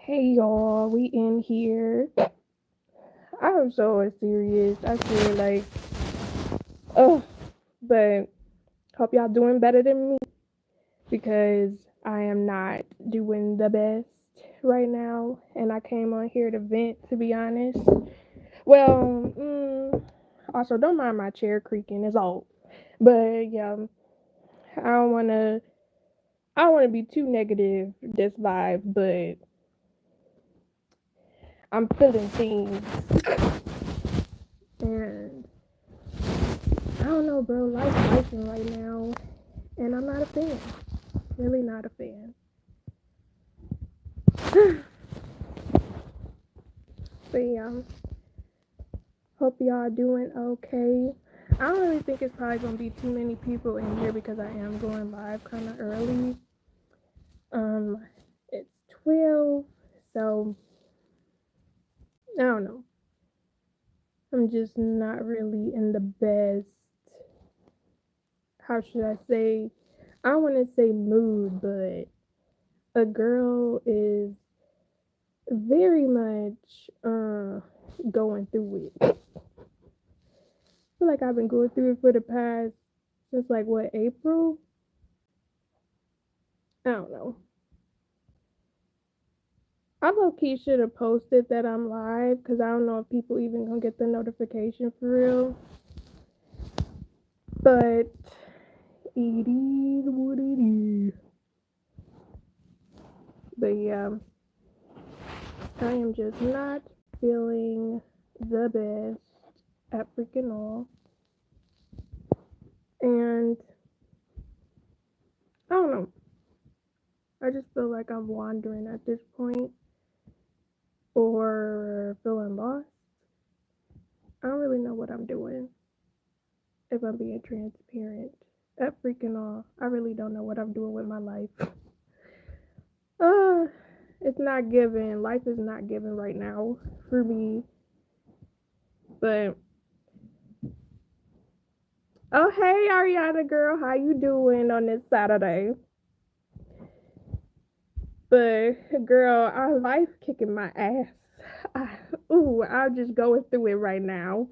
Hey y'all, we in here. I'm so serious. I feel like, oh, but hope y'all doing better than me because I am not doing the best right now, and I came on here to vent. To be honest, well, also don't mind my chair creaking. It's old, but yeah, I don't wanna. I don't want to be too negative this vibe, but I'm feeling things, and I don't know, bro. Life's lifing right now, and I'm not a fan. Really not a fan. But yeah, hope y'all doing okay. I don't really think it's probably gonna be too many people in here because I am going live kind of early. Um, it's 12, so I don't know. I'm just not really in the best. How should I say? I don't want to say mood, but a girl is very much going through it. Feel like I've been going through it for the past since like what, April? I don't know. I low key should have posted that I'm live because I don't know if people even gonna get the notification for real. But it is what it is. But yeah, I am just not feeling the best at freaking all. And I don't know. I just feel like I'm wandering at this point or feeling lost. I don't really know what I'm doing if I'm being transparent. At freaking all, I really don't know what I'm doing with my life. Uh, it's not given. Life is not given right now for me. But oh hey Ariana girl, how you doing on this Saturday? But girl, our life kicking my ass. I, I'm just going through it right now.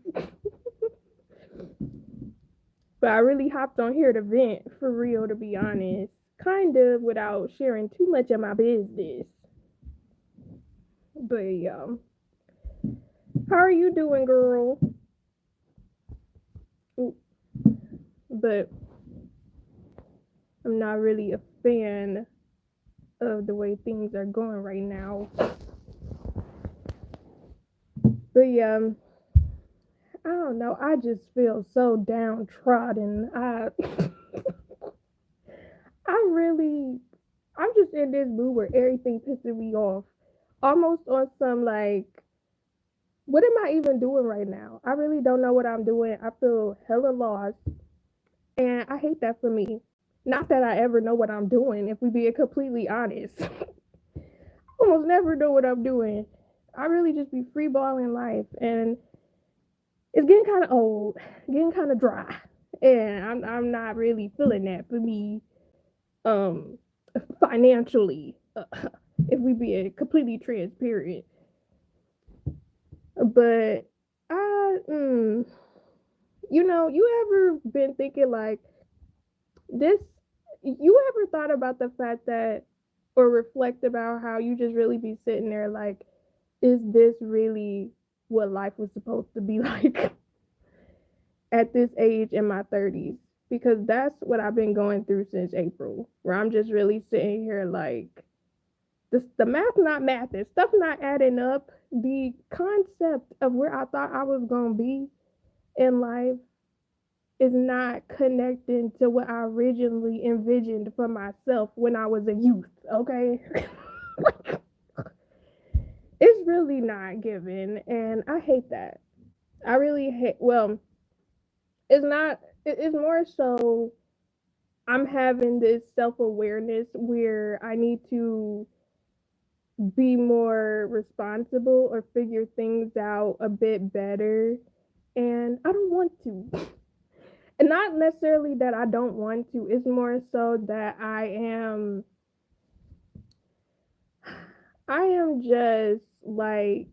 But I really hopped on here to vent for real, to be honest. Kind of without sharing too much of my business. But yeah. How are you doing, girl? Ooh, but I'm not really a fan of the way things are going right now. But yeah, I don't know. I just feel so downtrodden. I really, I'm just in this mood where everything pissing me off. Almost on some like, what am I even doing right now? I really don't know what I'm doing. I feel hella lost. And I hate that for me. Not that I ever know what I'm doing, if we being completely honest. I almost never know what I'm doing. I really just be freeballing life. And it's getting kind of old, getting kind of dry. And I'm not really feeling that for me um, financially, if we being completely transparent. But you ever been thinking like this? You ever thought about the fact that, or reflect about how you just really be sitting there like, is this really what life was supposed to be like at this age in my 30s? Because that's what I've been going through since April, where I'm just really sitting here like, the math not math, and stuff not adding up. The concept of where I thought I was gonna be in life is not connecting to what I originally envisioned for myself when I was a youth. Okay, it's really not given, and I hate that. I really hate. Well, it's not. It's more so. I'm having this self awareness where I need to be more responsible or figure things out a bit better. And I don't want to. And not necessarily that I don't want to, it's more so that I am just like,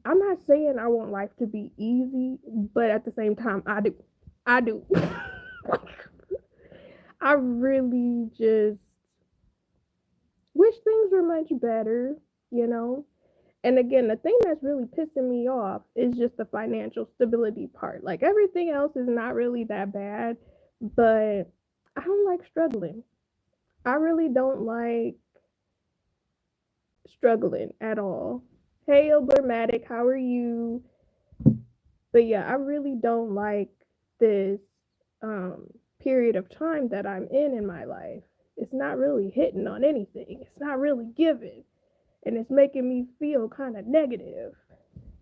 I'm not saying I want life to be easy, but at the same time, I do. I do. I really just wish things were much better, you know? And again, the thing that's really pissing me off is just the financial stability part. Like everything else is not really that bad, but I don't like struggling. I really don't like struggling at all. Hey, Oblurmatic, how are you? But yeah, I really don't like this um, period of time that I'm in my life. It's not really hitting on anything. It's not really giving, and it's making me feel kind of negative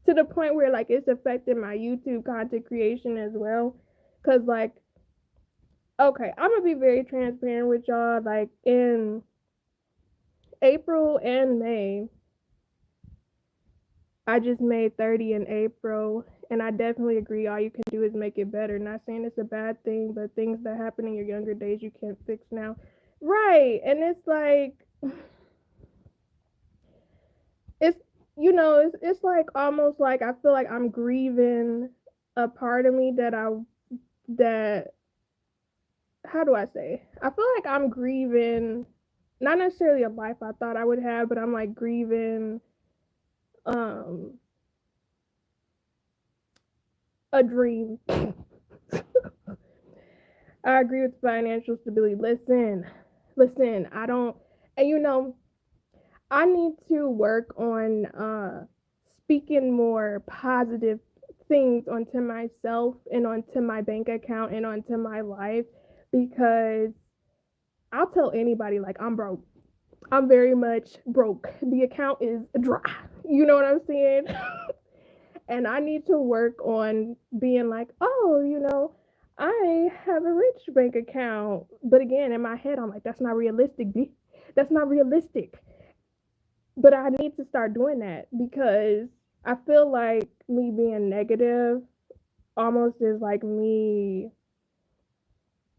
to the point where like it's affecting my YouTube content creation as well. Cause like, okay, I'm gonna be very transparent with y'all. Like in April and May, I just made 30 in April, and I definitely agree. All you can do is make it better. Not saying it's a bad thing, but things that happen in your younger days you can't fix now. Right. And it's like, it's, it's like almost like I feel like I'm grieving a part of me that, how do I say? I feel like I'm grieving, not necessarily a life I thought I would have, but I'm like grieving, um, a dream. I agree with financial stability. Listen, I don't, and I need to work on speaking more positive things onto myself and onto my bank account and onto my life because I'll tell anybody like I'm broke. I'm very much broke. The account is dry. You know what I'm saying? And I need to work on being like, oh, I have a rich bank account. But again, in my head, I'm like, that's not realistic, B. That's not realistic. But I need to start doing that because I feel like me being negative almost is like me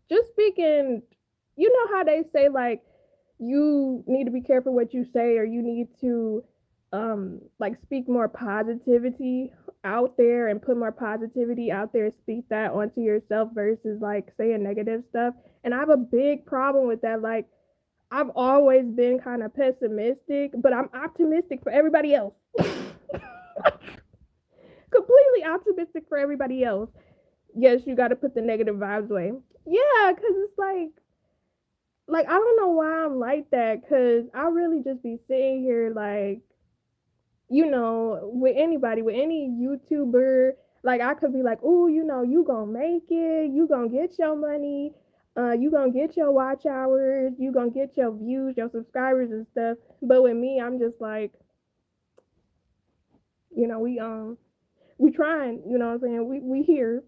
just speaking. You know how they say, like, you need to be careful what you say, or you need to like speak more positivity out there and put more positivity out there, speak that onto yourself versus like saying negative stuff. And I have a big problem with that. Like, I've always been kind of pessimistic, but I'm optimistic for everybody else. Completely optimistic for everybody else. Yes, you got to put the negative vibes away. Yeah, cuz it's like I don't know why I'm like that, cuz I really just be sitting here like, with anybody, with any YouTuber, like I could be like, oh, you gonna make it, you gonna get your money, you gonna get your watch hours, you gonna get your views, your subscribers and stuff. But with me, I'm just like, we trying, you know what I'm saying? We here.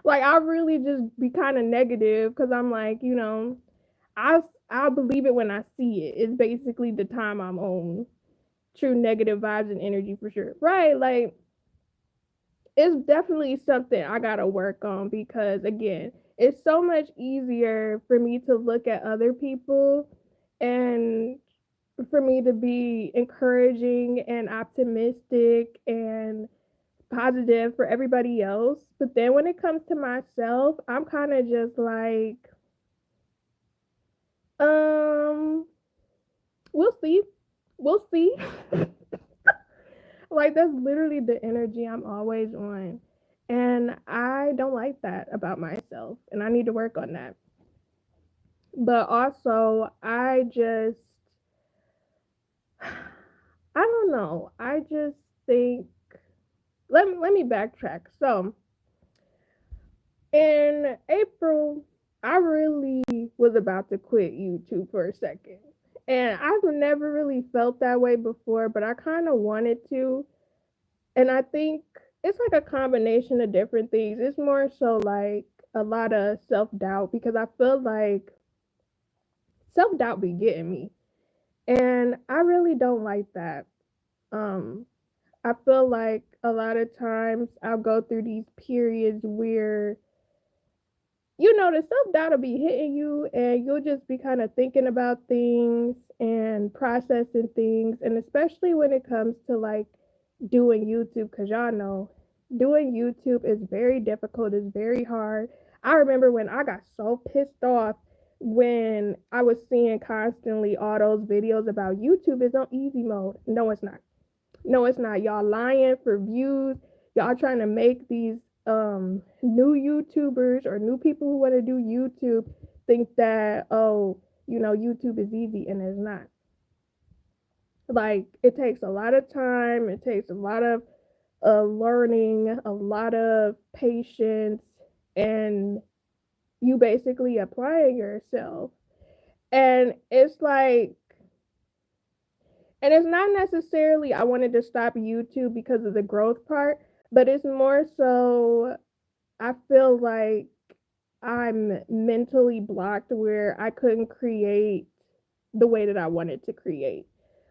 Like I really just be kind of negative because I'm like, I believe it when I see it. It's basically the time I'm on true negative vibes and energy for sure. Right. Like it's definitely something I gotta work on because again, it's so much easier for me to look at other people and for me to be encouraging and optimistic and positive for everybody else. But then when it comes to myself, I'm kind of just like, um, we'll see. We'll see. Like that's literally the energy I'm always on. And I don't like that about myself. And I need to work on that. But also, I don't know. I just think, let me backtrack. So, in April, I really was about to quit YouTube for a second. And I've never really felt that way before, but I kind of wanted to. And I think it's like a combination of different things. It's more so like a lot of self doubt because I feel like self doubt be getting me. And I really don't like that. Um, I feel like a lot of times I'll go through these periods where the self doubt will be hitting you and you'll just be kind of thinking about things and processing things, and especially when it comes to like doing YouTube, because y'all know doing YouTube is very difficult, it's very hard. I remember when I got so pissed off when I was seeing constantly all those videos about YouTube is on easy mode. No, it's not. No, it's not. Y'all lying for views. Y'all trying to make these new YouTubers or new people who want to do YouTube think that, oh, YouTube is easy, and it's not. Like, it takes a lot of time, it takes a lot of learning, a lot of patience, and you basically applying yourself. And it's like, and it's not necessarily I wanted to stop YouTube because of the growth part, but it's more so I feel like I'm mentally blocked where I couldn't create the way that I wanted to create.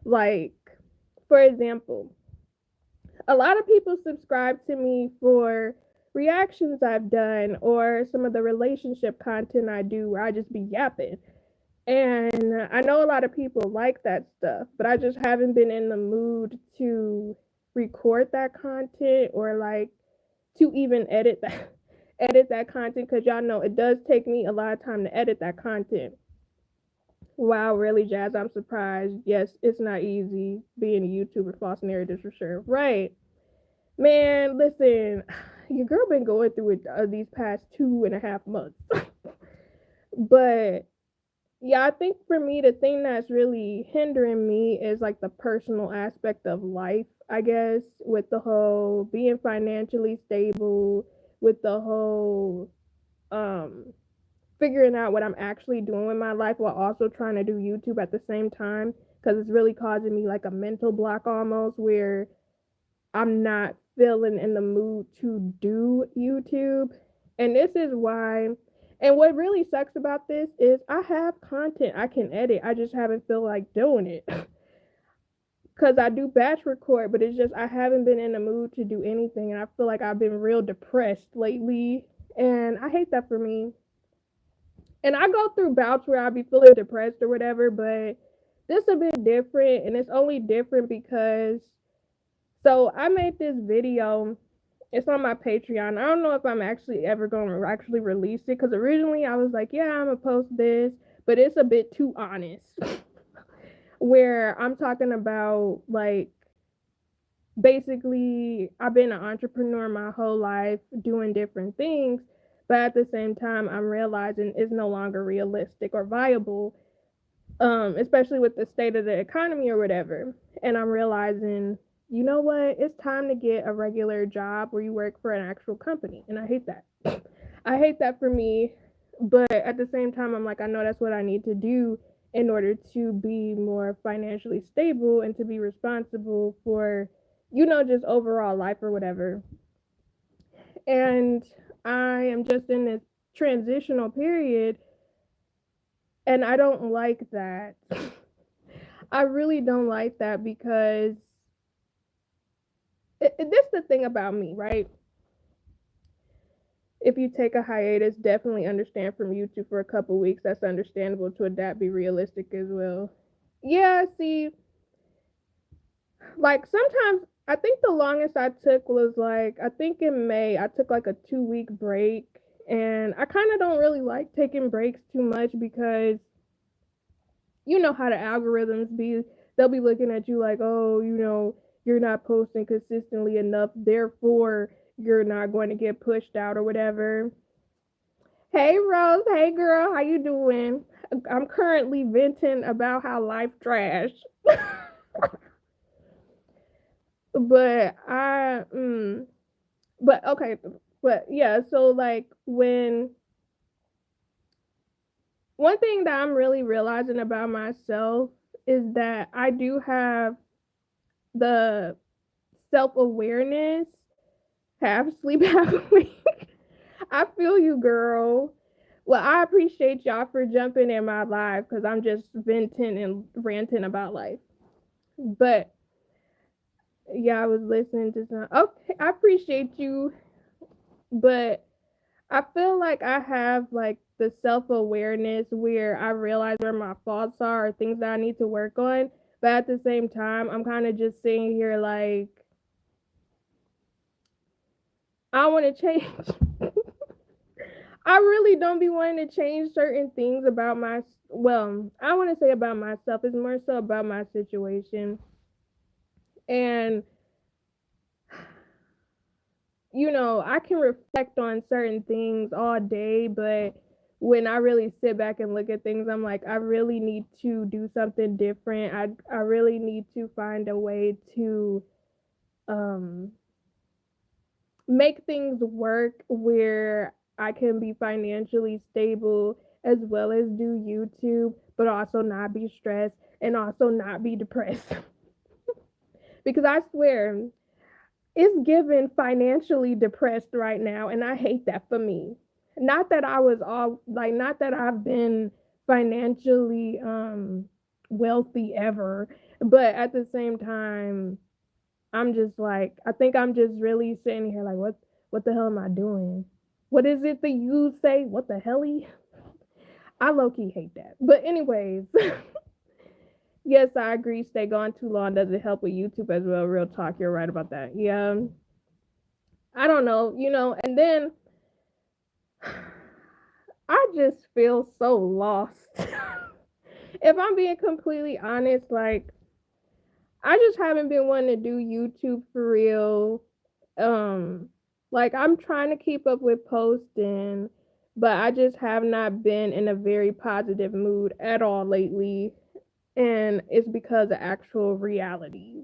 Like, for example, a lot of people subscribe to me for reactions I've done or some of the relationship content I do where I just be yapping. And I know a lot of people like that stuff, but I just haven't been in the mood to record that content or like to even edit that edit that content, because y'all know it does take me a lot of time to edit that content. Wow, really, Jazz? I'm surprised. Yes, it's not easy being a YouTuber. False narratives for sure. Right. Man, listen, your girl been going through it these past 2.5 months. But yeah, I think for me, the thing that's really hindering me is like the personal aspect of life, I guess, with the whole being financially stable, with the whole um figuring out what I'm actually doing with my life while also trying to do YouTube at the same time, because it's really causing me like a mental block almost where I'm not feeling in the mood to do YouTube. And this is why, and what really sucks about this is I have content I can edit. I just haven't feel like doing it. Cause I do batch record, but it's just I haven't been in the mood to do anything, and I feel like I've been real depressed lately, and I hate that for me. And I go through bouts where I be feeling depressed or whatever, but this a bit different, and it's only different because so I made this video. It's on my Patreon. I don't know if I'm actually ever going to actually release it because originally I was like, yeah, I'm going to post this, but it's a bit too honest. Where I'm talking about, like, basically, I've been an entrepreneur my whole life doing different things, but at the same time, I'm realizing it's no longer realistic or viable, especially with the state of the economy or whatever. And I'm realizing, you know what? It's time to get a regular job where you work for an actual company. And I hate that. I hate that for me. But at the same time, I'm like, I know that's what I need to do in order to be more financially stable and to be responsible for, just overall life or whatever. And I am just in this transitional period, and I don't like that. I really don't like that because this is the thing about me, right? If you take a hiatus, definitely understand from YouTube for a couple weeks. That's understandable to adapt, be realistic as well. Yeah, see, like sometimes I think the longest I took was like, I think in May, I took like a 2 week break. And I kind of don't really like taking breaks too much because you know how the algorithms be. They'll be looking at you like, oh, you're not posting consistently enough, therefore you're not going to get pushed out or whatever. Hey Rose, hey girl, how you doing? I'm currently venting about how life trash. but I but okay, but yeah, so like when one thing that I'm really realizing about myself is that I do have the self awareness, half sleep, half awake. I feel you, girl. Well, I appreciate y'all for jumping in my life because I'm just venting and ranting about life. But yeah, I was listening to some. Okay, I appreciate you, but I feel like I have like the self-awareness where I realize where my faults are or things that I need to work on, but at the same time, I'm kind of just sitting here like I want to change. I really don't be wanting to change certain things about my, well, I want to say about myself. It's more so about my situation. And I can reflect on certain things all day, but when I really sit back and look at things, I'm like, I really need to do something different. I really need to find a way to um make things work where I can be financially stable as well as do YouTube, but also not be stressed and also not be depressed. Because I swear, it's given financially depressed right now, and I hate that for me. Not that I was all like, not that I've been financially wealthy ever, but at the same time, I'm just like, I think I'm just really sitting here like, what the hell am I doing? What is it that you say? What the helly? I low key hate that. But anyways, yes, I agree. Stay gone too long doesn't help with YouTube as well. Real talk, you're right about that. Yeah, I don't know, and then I just feel so lost. If I'm being completely honest, like I just haven't been wanting to do YouTube for real. Um like I'm trying to keep up with posting, but I just have not been in a very positive mood at all lately, and it's because of actual reality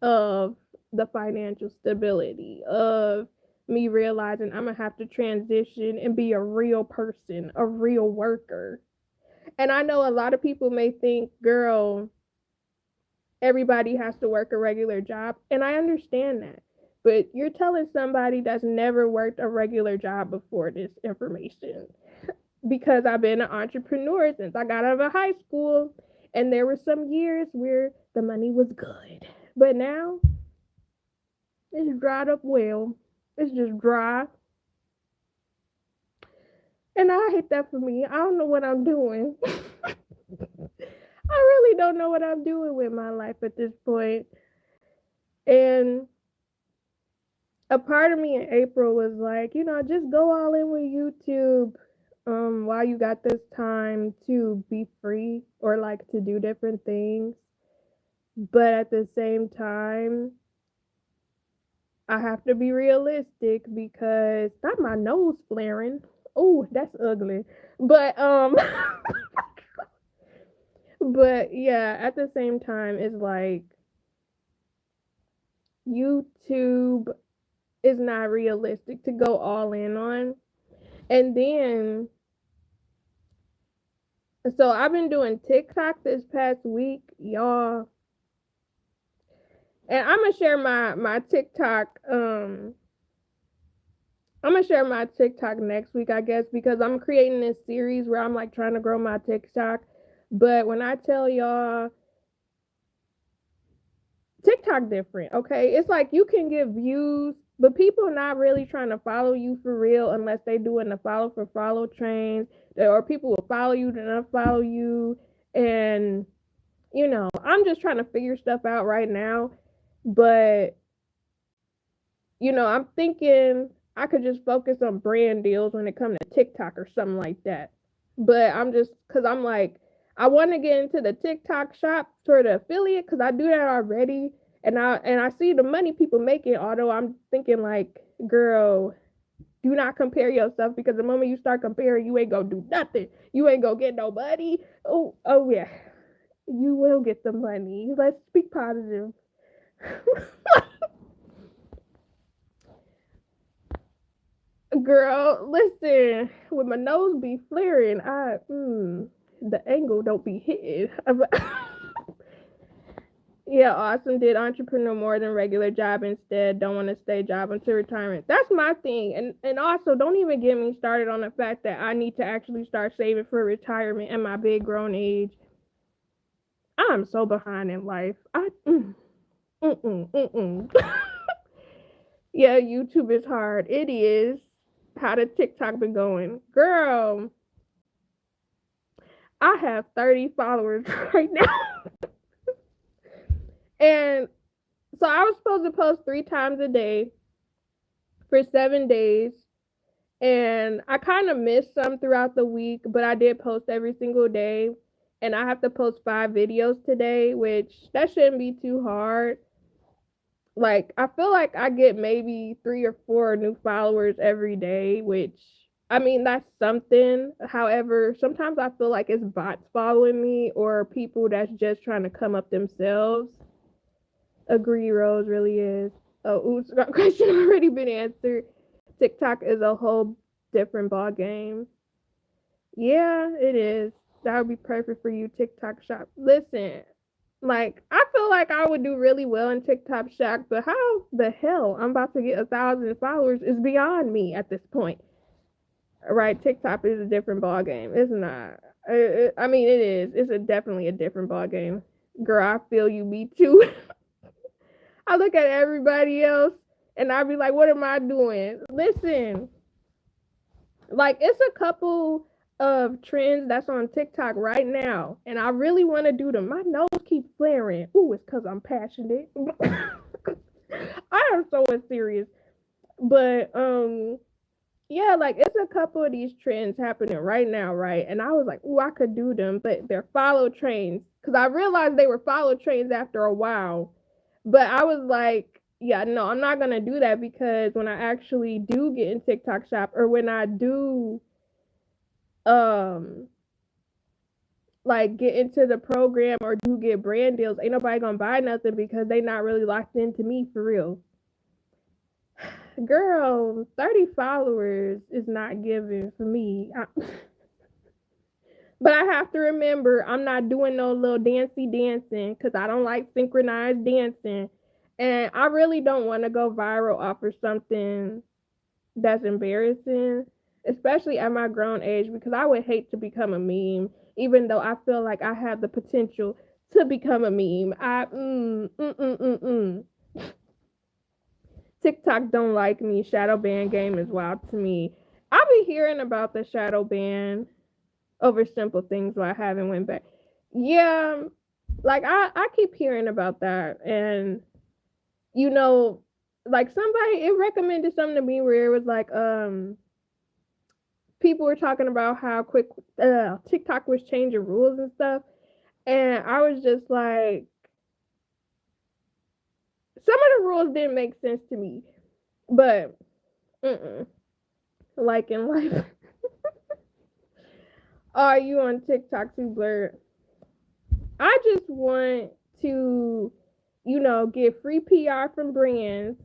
of the financial stability of me realizing I'm gonna have to transition and be a real person, a real worker. And I know a lot of people may think, girl, everybody has to work a regular job, and I understand that. But you're telling somebody that's never worked a regular job before this information, because I've been an entrepreneur since I got out of high school, and there were some years where the money was good. But now it's dried up well. It's just dry. And I hate that for me. I don't know what I'm doing. I really don't know what I'm doing with my life at this point. And a part of me in April was like, just go all in with YouTube while you got this time to be free or like to do different things. But at the same time, I have to be realistic because not my nose flaring. Oh, that's ugly. But but yeah, at the same time it's like YouTube is not realistic to go all in on. And then so I've been doing TikTok this past week, y'all. And I'm gonna share my TikTok next week, I guess, because I'm creating this series where I'm like trying to grow my TikTok. But when I tell y'all, TikTok different, okay? It's like you can get views, but people not really trying to follow you for real unless they doing the follow for follow trains, or people will follow you to not follow you. And I'm just trying to figure stuff out right now. But I'm thinking I could just focus on brand deals when it comes to TikTok or something like that. But I'm just because I'm like, I want to get into the TikTok shop for the affiliate because I do that already, and I see the money people making. Although I'm thinking like, girl, do not compare yourself because the moment you start comparing, you ain't gonna do nothing. You ain't gonna get no money. Oh yeah, you will get the money. Let's speak positive. Girl, listen, when my nose be flaring, the angle don't be hitting. Yeah, awesome. Did entrepreneur more than regular job instead. Don't want to stay job until retirement. That's my thing. And also don't even get me started on the fact that I need to actually start saving for retirement at my big grown age. I'm so behind in life. Mm-mm. Yeah, YouTube is hard. It is. how the TikTok been going. Girl, I have 30 followers right now. And so I was supposed to post 3 times a day for 7 days. And I kind of missed some throughout the week, but I did post every single day. And I have to post 5 videos today, which that shouldn't be too hard. Like, I feel like I get maybe 3 or 4 new followers every day, which, I mean, that's something. However, sometimes I feel like it's bots following me or people that's just trying to come up themselves. Agree, Rose, really is. Oh, oops, that question already been answered. TikTok is a whole different ball game. Yeah, it is. That would be perfect for you, TikTok shop. Listen, like, I feel like I would do really well in TikTok shop, but how the hell I'm about to get 1,000 followers is beyond me at this point. Right? TikTok is a different ball game. It's not. I mean, it is. It's definitely a different ball game. Girl, I feel you. Me too. I look at everybody else and I be like, what am I doing? Listen, like, it's a couple of trends that's on TikTok right now, and I really want to do them. My nose keeps flaring. Ooh, it's because I'm passionate. I am so serious. But yeah, like, it's a couple of these trends happening right now, right? And I was like, ooh, I could do them, but they're follow trains. Because I realized they were follow trains after a while. But I was like, yeah, no, I'm not gonna do that, because when I actually do get in TikTok shop, or when I do um like get into the program or do get brand deals, ain't nobody gonna buy nothing because they not really locked into me for real. Girl, 30 followers is not giving for me. But I have to remember, I'm not doing no little dancing because I don't like synchronized dancing. And I really don't want to go viral off of something that's embarrassing, especially at my grown age, because I would hate to become a meme, even though I feel like I have the potential to become a meme. TikTok don't like me. Shadow ban game is wild to me. I be hearing about the shadow ban over simple things, why I haven't went back. Yeah, like, I keep hearing about that, and you know, like, somebody, it recommended something to me where it was like, people were talking about how quick TikTok was changing rules and stuff, and I was just like, some of the rules didn't make sense to me, but like in life, are you on TikTok too blurred? I just want to, get free PR from brands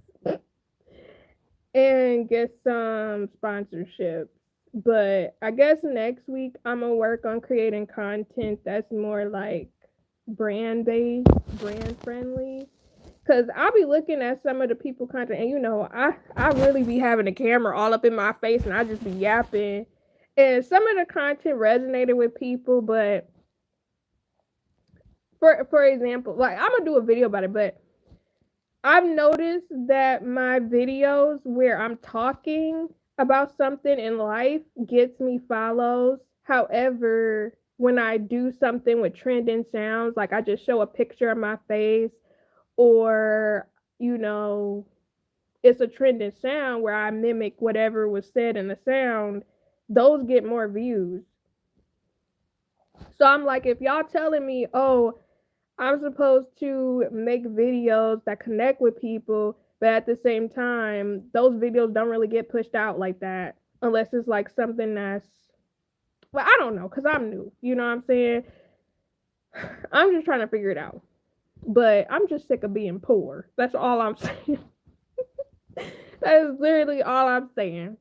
and get some sponsorships. But I guess next week I'm gonna work on creating content that's more like brand based, brand friendly. Cause I'll be looking at some of the people content, and I really be having the camera all up in my face, and I just be yapping. And some of the content resonated with people, but for example, like, I'm gonna do a video about it, but I've noticed that my videos where I'm talking about something in life gets me follows. However, when I do something with trending sounds, like I just show a picture of my face, or, it's a trending sound where I mimic whatever was said in the sound, those get more views. So I'm like, if y'all telling me, oh, I'm supposed to make videos that connect with people, but at the same time, those videos don't really get pushed out like that unless it's like something that's, well, I don't know, because I'm new. You know what I'm saying? I'm just trying to figure it out. But I'm just sick of being poor. That's all I'm saying. That is literally all I'm saying.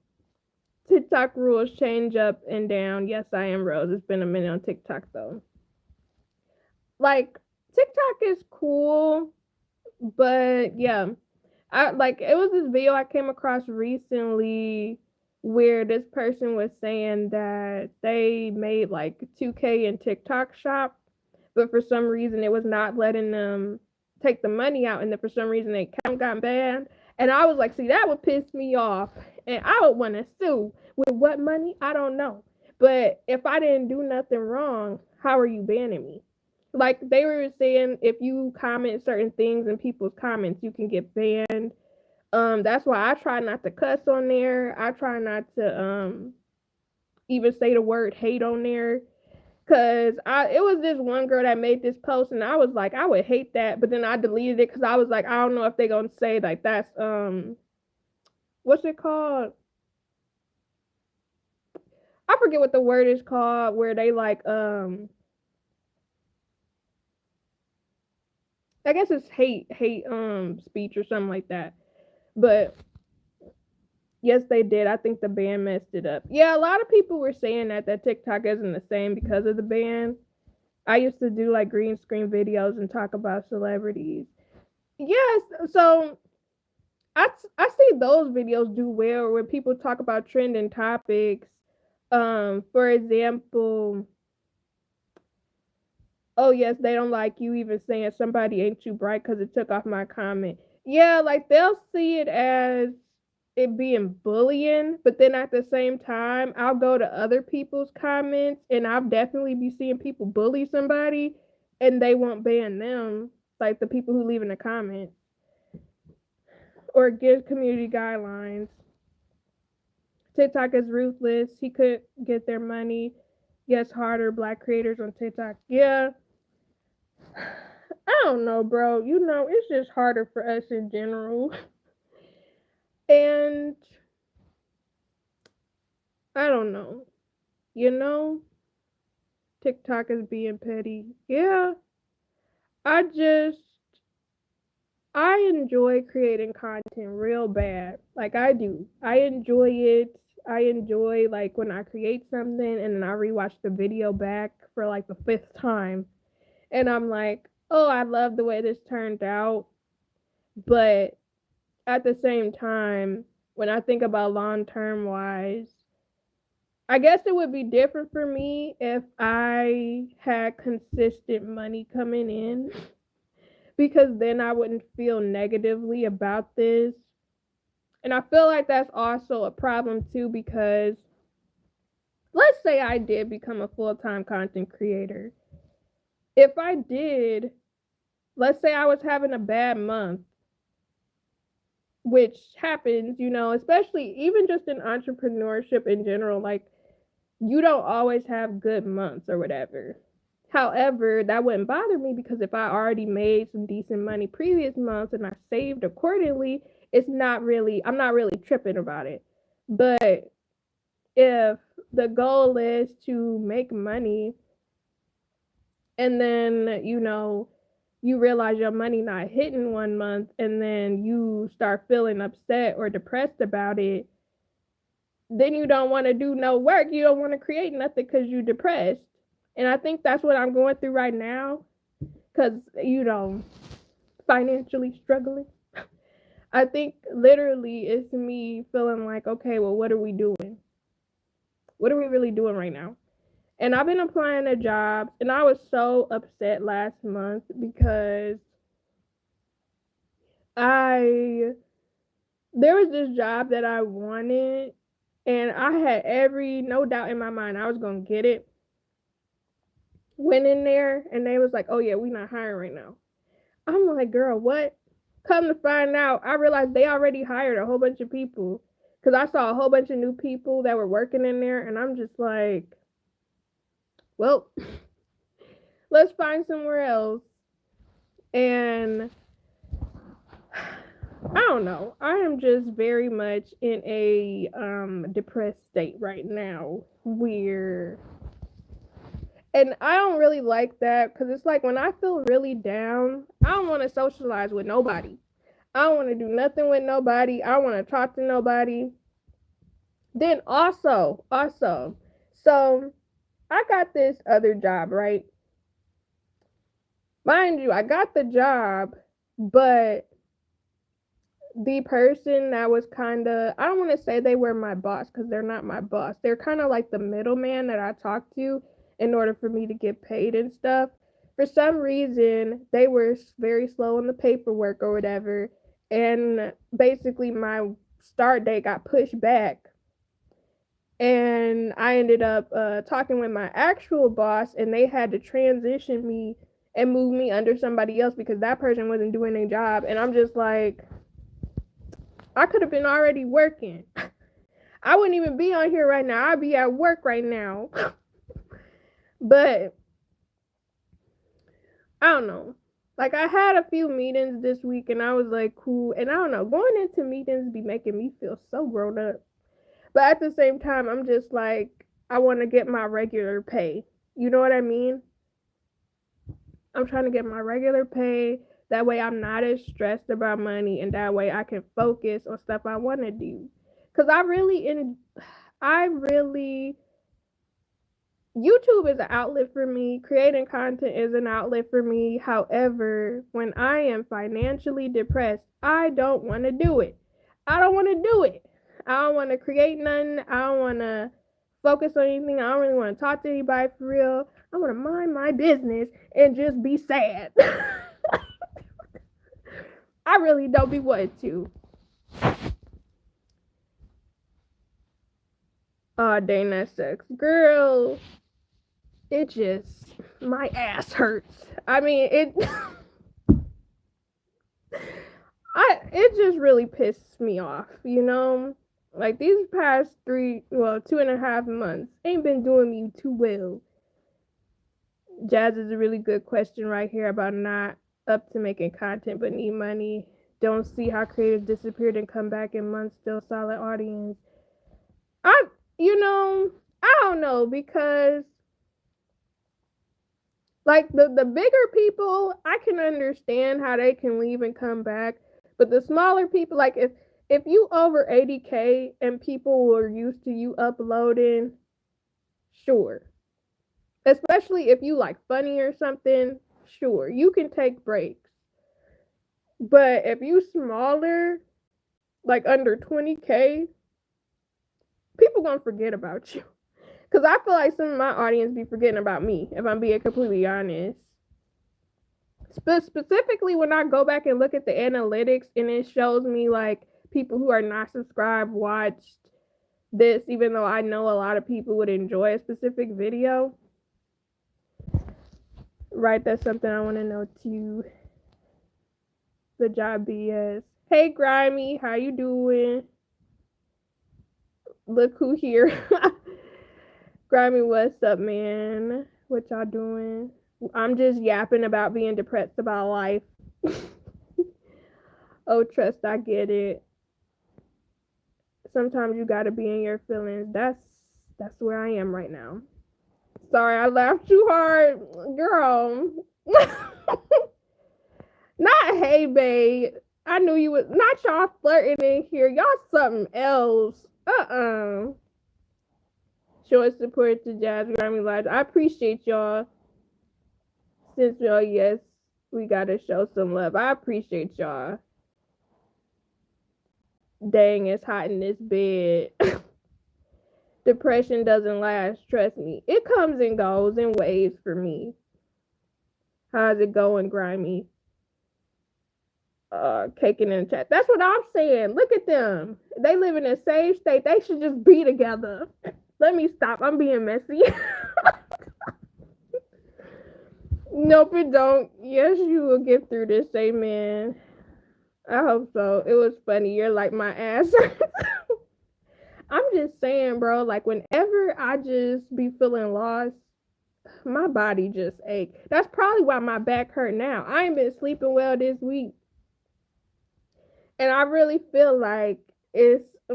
TikTok rules change up and down. Yes, I am Rose. It's been a minute on TikTok though. Like, TikTok is cool, but yeah. It was this video I came across recently where this person was saying that they made like 2K in TikTok shop, but for some reason it was not letting them take the money out, and then for some reason their account got banned. And I was like, see, that would piss me off. And I would want to sue. With what money? I don't know. But if I didn't do nothing wrong, how are you banning me? Like they were saying, if you comment certain things in people's comments, you can get banned. That's why I try not to cuss on there. I try not to even say the word hate on there. Cause it was this one girl that made this post and I was like, I would hate that, but then I deleted it because I was like, I don't know if they gonna say like that's what's it called? I forget what the word is called where they like I guess it's hate speech or something like that. But yes, they did. I think the ban messed it up. Yeah, a lot of people were saying that TikTok isn't the same because of the ban. I used to do like green screen videos and talk about celebrities. Yes, so I see those videos do well where people talk about trending topics. For example, oh yes, they don't like you even saying somebody ain't too bright because it took off my comment. Yeah, like they'll see it as it being bullying, but then at the same time, I'll go to other people's comments and I'll definitely be seeing people bully somebody and they won't ban them, like the people who leave in the comments or give community guidelines. TikTok is ruthless. He could get their money. Yes, harder black creators on TikTok. Yeah, I don't know, bro. You know, it's just harder for us in general. And I don't know. You know, TikTok is being petty. Yeah, I just I enjoy creating content real bad. Like I do. I enjoy it. I enjoy like when I create something and then I rewatch the video back for like the fifth time and I'm like, "Oh, I love the way this turned out." But at the same time, when I think about long term wise, I guess it would be different for me if I had consistent money coming in because then I wouldn't feel negatively about this. And I feel like that's also a problem too because let's say I did become a full time content creator. If I did, let's say I was having a bad month, which happens, you know, especially even just in entrepreneurship in general, like you don't always have good months or whatever. However, that wouldn't bother me because if I already made some decent money previous months and I saved accordingly, I'm not really tripping about it. But if the goal is to make money and then, you know, you realize your money not hitting one month and then you start feeling upset or depressed about it, then you don't want to do no work. You don't want to create nothing because you're depressed. And I think that's what I'm going through right now because, you know, financially struggling. I think literally it's me feeling like, okay, well, what are we doing? What are we really doing right now? And I've been applying to jobs, and I was so upset last month because I there was this job that I wanted, and I had every no doubt in my mind I was gonna get it. Went in there, and they was like, "Oh yeah, we not hiring right now." I'm like, "Girl, what?" Come to find out, I realized they already hired a whole bunch of people because I saw a whole bunch of new people that were working in there, and I'm just like, "Well, let's find somewhere else." And I don't know. I am just very much in a depressed state right now. Where and I don't really like that because it's like when I feel really down, I don't want to socialize with nobody. I don't want to do nothing with nobody. I don't want to talk to nobody. Then so I got this other job, right? Mind you, I got the job, but the person that was kind of, I don't want to say they were my boss because they're not my boss. They're kind of like the middleman that I talked to in order for me to get paid and stuff. For some reason, they were very slow on the paperwork or whatever. And basically, my start date got pushed back. And I ended up talking with my actual boss, and they had to transition me and move me under somebody else because that person wasn't doing their job. And I'm just like, I could have been already working. I wouldn't even be on here right now. I'd be at work right now. But I don't know. Like, I had a few meetings this week, and I was like, cool. And I don't know, going into meetings be making me feel so grown up. But at the same time, I'm just like, I want to get my regular pay. You know what I mean? I'm trying to get my regular pay. That way I'm not as stressed about money, and that way I can focus on stuff I want to do. Because YouTube is an outlet for me. Creating content is an outlet for me. However, when I am financially depressed, I don't want to do it. I don't want to do it. I don't want to create nothing. I don't want to focus on anything. I don't really want to talk to anybody for real. I want to mind my business and just be sad. I really don't be wanting to. Oh, dang, that sucks. Girl, it just, my ass hurts. I mean, it just really pisses me off, you know? Like, these past 2.5 months ain't been doing me too well. Jazz is a really good question right here about not up to making content but need money. Don't see how creators disappeared and come back in months, still solid audience. I don't know, because like the bigger people, I can understand how they can leave and come back. But the smaller people, like if you over 80K and people were used to you uploading, sure. Especially if you like funny or something, sure, you can take breaks. But if you smaller, like under 20K, people gonna forget about you. Because I feel like some of my audience be forgetting about me, if I'm being completely honest. Specifically, when I go back and look at the analytics and it shows me like people who are not subscribed watched this, even though I know a lot of people would enjoy a specific video. Right, that's something I want to know too. The job BS. Hey, Grimy, how you doing? Look who here. Grimy, what's up, man? What y'all doing? I'm just yapping about being depressed about life. Oh, trust, I get it. Sometimes you gotta be in your feelings. That's where I am right now. Sorry, I laughed too hard, girl. Not hey, babe. I knew you was not y'all flirting in here. Y'all something else. Showing support to Jazz Grammy Lives. I appreciate y'all. Since y'all, yes, we gotta show some love. I appreciate y'all. Dang, it's hot in this bed. Depression doesn't last, trust me. It comes and goes in waves for me. How's it going, Grimy? Caking in the chat. That's what I'm saying. Look at them. They live in the same state. They should just be together. Let me stop. I'm being messy. Nope, it don't. Yes, you will get through this, amen. I hope so. It was funny. You're like my ass. I'm just saying, bro, like whenever I just be feeling lost, my body just ache. That's probably why my back hurt now. I ain't been sleeping well this week. And I really feel like it's, I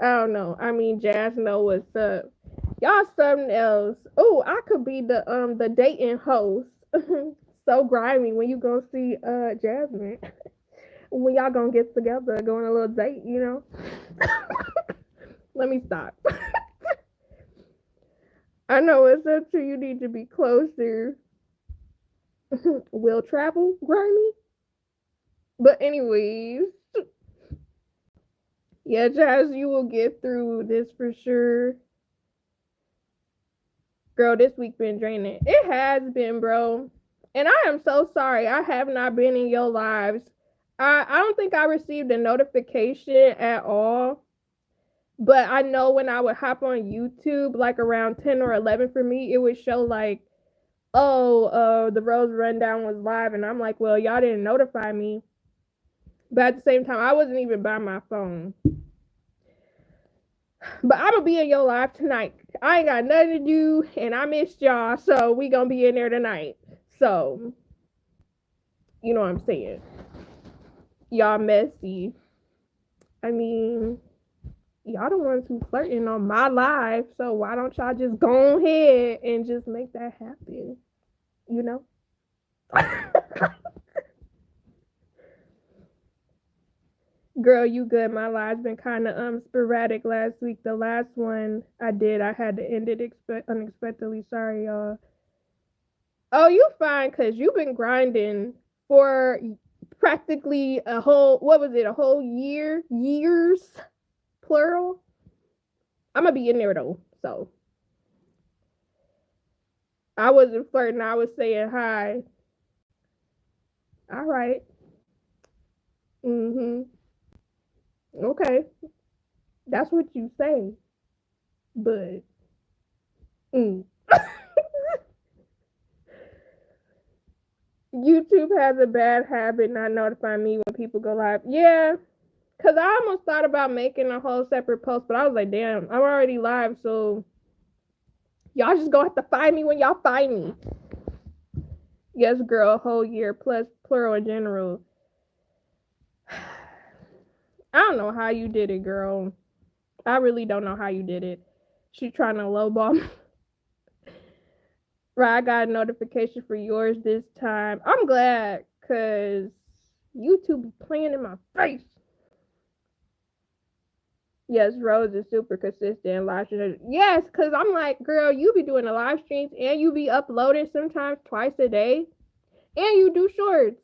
don't know. I mean, Jazz know what's up. Y'all something else. Oh, I could be the dating host. So grimy when you go see Jasmine. When y'all gonna get together, go on a little date, you know? Let me stop. I know it's up to you, need to be closer. Will travel, grimy? But anyways, yeah, Jazz, you will get through this for sure. Girl, this week been draining. It has been, bro. And I am so sorry I have not been in your lives. I don't think I received a notification at all. But I know when I would hop on YouTube, like around 10 or 11 for me, it would show like, oh, the Rose Rundown was live. And I'm like, well, y'all didn't notify me. But at the same time, I wasn't even by my phone. But I'm going to be in your live tonight. I ain't got nothing to do, and I missed y'all. So we going to be in there tonight. So, you know what I'm saying. Y'all messy. I mean, y'all the ones who flirting on my live, so why don't y'all just go ahead and just make that happen? You know? Girl, you good. My live's been kind of sporadic last week. The last one I did, I had to end it unexpectedly. Sorry, y'all. Oh, you fine, because you've been grinding for practically a whole, what was it, a whole year? Years? Plural? I'm going to be in there, though, so. I wasn't flirting. I was saying hi. All right. Mm-hmm. Okay. That's what you say. But, mm. YouTube has a bad habit not notifying me when people go live. Yeah, because I almost thought about making a whole separate post, but I was like, damn, I'm already live, so y'all just gonna have to find me when y'all find me. Yes, girl, a whole year plus plural in general. I don't know how you did it, girl. I really don't know how you did it. She trying to lowball me. Right, I got a notification for yours this time. I'm glad, because YouTube be playing in my face. Yes, Rose is super consistent live streams. Yes, because I'm like, girl, you be doing the live streams and you be uploading sometimes twice a day. And you do shorts.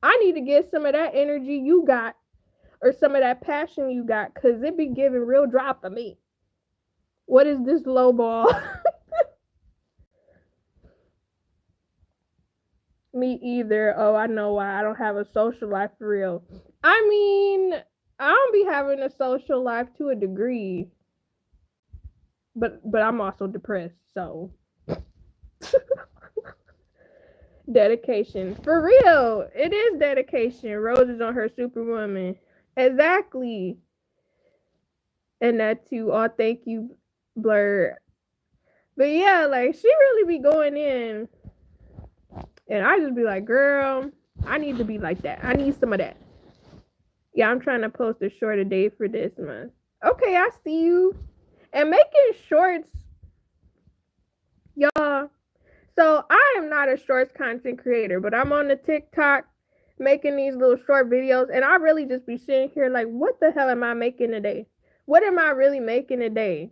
I need to get some of that energy you got or some of that passion you got, because it be giving real drop for me. What is this low ball? Me either. Oh, I know why. I don't have a social life for real. I mean, I don't be having a social life to a degree. But I'm also depressed, so dedication. For real. It is dedication. Rose is on her superwoman. Exactly. And that too. Oh, thank you, Blur. But yeah, like she really be going in. And I just be like, girl, I need to be like that. I need some of that. Yeah, I'm trying to post a short a day for this month. Okay, I see you. And making shorts, y'all. So I am not a shorts content creator, but I'm on the TikTok making these little short videos, and I really just be sitting here like, what the hell am I making today? What am I really making today?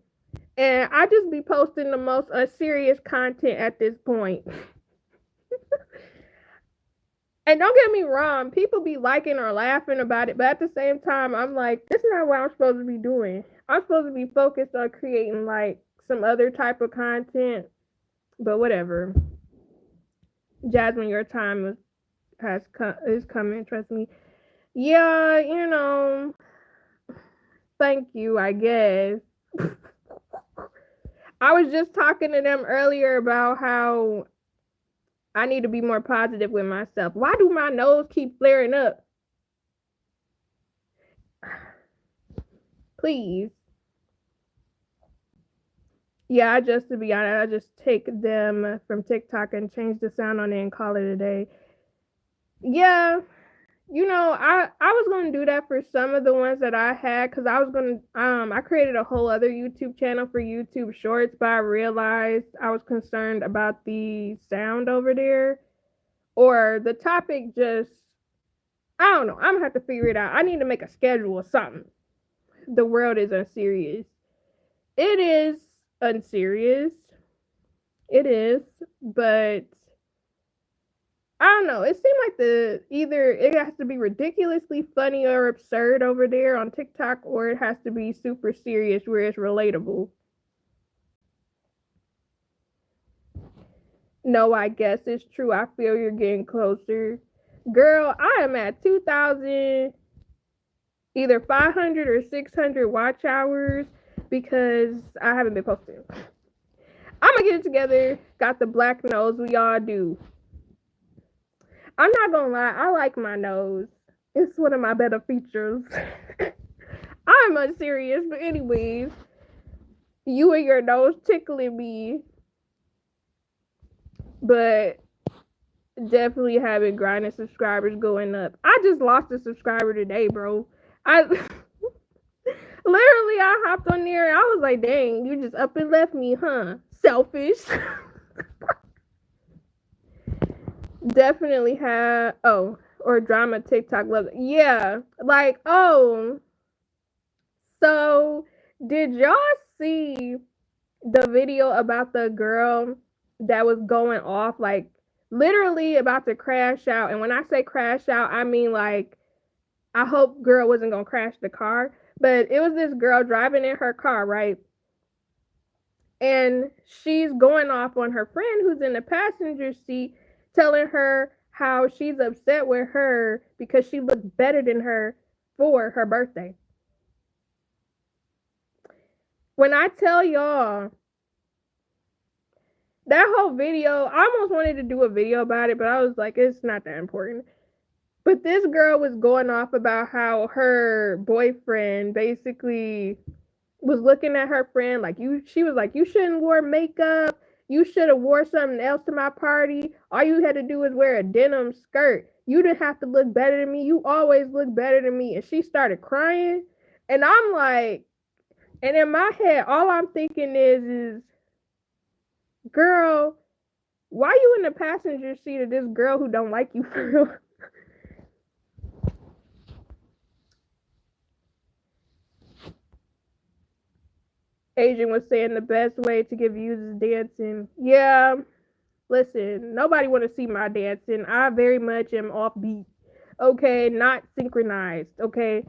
And I just be posting the most unserious content at this point. And don't get me wrong, people be liking or laughing about it, but at the same time, I'm like, this is not what I'm supposed to be doing. I'm supposed to be focused on creating like some other type of content, but whatever. Jasmine, your time is coming. Trust me. Yeah, thank you. I guess. I was just talking to them earlier about how I need to be more positive with myself. Why do my nose keep flaring up? Please. Yeah, just to be honest, I just take them from TikTok and change the sound on it and call it a day. Yeah, I was gonna do that for some of the ones that I had, because I was gonna I created a whole other YouTube channel for YouTube Shorts, but I realized I was concerned about the sound over there, or the topic just, I don't know. I'm gonna have to figure it out. I need to make a schedule or something. The world is unserious. It is unserious. It is, but I don't know. It seemed like either it has to be ridiculously funny or absurd over there on TikTok, or it has to be super serious where it's relatable. No, I guess it's true. I feel you're getting closer. Girl, I am at 2,000, either 500 or 600 watch hours because I haven't been posting. I'm gonna get it together. Got the black nose, we all do. I'm not gonna lie, I like my nose. It's one of my better features. I'm unserious, but anyways, you and your nose tickling me, but definitely having grinding subscribers going up. I just lost a subscriber today, bro. I literally I hopped on there and I was like, dang, you just up and left me, huh? Selfish. Definitely have or drama TikTok love. Yeah. Like, so did y'all see the video about the girl that was going off, like literally about to crash out? And when I say crash out, I mean like I hope girl wasn't gonna crash the car. But it was this girl driving in her car, right? And she's going off on her friend who's in the passenger seat, telling her how she's upset with her because she looked better than her for her birthday. When I tell y'all, that whole video, I almost wanted to do a video about it, but I was like, it's not that important. But this girl was going off about how her boyfriend basically was looking at her friend like, she was like, you shouldn't wear makeup. You should have wore something else to my party. All you had to do was wear a denim skirt. You didn't have to look better than me. You always look better than me. And she started crying. And I'm like, and in my head, all I'm thinking is girl, why you in the passenger seat of this girl who don't like you for real? Agent was saying the best way to get views is dancing. Yeah, listen, nobody want to see my dancing. I very much am offbeat. Okay, not synchronized. Okay,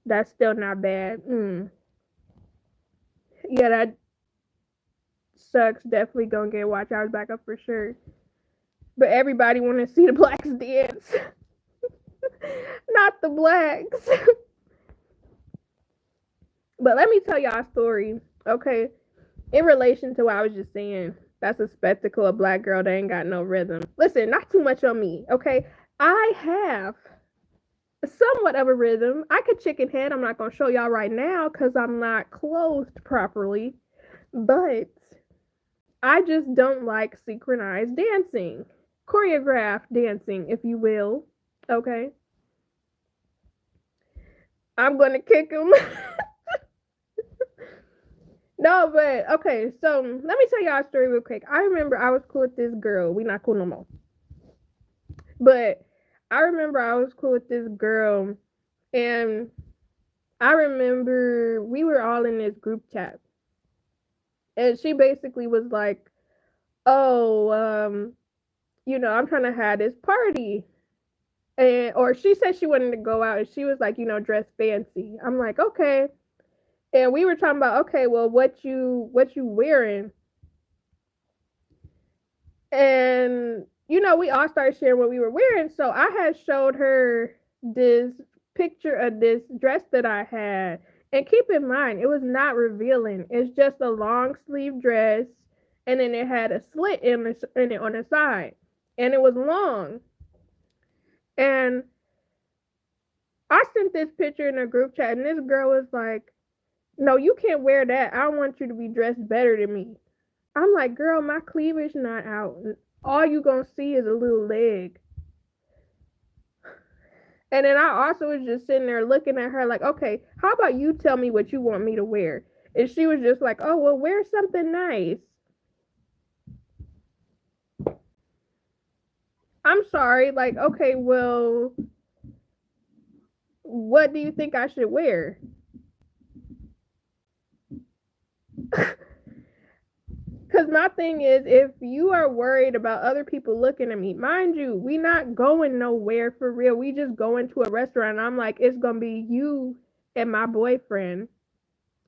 that's still not bad. Yeah, that sucks. Definitely gonna get watch hours back up for sure. But everybody want to see the blacks dance, not the blacks. But let me tell y'all a story, okay? In relation to what I was just saying, that's a spectacle, a black girl that ain't got no rhythm. Listen, not too much on me, okay? I have somewhat of a rhythm. I could chicken head. I'm not gonna show y'all right now because I'm not clothed properly. But I just don't like synchronized dancing, choreographed dancing, if you will. Okay, I'm gonna kick him. No, but okay. So let me tell y'all a story real quick. I remember I was cool with this girl. We not cool no more. But I remember I was cool with this girl, and I remember we were all in this group chat, and she basically was like, "Oh, I'm trying to have this party," or she said she wanted to go out, and she was like, dress fancy. I'm like, okay, and we were talking about, okay, well, what you wearing, and we all started sharing what we were wearing. So I had showed her this picture of this dress that I had. And keep in mind, it was not revealing. It's just a long sleeve dress, and then it had a slit in it on the side, and it was long. And I sent this picture in a group chat, and this girl was like, "No, you can't wear that. I want you to be dressed better than me." I'm like, "Girl, my cleavage not out. All you gonna see is a little leg." And then I also was just sitting there looking at her like, okay, how about you tell me what you want me to wear? And she was just like, oh, well, wear something nice. I'm sorry. Like, okay, well, what do you think I should wear? Because my thing is, if you are worried about other people looking at me, mind you, we not going nowhere for real. We just going to a restaurant. And I'm like, it's going to be you and my boyfriend,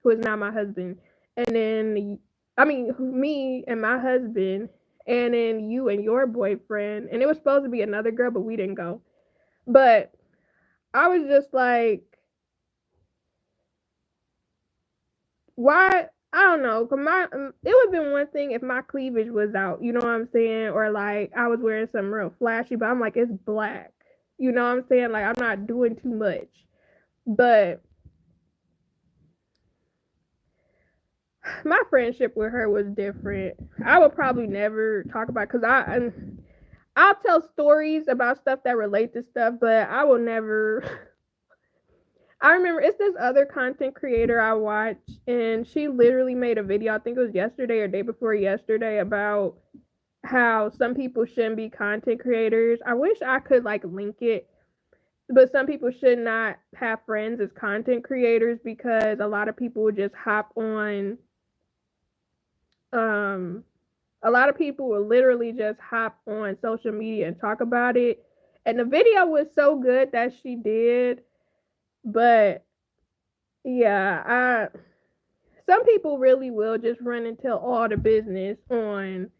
who is now my husband. And then, I mean, me and my husband. and then you and your boyfriend, and it was supposed to be another girl, but we didn't go. But I was just like, why? I don't know. Cause it would have been one thing if my cleavage was out, you know what I'm saying, or like I was wearing something real flashy, but I'm like, it's black, you know what I'm saying? Like I'm not doing too much, but my friendship with her was different. I would probably never talk about because I'll tell stories about stuff that relate to stuff, but I will never. I remember it's this other content creator I watch, and she literally made a video. I think it was yesterday or day before yesterday about how some people shouldn't be content creators. I wish I could like link it, but some people should not have friends as content creators because a lot of people would just hop on. Um, a lot of people will literally just hop on social media and talk about it. And the video was so good that she did, but yeah, I some people really will just run and tell all the business on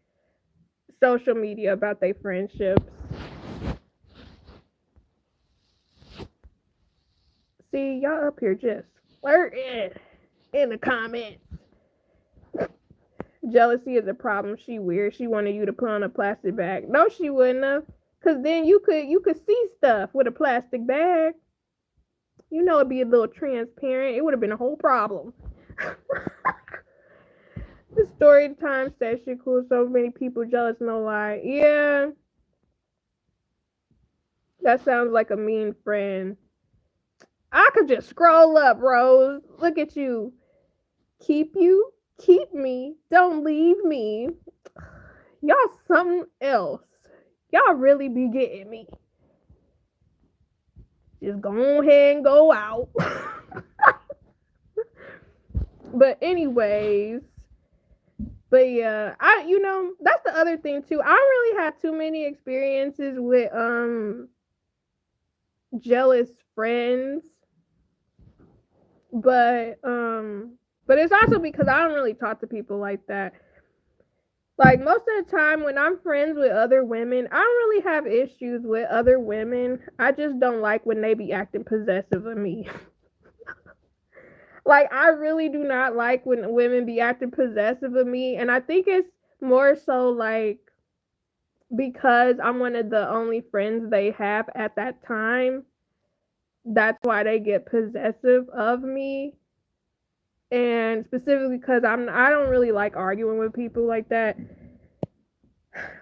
social media about their friendships. See, y'all up here just flirting in the comments. Jealousy is a problem. She weird. She wanted you to put on a plastic bag. No, she wouldn't have. Cause then you could see stuff with a plastic bag. You know it'd be a little transparent. It would have been a whole problem. The story time session cool. So many people jealous. No lie. Yeah, that sounds like a mean friend. I could just scroll up, Rose. Look at you. Keep you, keep me, don't leave me. Y'all something else. Y'all really be getting me. Just go ahead and go out. But anyways, but yeah, that's the other thing too. I don't really have too many experiences with jealous friends, but it's also because I don't really talk to people like that. Like most of the time when I'm friends with other women, I don't really have issues with other women. I just don't like when they be acting possessive of me. Like I really do not like when women be acting possessive of me, and I think it's more so like because I'm one of the only friends they have at that time. That's why they get possessive of me. And specifically because I don't really like arguing with people like that.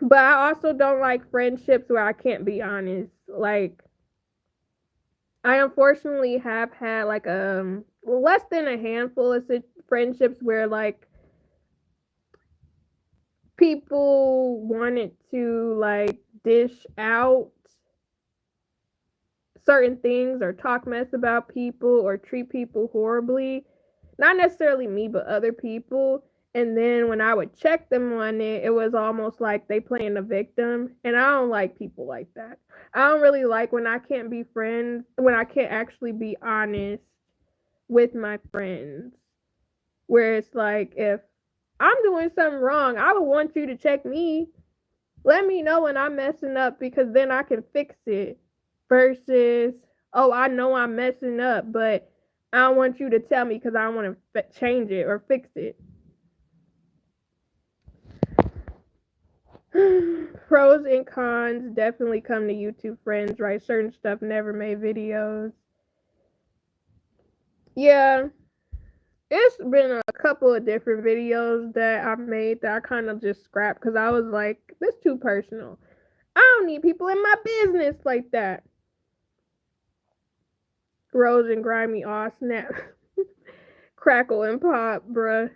But I also don't like friendships where I can't be honest. Like I unfortunately have had like less than a handful of friendships where like people wanted to like dish out certain things or talk mess about people or treat people horribly. Not necessarily me, but other people. And then when I would check them on it, it was almost like they playing the victim. And I don't like people like that. I don't really like when I can't be friends, when I can't actually be honest with my friends. Where it's like, if I'm doing something wrong, I would want you to check me. Let me know when I'm messing up because then I can fix it. Versus, oh, I know I'm messing up, but I don't want you to tell me because I don't want to change it or fix it. Pros and cons definitely come to YouTube friends, right? Certain stuff never made videos. Yeah, it's been a couple of different videos that I've made that I kind of just scrapped because I was like, this too personal. I don't need people in my business like that. Rose and grimy, aw snap. Crackle and pop, bruh.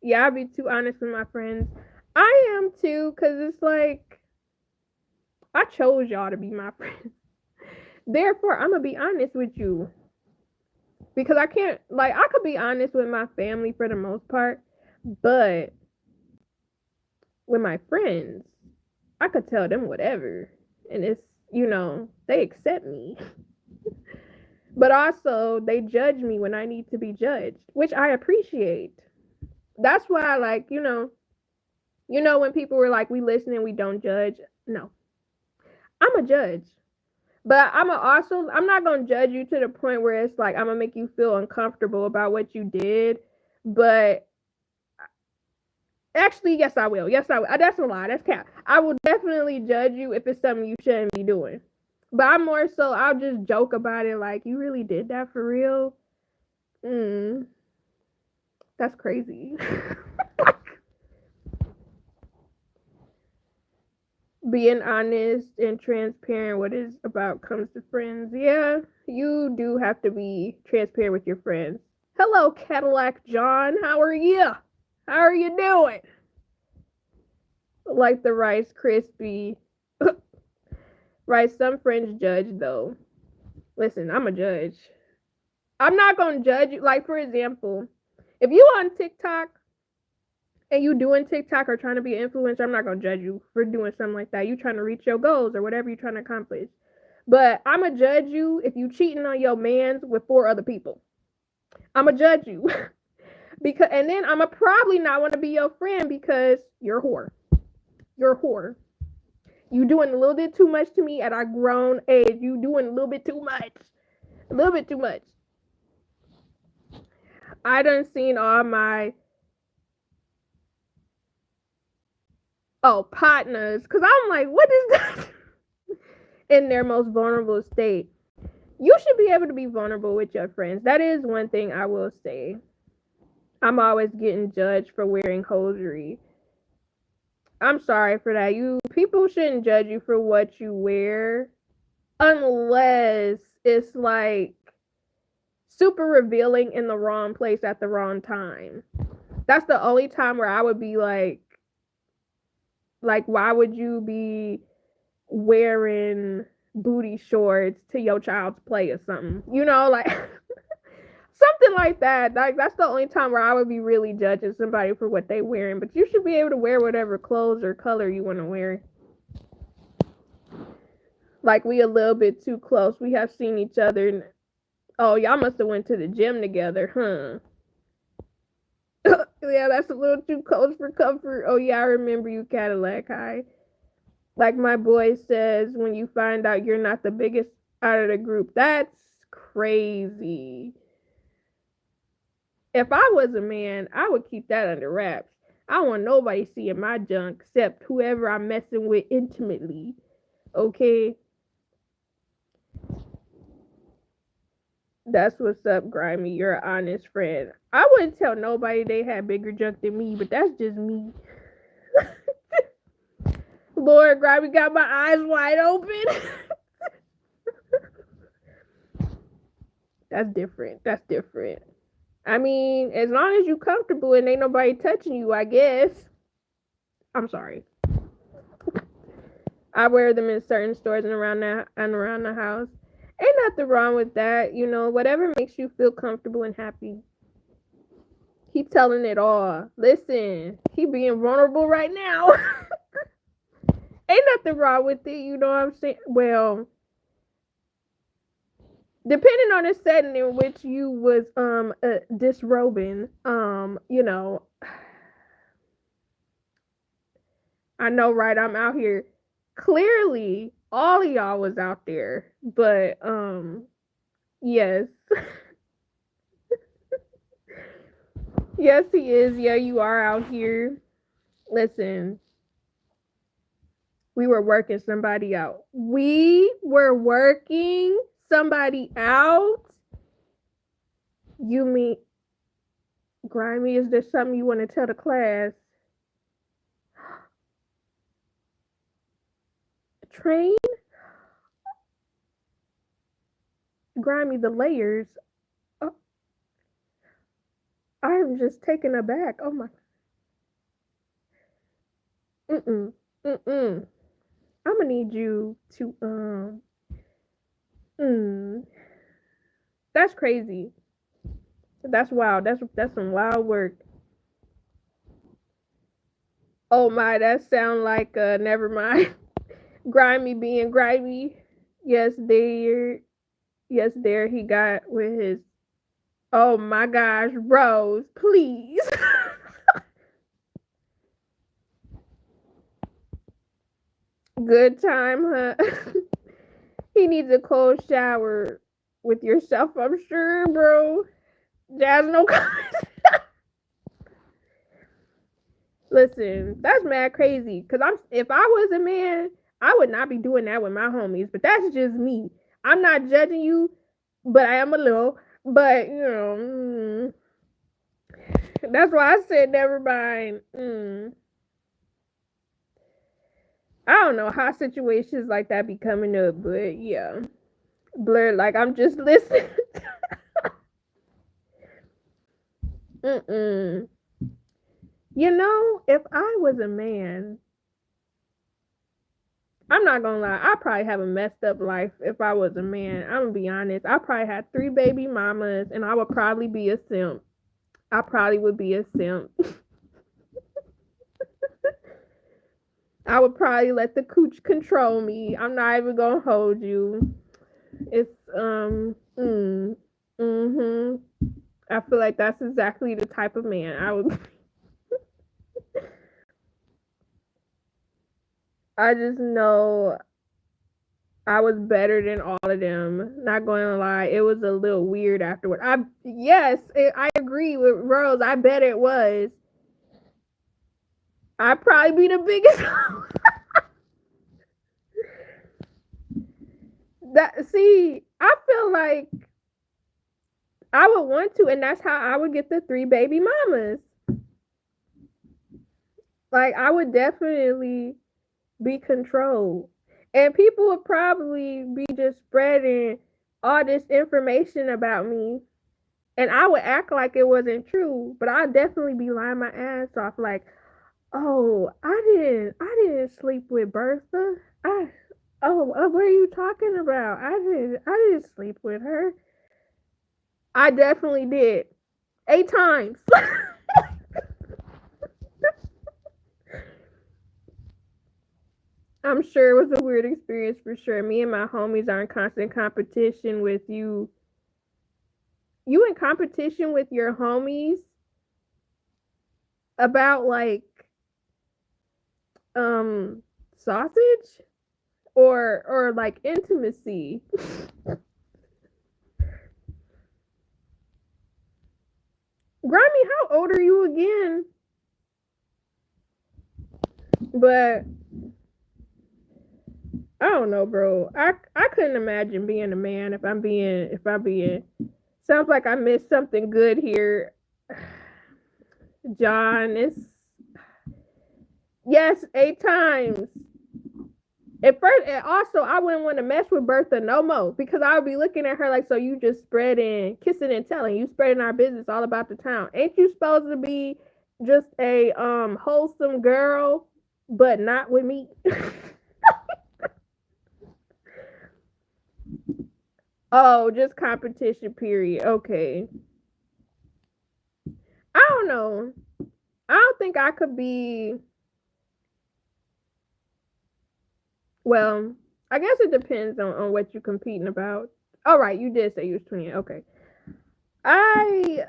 Yeah, I'll be too honest with my friends. I am too, because it's like, I chose y'all to be my friends. Therefore, I'm going to be honest with you. Because I can't, like, I could be honest with my family for the most part, but with my friends, I could tell them whatever. And it's, they accept me. But also, they judge me when I need to be judged, which I appreciate. That's why, like, You know, when people were like, we listen and we don't judge. No, I'm a judge. But I'm not going to judge you to the point where it's like, I'm going to make you feel uncomfortable about what you did. But actually, yes, I will. Yes, I will. That's a lie. That's cap. I will definitely judge you if it's something you shouldn't be doing. But I'm more so, I'll just joke about it like, you really did that for real? That's crazy. Being honest and transparent what is about comes to friends. Yeah, you do have to be transparent with your friends. Hello, Cadillac John. How are you? How are you doing? Like the Rice Krispie. Right, some friends judge though. Listen, I'm a judge. I'm not gonna judge you. Like, for example, if you on TikTok and you doing TikTok or trying to be an influencer, I'm not gonna judge you for doing something like that. You trying to reach your goals or whatever you're trying to accomplish. But I'm gonna judge you if you cheating on your mans with 4 other people. I'm gonna judge you. Because, and then I'm gonna probably not want to be your friend because you're a whore. You're a whore. You doing a little bit too much to me at our grown age. You doing a little bit too much. A little bit too much. I done seen all my partners, because I'm like, what is that? In their most vulnerable state. You should be able to be vulnerable with your friends. That is one thing I will say. I'm always getting judged for wearing hosiery. I'm sorry for that. People shouldn't judge you for what you wear unless it's like super revealing in the wrong place at the wrong time. That's the only time where I would be like, why would you be wearing booty shorts to your child's play or something? You know, like something like that. Like, that's the only time where I would be really judging somebody for what they wearing. But you should be able to wear whatever clothes or color you want to wear. Like, we a little bit too close. We have seen each other. Oh, y'all must have went to the gym together, huh? Yeah, that's a little too close for comfort. Oh, yeah, I remember you, Cadillac High. Like my boy says, when you find out you're not the biggest out of the group, that's crazy. If I was a man, I would keep that under wraps. I don't want nobody seeing my junk except whoever I'm messing with intimately. Okay? That's what's up, Grimy. You're an honest friend. I wouldn't tell nobody they had bigger junk than me, but that's just me. Lord, Grimy got my eyes wide open. That's different. That's different. I mean, as long as you comfortable and ain't nobody touching you, I guess. I'm sorry. I wear them in certain stores and around the house. Ain't nothing wrong with that. You know, whatever makes you feel comfortable and happy. He telling it all. Listen, he being vulnerable right now. Ain't nothing wrong with it. You know what I'm saying? Well, depending on the setting in which you was disrobing, you know, I know, right? I'm out here. Clearly, all of y'all was out there, but yes. Yes, he is. Yeah, you are out here. Listen, we were working somebody out. We were working somebody out? You mean, Grimy, is there something you want to tell the class? Train? Grimy, the layers. Oh, I'm just taken aback. Oh my. Mm-mm. Mm-mm. I'm gonna need you to that's crazy. That's wild. That's some wild work. Oh my, that sound like never mind. Grimy being grimy. Yes, there he got with his, oh my gosh, Rose, please. Good time, huh? He needs a cold shower with yourself, I'm sure, bro. Jazz, no comment. Listen, that's mad crazy. Cause if I was a man, I would not be doing that with my homies. But that's just me. I'm not judging you, but I am a little. But that's why I said never mind. I don't know how situations like that be coming up, but yeah, Blur. Like I'm just listening. Mm-mm. If I was a man, I'm not gonna lie, I probably have a messed up life if I was a man. I'm gonna be honest. I probably had 3 baby mamas and I would probably be a simp. I probably would be a simp. I would probably let the cooch control me. I'm not even gonna hold you. It's mm-hmm. I feel like that's exactly the type of man I would. I just know I was better than all of them. Not going to lie, it was a little weird afterward. I agree with Rose. I bet it was. I'd probably be the biggest. I feel like I would want to, and that's how I would get the 3 baby mamas. Like I would definitely be controlled, and people would probably be just spreading all this information about me. And I would act like it wasn't true, but I'd definitely be lying my ass off like, "Oh, I didn't sleep with Bertha. What are you talking about? I didn't sleep with her. I definitely did. 8 times." I'm sure it was a weird experience for sure. Me and my homies are in constant competition with you. You in competition with your homies about like sausage or like intimacy. Grammy, how old are you again? But I don't know, bro. I couldn't imagine being a man if I'm being sounds like I missed something good here. John, it's yes, 8 times. At first, and also, I wouldn't want to mess with Bertha no more because I would be looking at her like, so you just spreading, kissing and telling, you spreading our business all about the town. Ain't you supposed to be just a wholesome girl, but not with me? Oh, just competition. Period. Okay. I don't know. I don't think I could be. Well, I guess it depends on what you're competing about. All right, you did say you was 20. Okay. I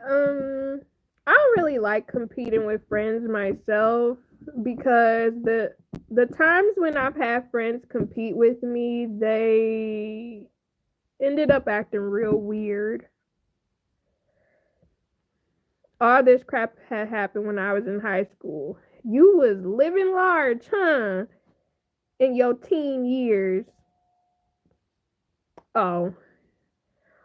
I don't really like competing with friends myself because the times when I've had friends compete with me, they ended up acting real weird. All this crap had happened when I was in high school. You was living large, huh? In your teen years. Oh,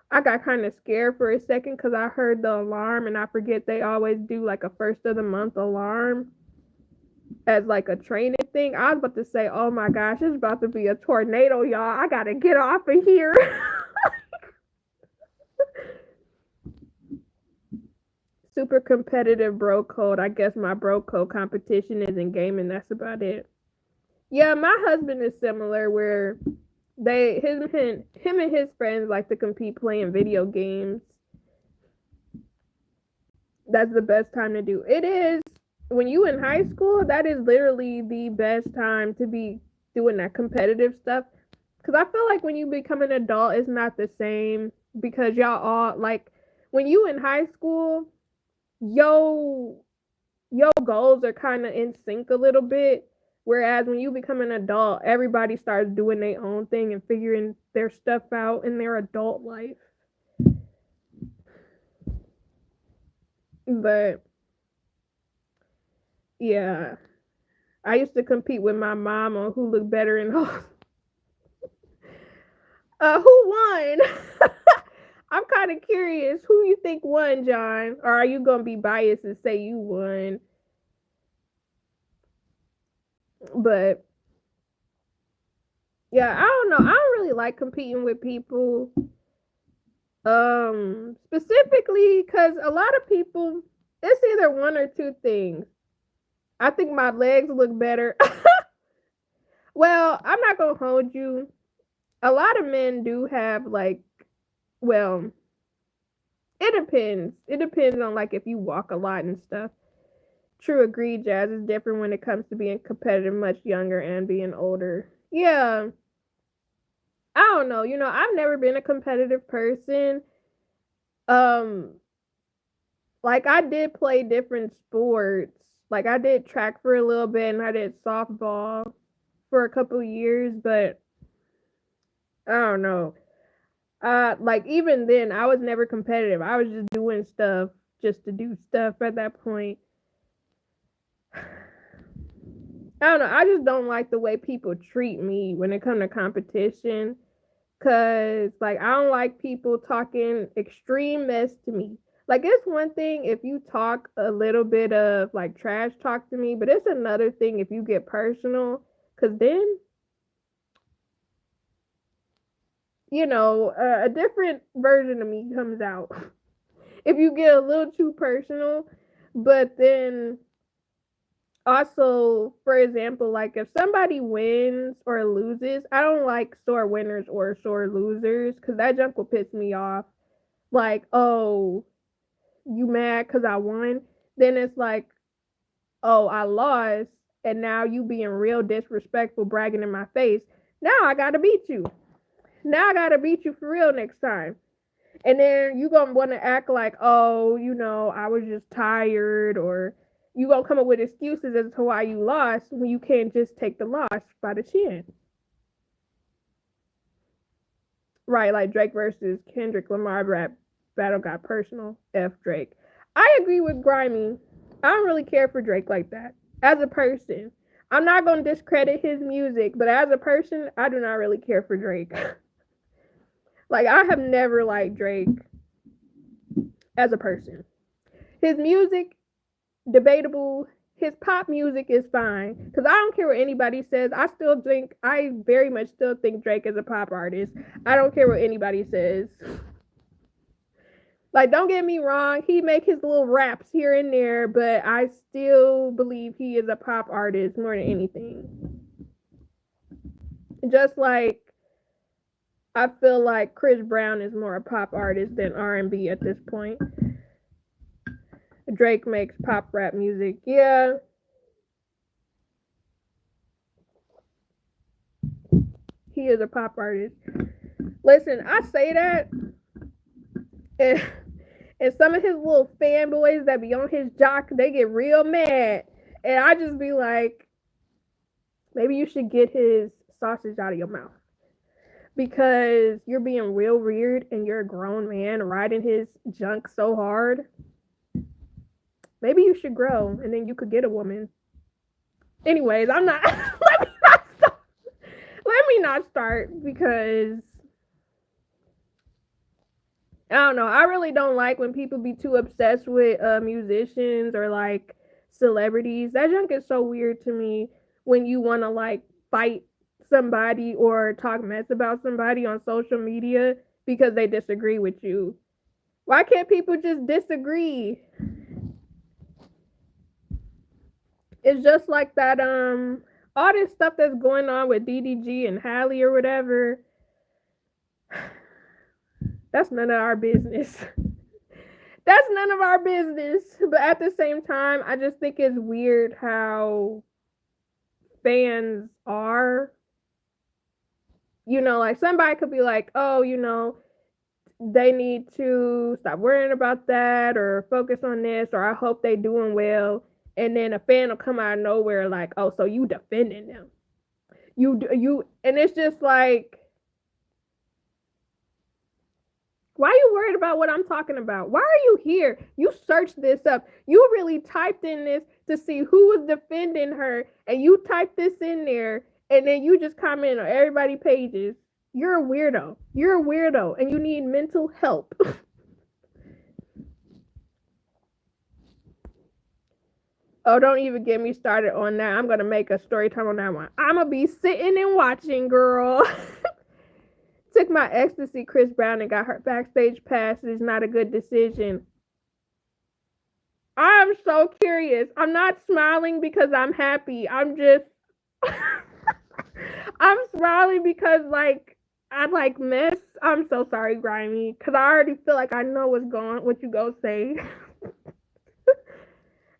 I got kind of scared for a second because I heard the alarm, and I forget they always do like a first of the month alarm as like a training thing. I was about to say, oh my gosh, it's about to be a tornado, y'all. I gotta get off of here. Super competitive bro code. I guess my bro code competition is in gaming. That's about it. Yeah, my husband is similar where him and his friends like to compete playing video games. That's the best time to do. It is when you in high school, that is literally the best time to be doing that competitive stuff. Cause I feel like when you become an adult, it's not the same because y'all all like when you in high school, yo goals are kind of in sync a little bit. Whereas when you become an adult, everybody starts doing their own thing and figuring their stuff out in their adult life. But yeah, I used to compete with my mom on who looked better in all. Who won? I'm kind of curious. Who you think won, John? Or are you gonna be biased and say you won? But yeah, I don't know. I don't really like competing with people. Specifically because a lot of people, it's either one or two things. I think my legs look better. Well, I'm not gonna hold you. A lot of men do have like, well, it depends. It depends on like if you walk a lot and stuff. True, agreed. Jazz is different when it comes to being competitive, much younger and being older. Yeah, I don't know. I've never been a competitive person. Um, like I did play different sports. Like I did track for a little bit and I did softball for a couple years, but I don't know. Like even then I was never competitive. I was just doing stuff just to do stuff at that point. I don't know. I just don't like the way people treat me when it comes to competition. Cause like I don't like people talking extreme mess to me. Like it's one thing if you talk a little bit of like trash talk to me, but it's another thing if you get personal. Cause then a different version of me comes out. If you get a little too personal, but then also, for example, like if somebody wins or loses, I don't like sore winners or sore losers because that junk will piss me off. Like, oh, you mad because I won? Then it's like, oh, I lost, and now you being real disrespectful, bragging in my face. Now I gotta beat you. Now I gotta beat you for real next time. And then you gonna want to act like, oh, I was just tired, or you gonna come up with excuses as to why you lost when you can't just take the loss by the chin. Right, like Drake versus Kendrick Lamar rap battle got personal. F Drake. I agree with Grimy. I don't really care for Drake like that. As a person, I'm not gonna discredit his music, but as a person, I do not really care for Drake. Like I have never liked Drake as a person. His music, debatable. His pop music is fine because I don't care what anybody says. I very much still think Drake is a pop artist. I don't care what anybody says. Like, don't get me wrong, he make his little raps here and there, but I still believe he is a pop artist more than anything. Just like I feel like Chris Brown is more a pop artist than R&B at this point. Drake makes pop rap music. Yeah. He is a pop artist. Listen, I say that, and, and some of his little fanboys that be on his jock, they get real mad. And I just be like, maybe you should get his sausage out of your mouth. Because you're being real weird and you're a grown man riding his junk so hard. Maybe you should grow and then you could get a woman. Anyways, I'm not. Let me not start. Let me not start because I don't know. I really don't like when people be too obsessed with musicians or like celebrities. That junk is so weird to me when you want to like fight somebody or talk mess about somebody on social media because they disagree with you. Why can't people just disagree? It's just like that all this stuff that's going on with DDG and Halle or whatever. That's none of our business. That's none of our business. But at the same time, I just think it's weird how fans are. Like somebody could be like, oh, they need to stop worrying about that or focus on this, or I hope they doing well. and then a fan will come out of nowhere like, oh, so you defending them. You, and it's just like, why are you worried about what I'm talking about? Why are you here? You searched this up. You really typed in this to see who was defending her, and you typed this in there, and then you just comment on everybody's pages. You're a weirdo. You're a weirdo, and you need mental help. Oh, don't even get me started on that. I'm going to make a story time on that one. I'm going to be sitting and watching, girl. Took my ex to see Chris Brown and got her backstage pass. It's not a good decision. I'm so curious. I'm not smiling because I'm happy. I'm just I'm smiling because like I like mess. I'm so sorry, Grimy, because I already feel like I know what you go say.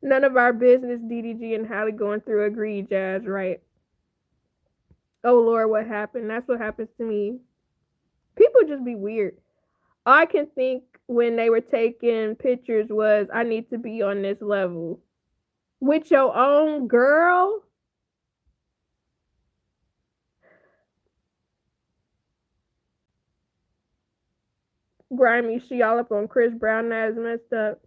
None of our business, DDG and Hallie going through agree, Jazz, right? Oh Lord, what happened? That's what happens to me. People just be weird. All I can think when they were taking pictures was, I need to be on this level. With your own girl? Grimy, she all up on Chris Brown, that is messed up.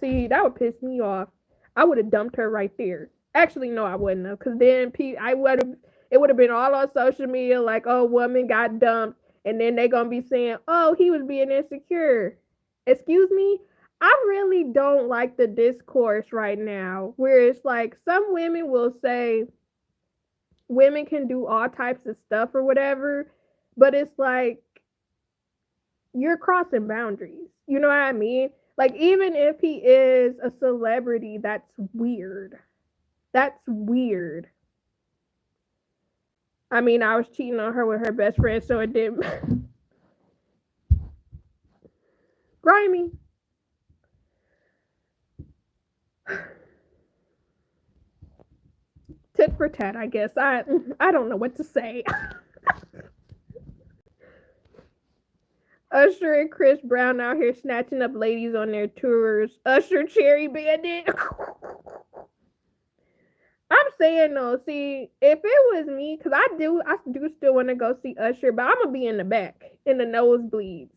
See, that would piss me off. I would have dumped her right there. Actually, no, I wouldn't have, because then it would have been all on social media like, oh, woman got dumped, and then they gonna be saying, oh, he was being insecure. Excuse me? I really don't like the discourse right now where it's like some women will say women can do all types of stuff or whatever, but it's like you're crossing boundaries. You know what I mean? Like, even if he is a celebrity, that's weird. That's weird. I mean, I was cheating on her with her best friend, so it didn't. Grimy. Tit for tat, I guess. I don't know what to say. Usher and Chris Brown out here snatching up ladies on their tours. Usher Cherry Bandit. I'm saying though, see, if it was me, because I do still want to go see Usher, but I'm gonna be in the back, in the nosebleeds.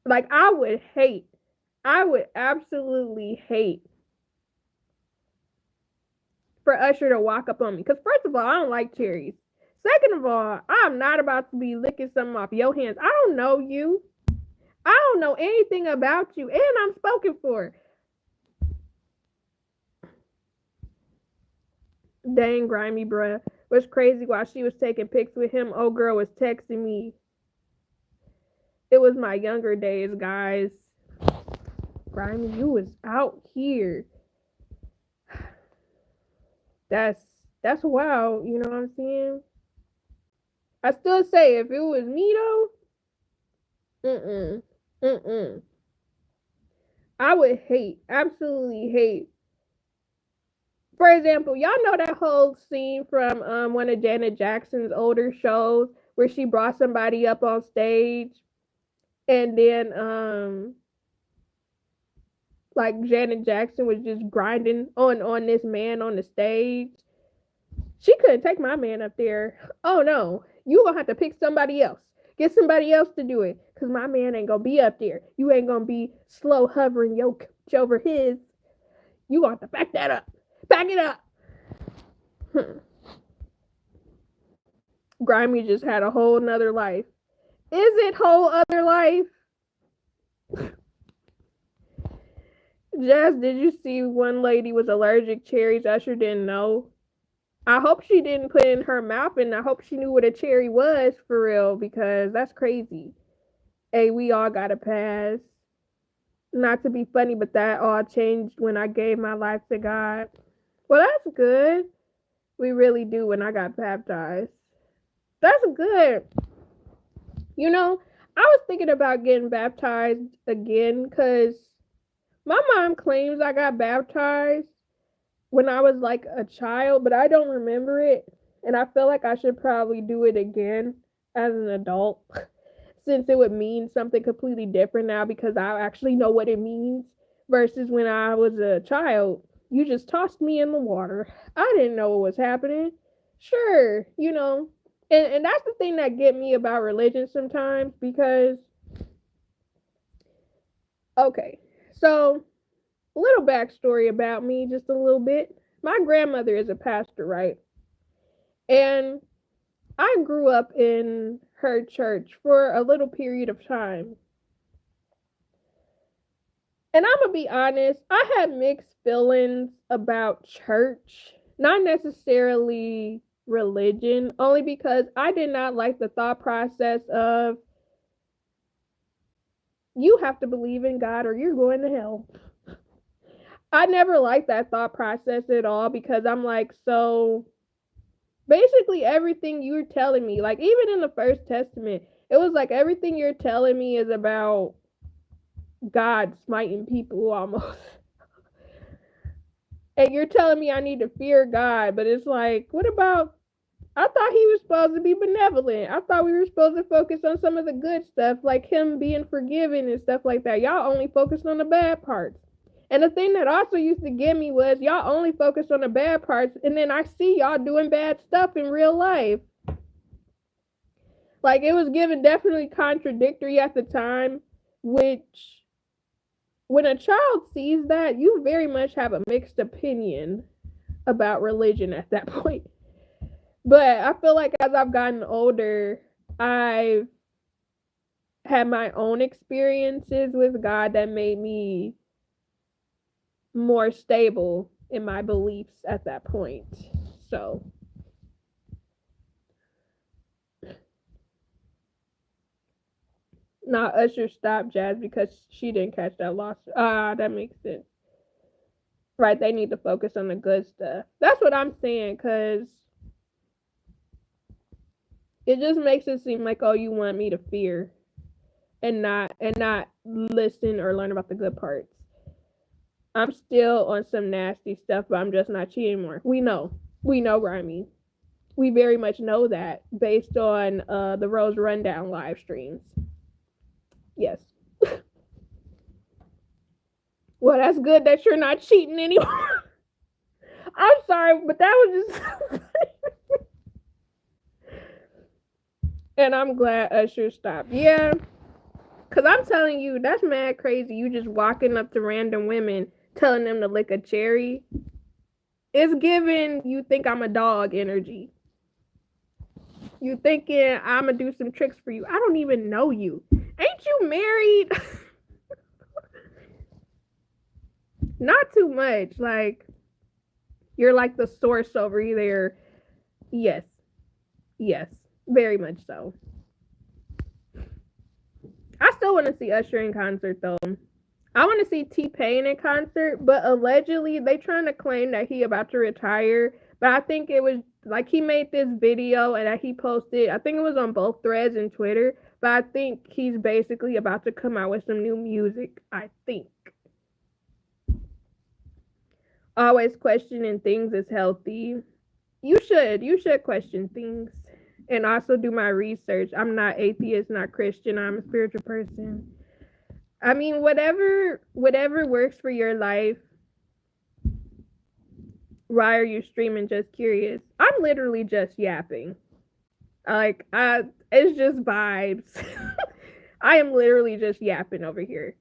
Like, I would absolutely hate for Usher to walk up on me. Because first of all, I don't like cherries. Second of all, I'm not about to be licking something off your hands. I don't know you. I don't know anything about you, and I'm spoken for. Dang, Grimy, bruh. Was crazy while she was taking pics with him. Old girl was texting me. It was my younger days, guys. Grimy, you was out here. That's wild, you know what I'm saying? I still say, if it was me though, I would absolutely hate. For example, y'all know that whole scene from one of Janet Jackson's older shows where she brought somebody up on stage, and then like Janet Jackson was just grinding on this man on the stage. She couldn't take my man up there. Oh no, you gonna have to pick somebody else. Get somebody else to do it, cause my man ain't gonna be up there. You ain't gonna be slow hovering your coach over his. You gonna have to back that up. Back it up. Grimy just had a whole nother life. Is it whole other life? Jazz, did you see one lady was allergic cherries? Usher didn't know. I hope she didn't put it in her mouth, and I hope she knew what a cherry was for real, because that's crazy. Hey, we all got a pass. Not to be funny, but that all changed when I gave my life to God. Well, that's good. We really do when I got baptized. That's good. You know, I was thinking about getting baptized again because my mom claims I got baptized when I was like a child, but I don't remember it. And I feel like I should probably do it again as an adult since it would mean something completely different now because I actually know what it means versus when I was a child. You just tossed me in the water. I didn't know what was happening. Sure, you know. And that's the thing that get me about religion sometimes because okay. So, a little backstory about me just a little bit. My grandmother is a pastor, right? And I grew up in her church for a little period of time. And I'm gonna be honest, I had mixed feelings about church, not necessarily religion, only because I did not like the thought process of you have to believe in God or you're going to hell. I never liked that thought process at all because I'm like, so basically everything you're telling me, like even in the First Testament, it was like everything you're telling me is about God smiting people almost. And you're telling me I need to fear God, but it's like, what about? I thought he was supposed to be benevolent. I thought we were supposed to focus on some of the good stuff, like him being forgiven and stuff like that. Y'all only focused on the bad parts. And the thing that also used to get me was y'all only focused on the bad parts, and then I see y'all doing bad stuff in real life. Like it was given definitely contradictory at the time, which when a child sees that, you very much have a mixed opinion about religion at that point. But I feel like as I've gotten older, I've had my own experiences with God that made me more stable in my beliefs at that point. So, now Usher stopped Jazz because she didn't catch that loss. That makes sense. Right, they need to focus on the good stuff. That's what I'm saying, because it just makes it seem like, oh, you want me to fear and not listen or learn about the good parts. I'm still on some nasty stuff, but I'm just not cheating anymore. We know, Rhyme. We very much know that based on the Rose Rundown live streams. Yes. Well, that's good that you're not cheating anymore. I'm sorry, but that was just and I'm glad Usher stopped. Yeah, because I'm telling you, that's mad crazy. You just walking up to random women telling them to lick a cherry. It's giving you think I'm a dog energy. You thinking I'm gonna do some tricks for you. I don't even know you. Ain't you married? Not too much. Like, you're like the source over there. Yes. Yes. Very much so. I still want to see Usher in concert though. I want to see T-Pain in concert, but allegedly they trying to claim that he about to retire. But I think it was like he made this video and that he posted. I think it was on both Threads and Twitter. But I think he's basically about to come out with some new music. I think. Always questioning things is healthy. You should question things and also do my research. I'm not atheist, not Christian. I'm a spiritual person. I mean, whatever works for your life. Why are you streaming? Just curious. I'm literally just yapping. It's just vibes. I am literally just yapping over here.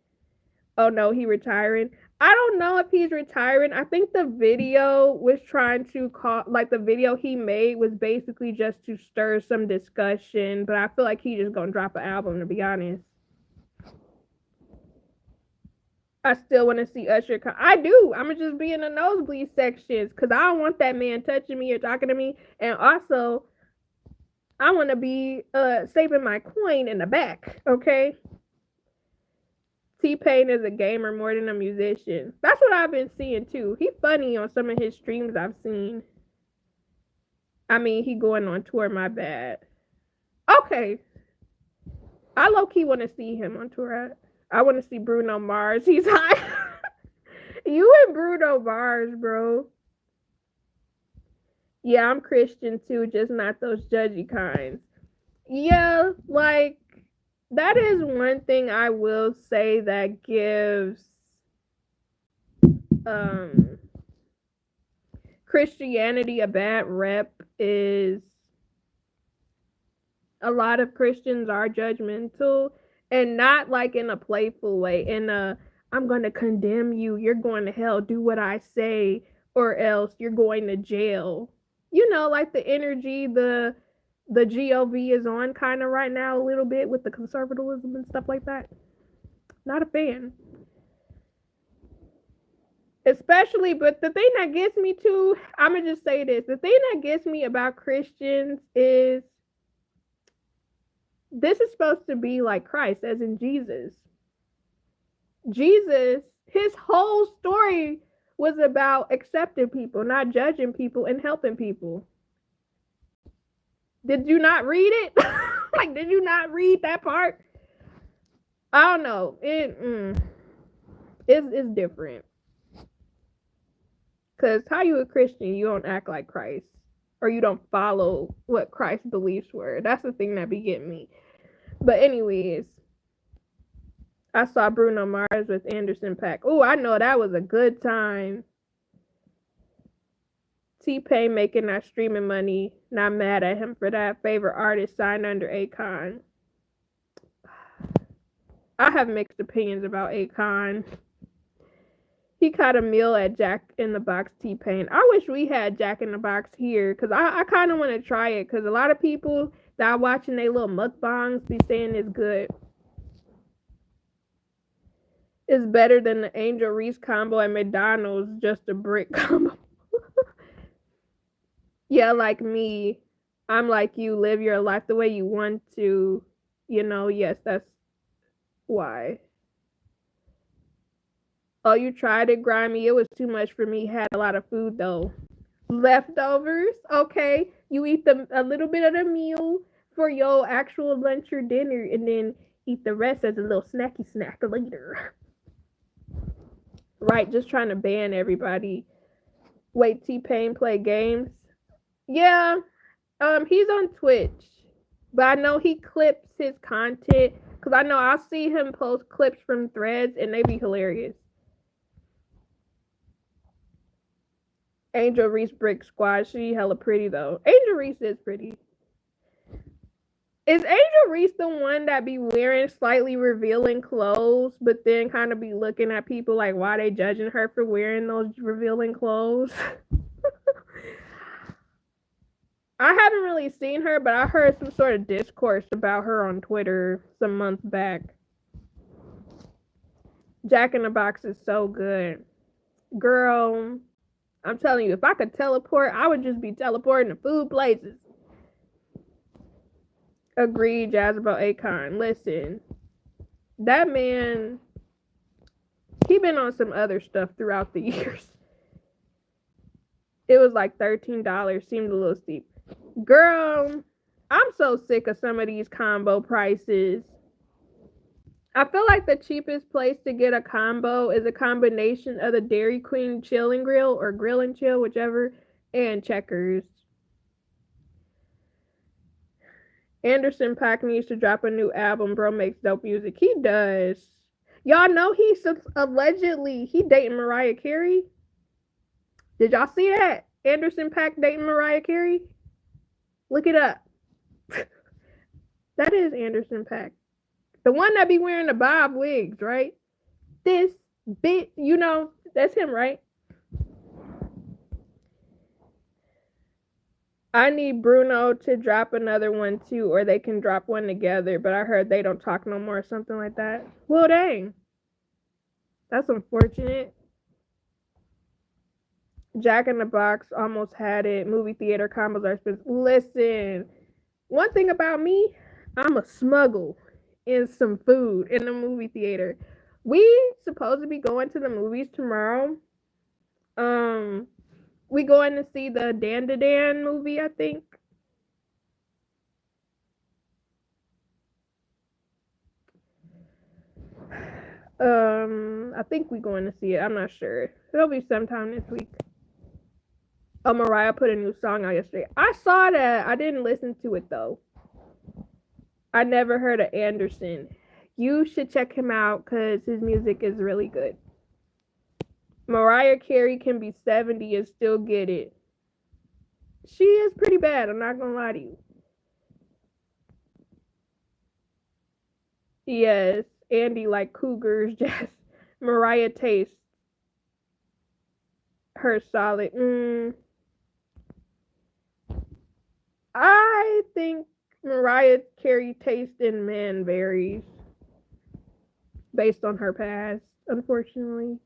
Oh no, he retiring. I don't know if he's retiring. I think the video was trying to call, like the video he made was basically just to stir some discussion, but I feel like he just gonna drop an album, to be honest. I still want to see Usher. I do. I'm gonna just be in the nosebleed sections because I don't want that man touching me or talking to me, and also I want to be saving my coin in the back. Okay. T-Pain is a gamer more than a musician. That's what I've been seeing too. He's funny on some of his streams I've seen. I mean, he going on tour, my bad. Okay. I low-key want to see him on tour. I want to see Bruno Mars. He's high. You and Bruno Mars, bro. Yeah, I'm Christian too, just not those judgy kinds. Yeah, like that is one thing I will say that gives um Christianity a bad rep is a lot of Christians are judgmental, and not like in a playful way, in a I'm going to condemn you, you're going to hell, do what I say, or else you're going to jail. You know, like the energy the GOV is on kind of right now a little bit with the conservatism and stuff like that. Not a fan. Especially, but the thing that gets me to, I'm going to just say this. The thing that gets me about Christians is this is supposed to be like Christ, as in Jesus. Jesus, his whole story was about accepting people, not judging people, and helping people. Did you not read it? Like, did you not read that part? I don't know. It's different. Because how you a Christian, you don't act like Christ. Or you don't follow what Christ's beliefs were. That's the thing that be getting me. But anyways, I saw Bruno Mars with Anderson .Paak. Oh, I know that was a good time. T-Pain making that streaming money. Not mad at him for that. Favorite artist signed under Akon. I have mixed opinions about Akon. He caught a meal at Jack in the Box T-Pain. I wish we had Jack in the Box here, because I kind of want to try it, because a lot of people that are watching their little mukbangs be saying it's good. It's better than the Angel Reese combo at McDonald's, just a brick combo. Yeah, like me. I'm like you, live your life the way you want to. You know, yes, that's why. Oh, you tried it, Grimy. It was too much for me. Had a lot of food, though. Leftovers, okay. You eat a little bit of the meal for your actual lunch or dinner, and then eat the rest as a little snacky snack later. Right, just trying to ban everybody. Wait, T-Pain play games? Yeah, he's on Twitch, but I know he clips his content, because I know I'll see him post clips from threads, and they be hilarious. Angel Reese Brick Squad, she hella pretty, though. Angel Reese is pretty. Is Angel Reese the one that be wearing slightly revealing clothes, but then kind of be looking at people like, why they judging her for wearing those revealing clothes? I haven't really seen her, but I heard some sort of discourse about her on Twitter some months back. Jack in the Box is so good. Girl, I'm telling you, if I could teleport, I would just be teleporting to food places. Agreed, Jazz, about Akon. Listen, that man, he been on some other stuff throughout the years. It was like $13, seemed a little steep. Girl, I'm so sick of some of these combo prices. I feel like the cheapest place to get a combo is a combination of the Dairy Queen Chill and Grill, or Grill and Chill, whichever, and Checkers. Anderson .Paak needs to drop a new album. Bro makes dope music. He does. Y'all know he's allegedly dating Mariah Carey. Did y'all see that? Anderson .Paak dating Mariah Carey? Look it up. That is Anderson .Paak. The one that be wearing the bob wigs, right? This bit, you know, that's him, right? I need Bruno to drop another one too, or they can drop one together, but I heard they don't talk no more or something like that. Well, dang. That's unfortunate. Jack in the Box almost had it. Movie theater combos are expensive. Listen, one thing about me, I'm a smuggle in some food in the movie theater. We supposed to be going to the movies tomorrow. We going to see the Dan to Dan movie, I think. I think we going to see it. I'm not sure. It'll be sometime this week. Oh, Mariah put a new song out yesterday. I saw that. I didn't listen to it though. I never heard of Anderson. You should check him out because his music is really good. Mariah Carey can be 70 and still get it. She is pretty bad, I'm not gonna lie to you. Yes, Andy like cougars, just Mariah tastes her solid. I think Mariah Carey taste in men varies based on her past, unfortunately.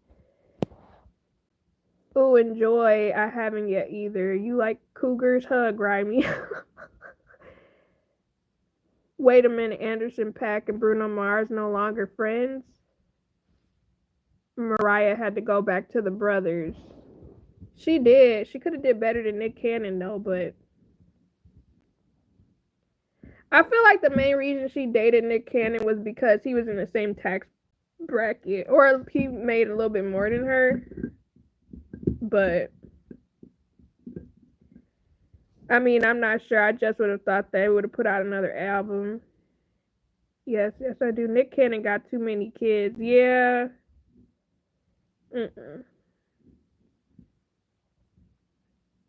Ooh, enjoy. I haven't yet either. You like cougars? Hug, Grimy. Wait a minute, Anderson .Paak and Bruno Mars no longer friends? Mariah had to go back to the brothers. She did. She could have did better than Nick Cannon though, but I feel like the main reason she dated Nick Cannon was because he was in the same tax bracket, or he made a little bit more than her. But I mean, I'm not sure. I just would have thought they would have put out another album. Yes, yes, I do. Nick Cannon got too many kids. Yeah. Mm-mm.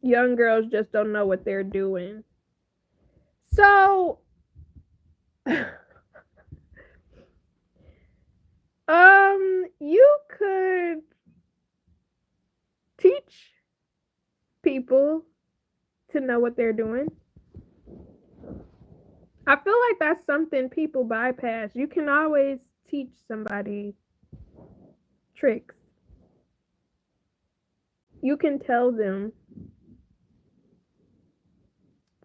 Young girls just don't know what they're doing. So, you could teach people to know what they're doing. I feel like that's something people bypass. You can always teach somebody tricks. You can tell them,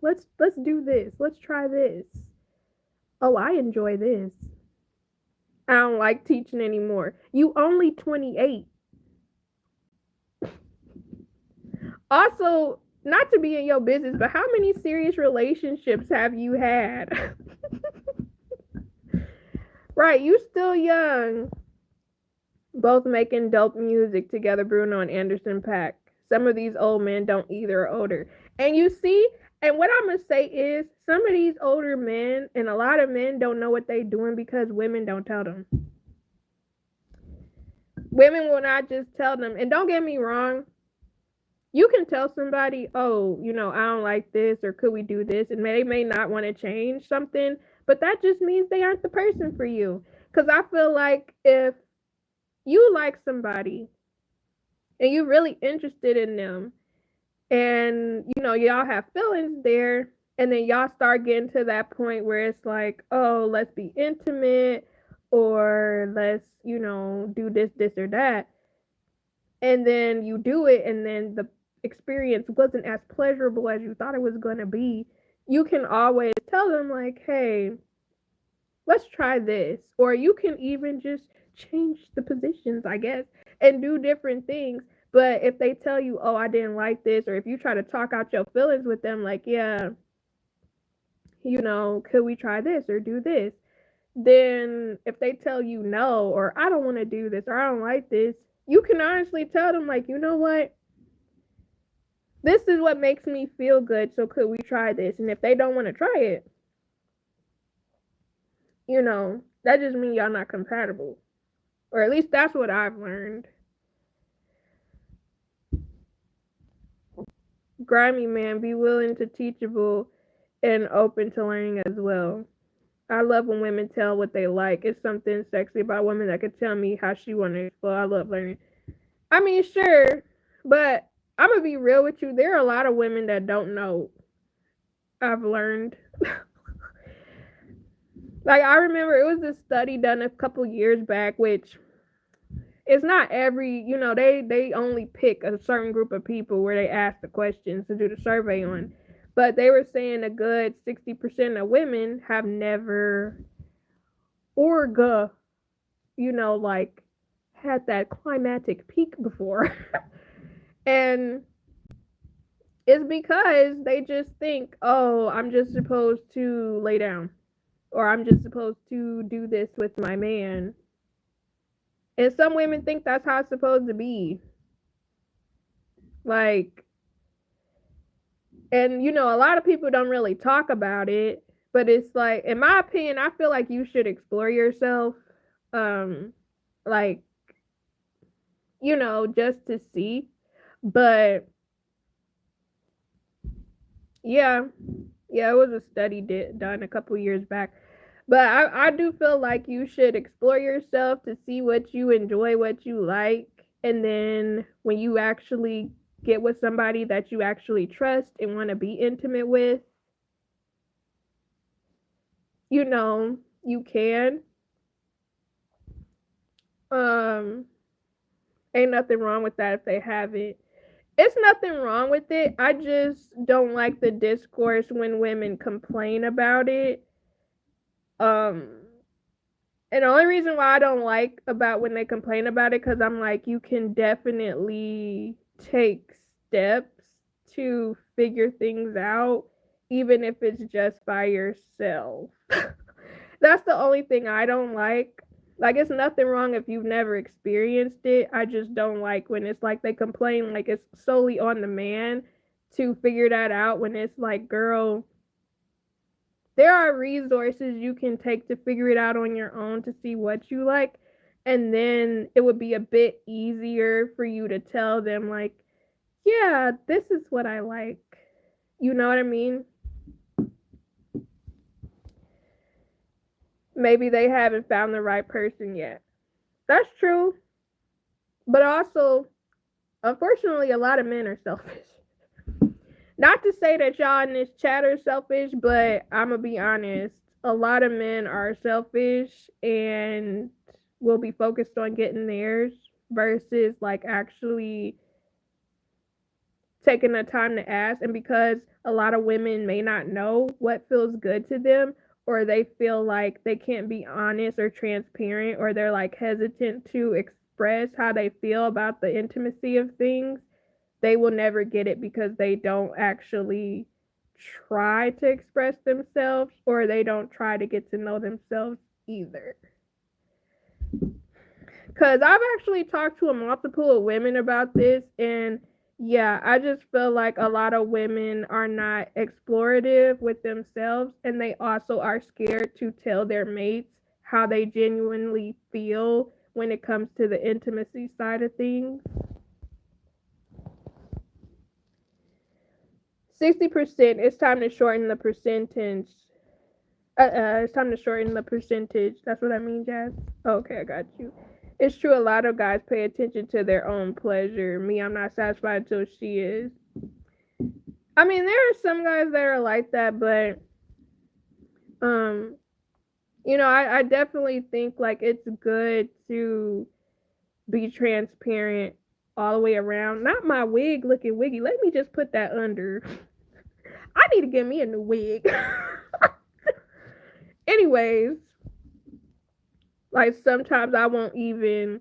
let's do this. Let's try this. Oh, I enjoy this. I don't like teaching anymore. You only 28. Also, not to be in your business, but how many serious relationships have you had? Right, you still young. Both making dope music together, Bruno and Anderson .Paak. Some of these old men don't either, or older. And you see, and what I'm gonna say is some of these older men and a lot of men don't know what they doing because women don't tell them. Women will not just tell them. And don't get me wrong, you can tell somebody, oh, I don't like this, or could we do this? And they may not want to change something, but that just means they aren't the person for you. Because I feel like if you like somebody and you're really interested in them, and y'all have feelings there, and then y'all start getting to that point where it's like, oh, let's be intimate, or let's do this or that, and then you do it, and then the experience wasn't as pleasurable as you thought it was going to be. You can always tell them like, hey, let's try this, or you can even just change the positions, I guess, and do different things. But if they tell you, oh, I didn't like this, or if you try to talk out your feelings with them, like, yeah, could we try this or do this? Then if they tell you no, or I don't want to do this, or I don't like this, you can honestly tell them, like, you know what? This is what makes me feel good, so could we try this? And if they don't want to try it, that just means y'all not compatible. Or at least that's what I've learned. Grimy man, be willing to teachable and open to learning as well. I love when women tell what they like. It's something sexy about women that could tell me how she want to explore. I love learning. I mean, sure, but I'm gonna be real with you. There are a lot of women that don't know. I've learned. Like, I remember it was this study done a couple years back, which it's not every, they only pick a certain group of people where they ask the questions to do the survey on. But they were saying a good 60% of women have never orga, like had that climatic peak before. And it's because they just think, oh, I'm just supposed to lay down, or I'm just supposed to do this with my man. And some women think that's how it's supposed to be. Like, and a lot of people don't really talk about it, but it's like, in my opinion, I feel like you should explore yourself. Like, just to see. But Yeah, yeah, it was a study done a couple years back. But I do feel like you should explore yourself to see what you enjoy, what you like, and then when you actually get with somebody that you actually trust and want to be intimate with, you know, you can. Um, ain't nothing wrong with that if they haven't. It's nothing wrong with it. I just don't like the discourse when women complain about it. Um, And the only reason why I don't like about when they complain about it, because I'm like, you can definitely take steps to figure things out, even if it's just by yourself. That's the only thing I don't like. Like, it's nothing wrong if you've never experienced it. I just don't like when it's like they complain like it's solely on the man to figure that out when it's like, girl, there are resources you can take to figure it out on your own to see what you like, and then it would be a bit easier for you to tell them like, yeah, this is what I like. You know what I mean? Maybe they haven't found the right person yet. That's true. But also, unfortunately, a lot of men are selfish. Not to say that y'all in this chat are selfish, but I'm gonna be honest. A lot of men are selfish and will be focused on getting theirs versus like actually taking the time to ask. And because a lot of women may not know what feels good to them, or they feel like they can't be honest or transparent, or they're like hesitant to express how they feel about the intimacy of things, they will never get it because they don't actually try to express themselves, or they don't try to get to know themselves either. Because I've actually talked to a multiple of women about this, and yeah, I just feel like a lot of women are not explorative with themselves, and they also are scared to tell their mates how they genuinely feel when it comes to the intimacy side of things. 60%. It's time to shorten the percentage. It's time to shorten the percentage. That's what I mean, Jazz. Okay, I got you. It's true. A lot of guys pay attention to their own pleasure. Me, I'm not satisfied until she is. I mean, there are some guys that are like that, but um, I definitely think like it's good to be transparent all the way around. Not my wig looking wiggy. Let me just put that under. I need to get me a new wig. Anyways, like sometimes I won't even.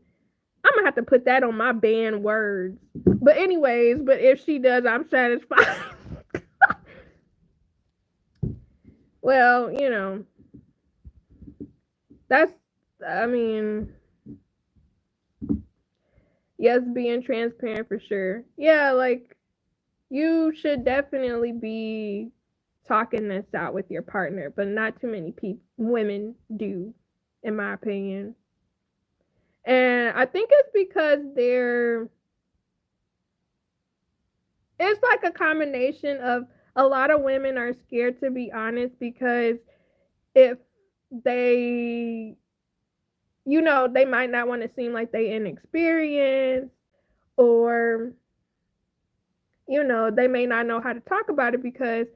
I'm gonna have to put that on my banned words. But anyways, but if she does, I'm satisfied. Well, that's. I mean, yes, being transparent for sure. Yeah, like you should definitely be talking this out with your partner, but not too many women do, in my opinion. And I think it's because it's like a combination of a lot of women are scared to be honest because if they they might not want to seem like they inexperienced, or they may not know how to talk about it because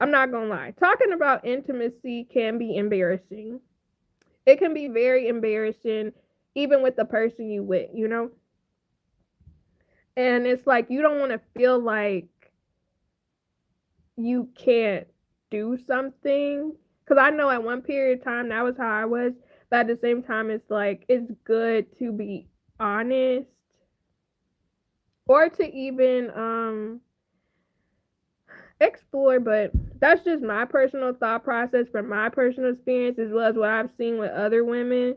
I'm not gonna lie, talking about intimacy can be embarrassing. It can be very embarrassing even with the person you with. And it's like you don't want to feel like you can't do something, because I know at one period of time that was how I was, but at the same time it's like it's good to be honest, or to even explore. But that's just my personal thought process from my personal experience, as well as what I've seen with other women.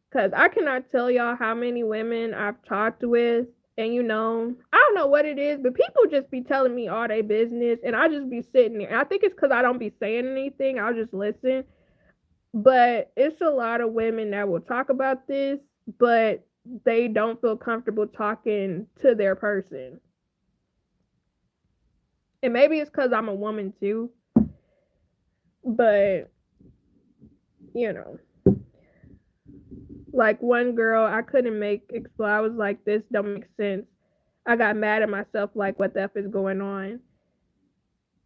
Because I cannot tell y'all how many women I've talked with, and I don't know what it is, but people just be telling me all their business, and I just be sitting there. And I think it's because I don't be saying anything, I'll just listen. But it's a lot of women that will talk about this, but they don't feel comfortable talking to their person. And maybe it's because I'm a woman too. But, you know, like one girl, I couldn't make explode. I was like, this don't make sense. I got mad at myself, like, what the F is going on?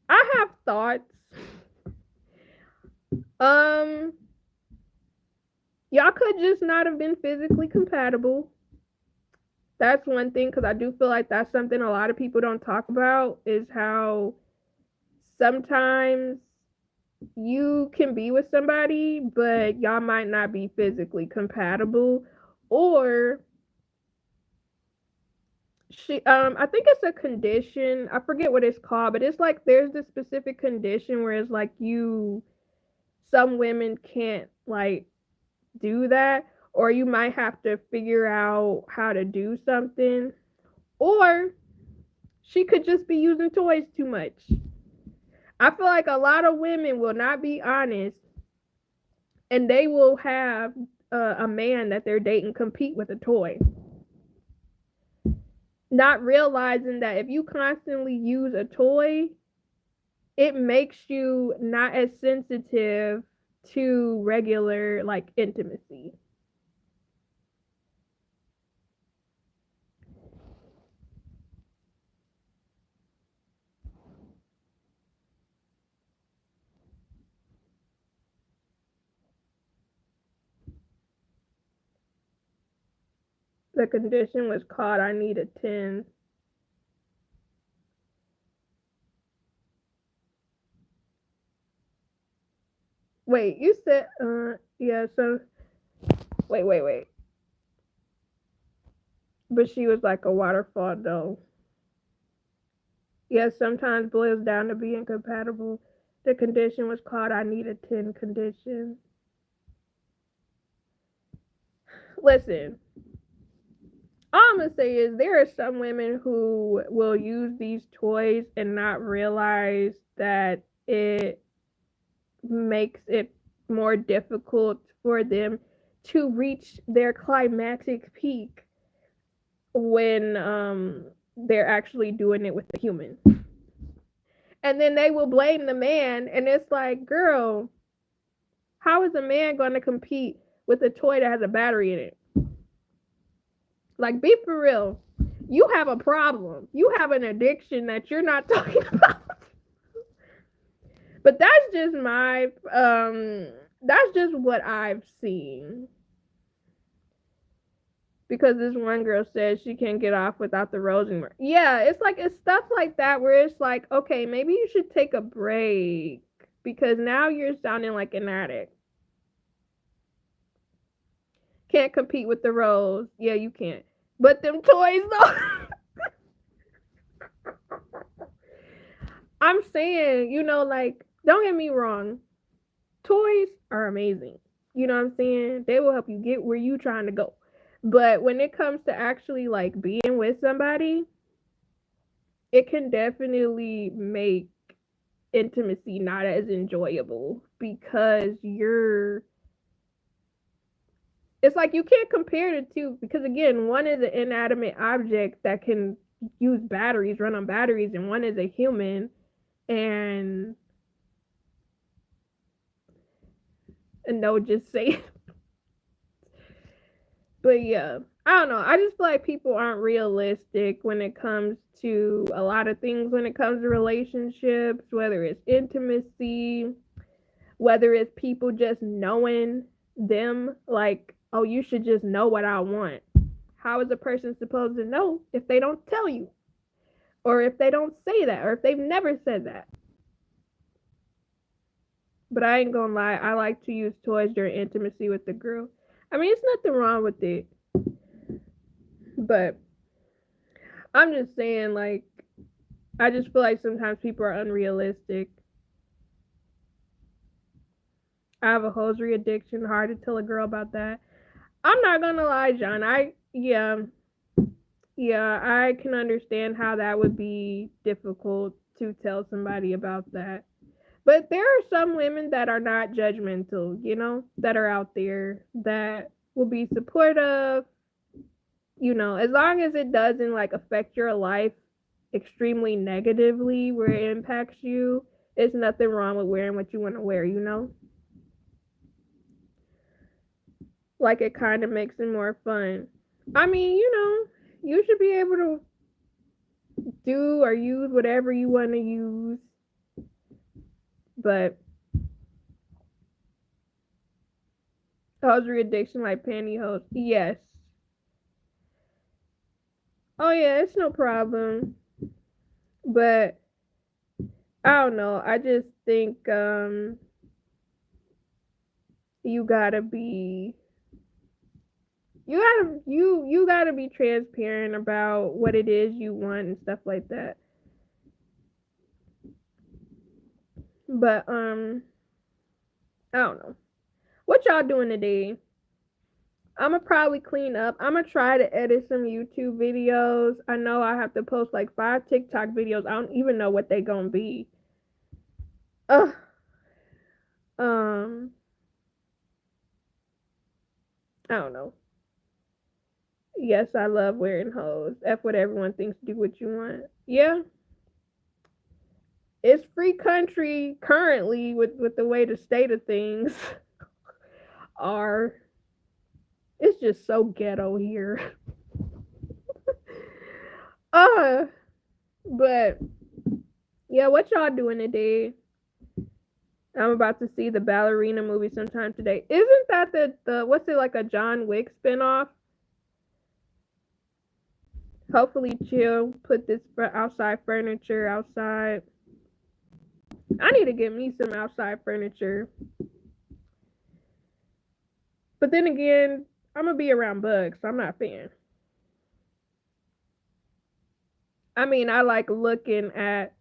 I have thoughts. Um, y'all could just not have been physically compatible. That's one thing, because I do feel like that's something a lot of people don't talk about, is how sometimes you can be with somebody, but y'all might not be physically compatible. Or I think it's a condition. I forget what it's called, but it's like there's this specific condition where it's like some women can't like do that, or you might have to figure out how to do something, or she could just be using toys too much. I feel like a lot of women will not be honest, and they will have a man that they're dating compete with a toy, not realizing that if you constantly use a toy, it makes you not as sensitive to regular like intimacy. The condition was called I Need a 10. Wait, you said yeah, so wait. But she was like a waterfall though. Yes, sometimes boils down to being compatible. The condition was called I Need a 10 condition. Listen, all I'm gonna say is there are some women who will use these toys and not realize that it makes it more difficult for them to reach their climatic peak when they're actually doing it with a human. And then they will blame the man, and it's like, girl, how is a man going to compete with a toy that has a battery in it? Like, be for real. You have a problem. You have an addiction that you're not talking about. But that's just what I've seen. Because this one girl says she can't get off without the Rosenberg. Yeah, it's stuff like that where it's like, okay, maybe you should take a break because now you're sounding like an addict. Can't compete with the rose. Yeah, you can't. But them toys though. I'm saying, like, don't get me wrong. Toys are amazing. You know what I'm saying? They will help you get where you trying to go. But when it comes to actually like being with somebody, it can definitely make intimacy not as enjoyable because it's like you can't compare the two because again, one is an inanimate object that can use batteries, run on batteries, and one is a human and no, just say but yeah, I don't know. I just feel like people aren't realistic when it comes to a lot of things when it comes to relationships, whether it's intimacy, whether it's people just knowing them, like, oh, you should just know what I want. How is a person supposed to know if they don't tell you? Or if they don't say that, or if they've never said that? But I ain't gonna lie, I like to use toys during intimacy with the girl. I mean, it's nothing wrong with it. But I'm just saying, like, I just feel like sometimes people are unrealistic. I have a hosiery addiction. Hard to tell a girl about that. I'm not gonna lie, John. Yeah, I can understand how that would be difficult to tell somebody about that. But there are some women that are not judgmental, that are out there that will be supportive, as long as it doesn't like affect your life extremely negatively where it impacts you, there's nothing wrong with wearing what you want to wear, you know? Like it kind of makes it more fun. I mean, you know, you should be able to do or use whatever you want to use. But hosiery addiction like pantyhose, yes. Oh yeah, it's no problem. But I don't know. I just think you gotta be you gotta be transparent about what it is you want and stuff like that. But I don't know. What y'all doing today? I'ma probably clean up. I'ma try to edit some YouTube videos. I know I have to post like 5 TikTok videos. I don't even know what they gonna be. Ugh. Um, I don't know. Yes, I love wearing hose. F what everyone thinks. Do what you want. Yeah, it's free country currently with the way the state of things are. It's just so ghetto here. uh, but yeah, what y'all doing today? I'm about to see the ballerina movie sometime today. Isn't that the what's it like a John Wick spinoff? Hopefully, chill. Put this outside furniture outside. I need to get me some outside furniture. But then again, I'm gonna be around bugs, so I'm not a fan. I mean, I like looking at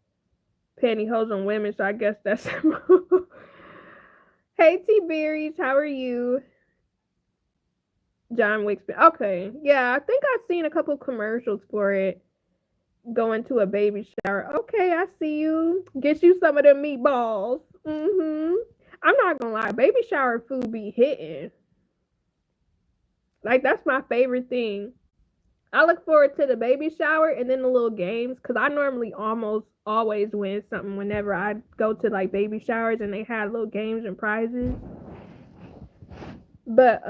pantyhose on women, so I guess that's. Hey T Berries, how are you? John Wick. Okay, yeah, I think I've seen a couple commercials for it. Going to a baby shower. Okay, I see you. Get you some of them meatballs. I'm not gonna lie, baby shower food be hitting. Like that's my favorite thing. I look forward to the baby shower and then the little games because I normally almost always win something whenever I go to like baby showers and they had little games and prizes. But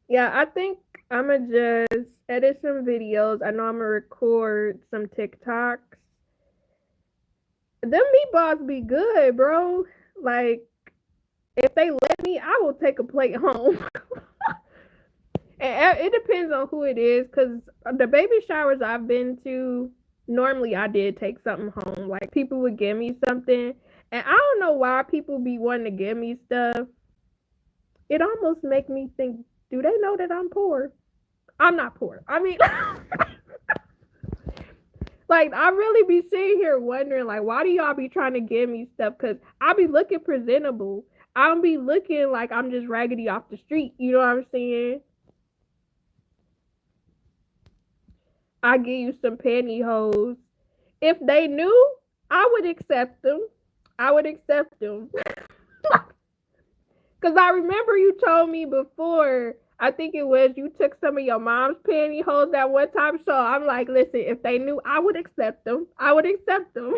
yeah, I think I'ma just edit some videos. I know I'ma record some TikToks. Them meatballs be good, bro. Like if they let me, I will take a plate home. And it depends on who it is, cause the baby showers I've been to, normally I did take something home. Like people would give me something, and I don't know why people be wanting to give me stuff. It almost make me think, do they know that I'm poor? I'm not poor. I mean, like I really be sitting here wondering, like, why do y'all be trying to give me stuff? Cause I be looking presentable. I don't be looking like I'm just raggedy off the street. You know what I'm saying? I give you some pantyhose. If they knew, I would accept them. I would accept them. Because I remember you told me before, I think it was you took some of your mom's pantyhose that one time. So I'm like, listen, if they knew, I would accept them. I would accept them.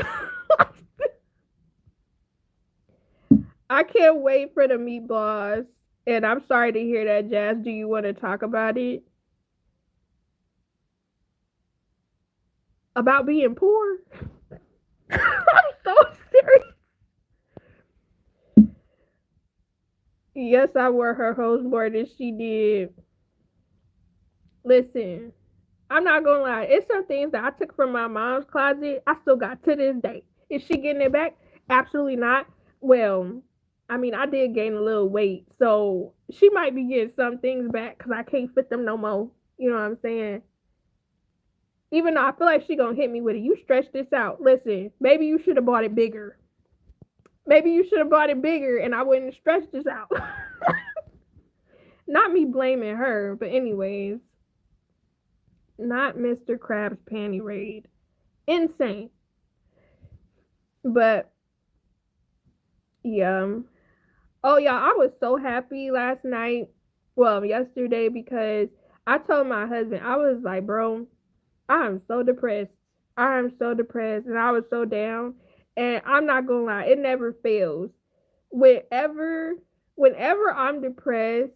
I can't wait for the meatballs. And I'm sorry to hear that, Jazz. Do you want to talk about it? About being poor? I'm so serious. Yes, I wore her hose more than she did. Listen, I'm not gonna lie. It's some things that I took from my mom's closet. I still got to this day. Is she getting it back? Absolutely not. Well, I mean, I did gain a little weight, so she might be getting some things back because I can't fit them no more. You know what I'm saying? Even though I feel like she gonna hit me with it. You stretch this out. Listen, maybe you should have bought it bigger. Maybe you should have bought it bigger, and I wouldn't stretch this out. Not me blaming her, but anyways, not Mr. Krabs panty raid. Insane. But yeah. Oh yeah, I was so happy last night. Well, yesterday because I told my husband, I was like, bro, I'm so depressed. I'm so depressed, and I was so down. And I'm not gonna lie, it never fails. Whenever, whenever I'm depressed,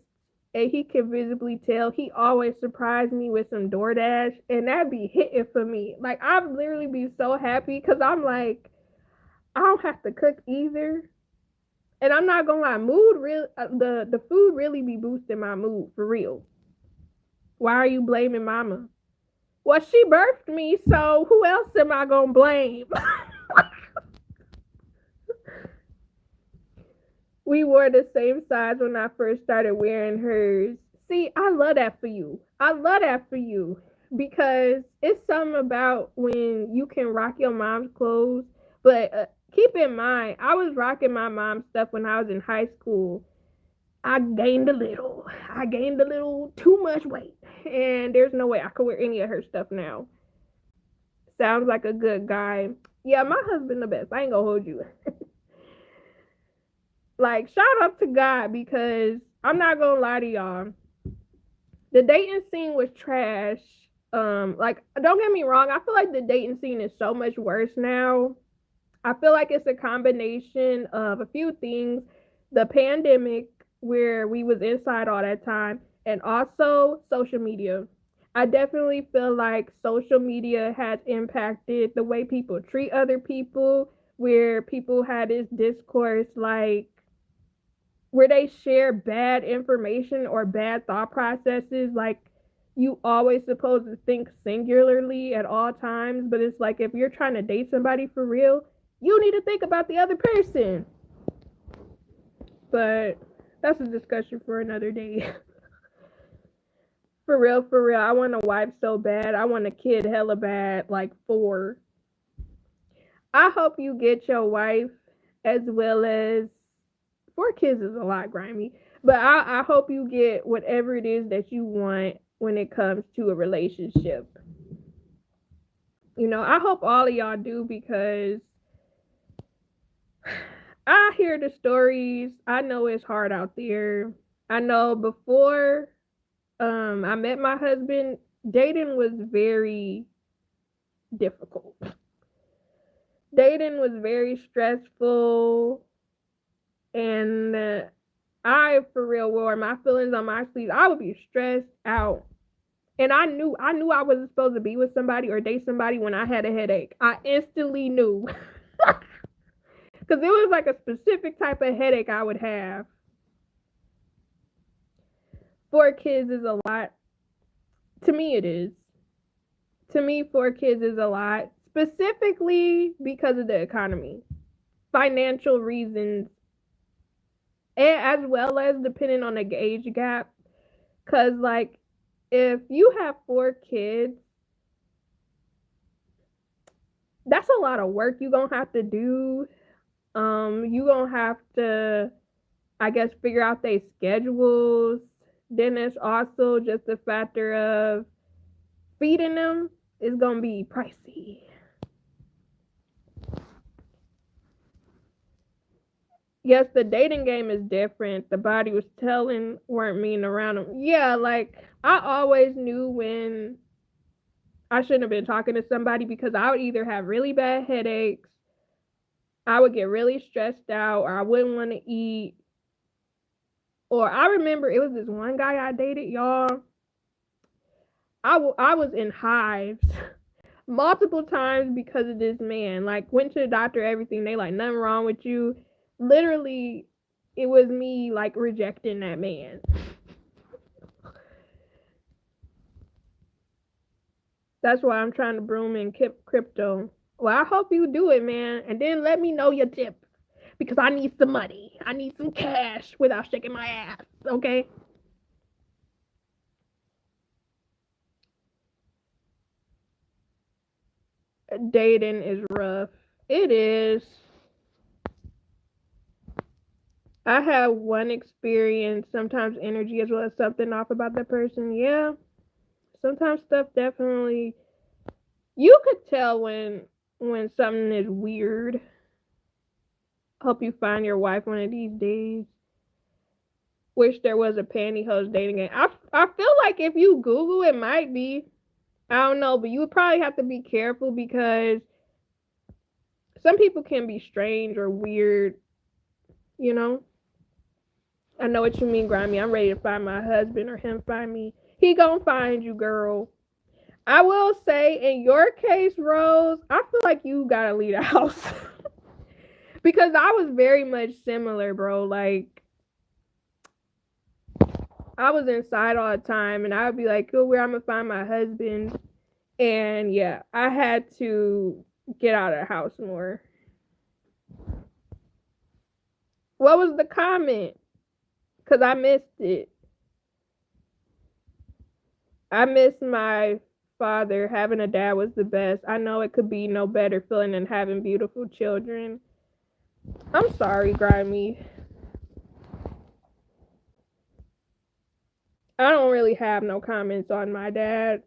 and he can visibly tell, he always surprised me with some DoorDash, and that'd be hitting for me. Like I'd literally be so happy because I'm like, I don't have to cook either. And I'm not gonna lie, the food really be boosting my mood for real. Why are you blaming mama? Well, she birthed me, so who else am I gonna blame? We wore the same size when I first started wearing hers. See, I love that for you. I love that for you because it's something about when you can rock your mom's clothes. But keep in mind, I was rocking my mom's stuff when I was in high school. I gained a little. I gained a little too much weight. And there's no way I could wear any of her stuff now. Sounds like a good guy. Yeah, my husband the best. I ain't gonna hold you. Like, shout out to God because I'm not gonna lie to y'all. The dating scene was trash. Like, don't get me wrong, I feel like the dating scene is so much worse now. I feel like it's a combination of a few things. The pandemic, where we was inside all that time, and also social media. I definitely feel like social media has impacted the way people treat other people, where people had this discourse like where they share bad information or bad thought processes, like you always supposed to think singularly at all times, but it's like if you're trying to date somebody for real, you need to think about the other person. But that's a discussion for another day. For real, I want a wife so bad. I want a kid hella bad, like four. I hope you get your wife as well as four kids is a lot grimy, but I hope you get whatever it is that you want when it comes to a relationship. You know, I hope all of y'all do because I hear the stories. I know it's hard out there. I know before I met my husband, dating was very difficult. Dating was very stressful, and I for real wore my feelings on my sleeve. I would be stressed out. And I knew I wasn't supposed to be with somebody or date somebody when I had a headache. I instantly knew. Cuz it was like a specific type of headache I would have. Four kids is a lot. To me it is. To me 4 kids is a lot, specifically because of the economy. Financial reasons, and as well as depending on the age gap. Cause like if you have 4 kids, that's a lot of work you gonna have to do. You gonna have to, I guess, figure out their schedules. Then there's also just the factor of feeding them is gonna be pricey. Yes, the dating game is different. The body was telling weren't mean around them. Yeah, like I always knew when I shouldn't have been talking to somebody because I would either have really bad headaches, I would get really stressed out, or I wouldn't want to eat. Or I remember it was this one guy I dated, y'all. I was in hives multiple times because of this man. Like, went to the doctor, everything. They like, nothing wrong with you. Literally, it was me like rejecting that man. That's why I'm trying to broom in crypto. Well, I hope you do it, man. And then let me know your tip because I need some money. I need some cash without shaking my ass, okay? Dating is rough. It is. I have one experience, sometimes energy as well as something off about that person. Yeah. Sometimes stuff definitely you could tell when something is weird. Hope you find your wife one of these days. Wish there was a pantyhose dating game. I feel like if you Google it might be. I don't know, but you would probably have to be careful because some people can be strange or weird, you know? I know what you mean, Grimy. I'm ready to find my husband or him find me. He gonna find you, girl. I will say, in your case, Rose, I feel like you gotta leave the house. Because I was very much similar, bro. Like, I was inside all the time, and I would be like, "Oh, where I'm gonna find my husband?" And yeah, I had to get out of the house more. What was the comment? Cause I missed it. I miss my father. Having a dad was the best. I know it could be no better feeling than having beautiful children. I'm sorry, Grimy. I don't really have no comments on my dad.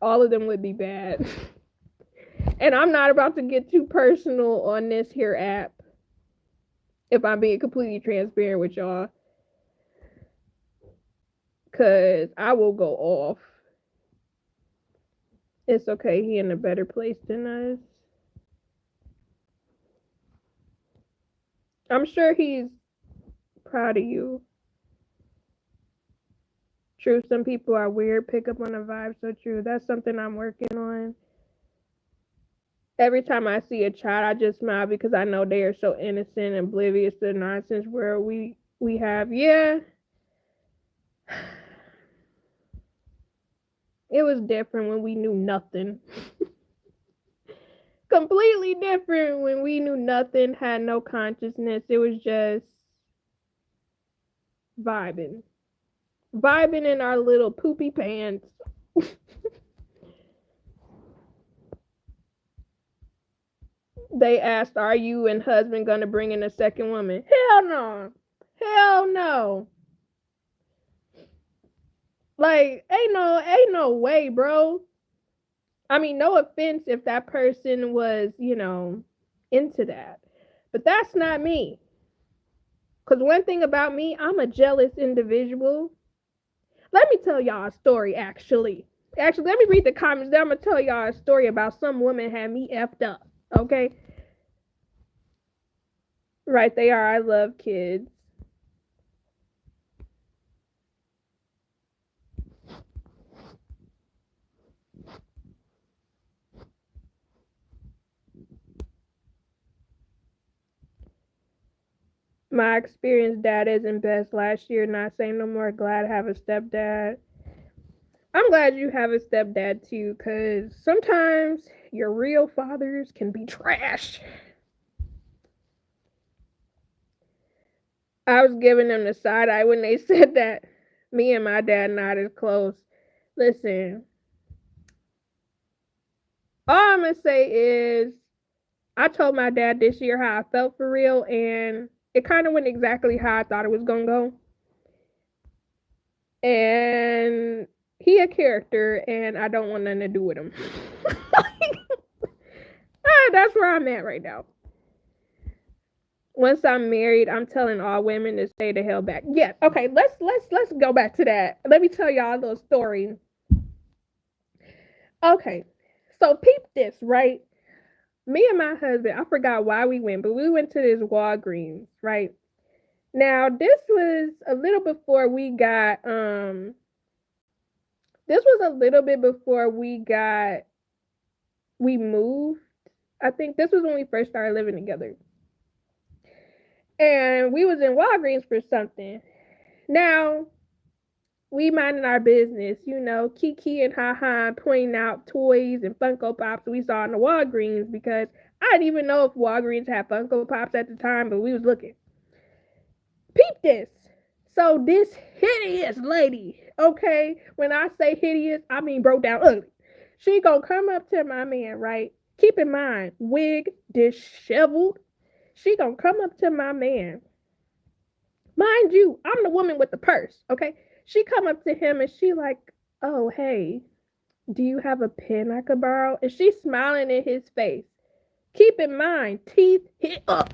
All of them would be bad. And I'm not about to get too personal on this here app. If I'm being completely transparent with y'all. Cause I will go off. It's okay, he in a better place than us. I'm sure he's proud of you. True, some people are weird, pick up on the vibe, so true. That's something I'm working on. Every time I see a child, I just smile because I know they are so innocent and oblivious to the nonsense where we have. Yeah, it was different when we knew nothing. Completely different when we knew nothing, had no consciousness. It was just vibing. Vibing in our little poopy pants. They asked, "Are you and husband gonna bring in a second woman?" Hell no. Hell no. Like, ain't no way, bro. I mean, no offense if that person was, into that. But that's not me. Cause one thing about me, I'm a jealous individual. Let me tell y'all a story, actually. Actually, let me read the comments. Then I'm gonna tell y'all a story about some woman had me effed up. Okay? Right, they are. I love kids. My experienced dad isn't best last year, not saying no more. Glad to have a stepdad. I'm glad you have a stepdad too, because sometimes your real fathers can be trash. I was giving them the side eye when they said that me and my dad not as close. Listen, all I'm gonna say is I told my dad this year how I felt for real, and it kind of went exactly how I thought it was gonna go. And he a character, and I don't want nothing to do with him. That's where I'm at right now. Once I'm married, I'm telling all women to stay the hell back. Yeah, okay, let's go back to that. Let me tell y'all a little story. Okay, so peep this, right? Me and my husband, I forgot why we went, but we went to this Walgreens, right? Now, this was a little before we got this was a little bit before we moved. I think this was when we first started living together. And we was in Walgreens for something. Now, we minding our business, Kiki and Ha pointing out toys and Funko Pops we saw in the Walgreens because I didn't even know if Walgreens had Funko Pops at the time, but we was looking. Peep this. So this hideous lady, okay, when I say hideous, I mean broke down ugly. She gonna come up to my man, right? Keep in mind, wig, disheveled. She gonna come up to my man. Mind you, I'm the woman with the purse, okay? She come up to him and she like, "Oh, hey, do you have a pen I could borrow?" And she's smiling in his face. Keep in mind, teeth hit up.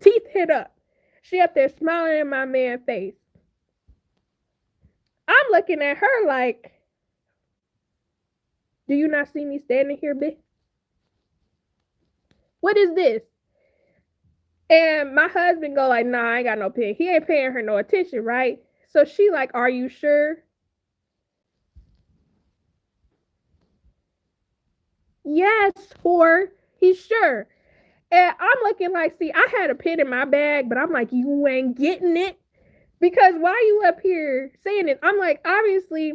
Teeth hit up. She up there smiling in my man's face. I'm looking at her like, Do you not see me standing here, bitch? What is this? And my husband go like, nah, I ain't got no pen. He ain't paying her no attention, right? So she like, are you sure? Yes, whore. He's sure. And I'm looking like, see, I had a pen in my bag, but I'm like, you ain't getting it. Because why you up here saying it? I'm like, obviously,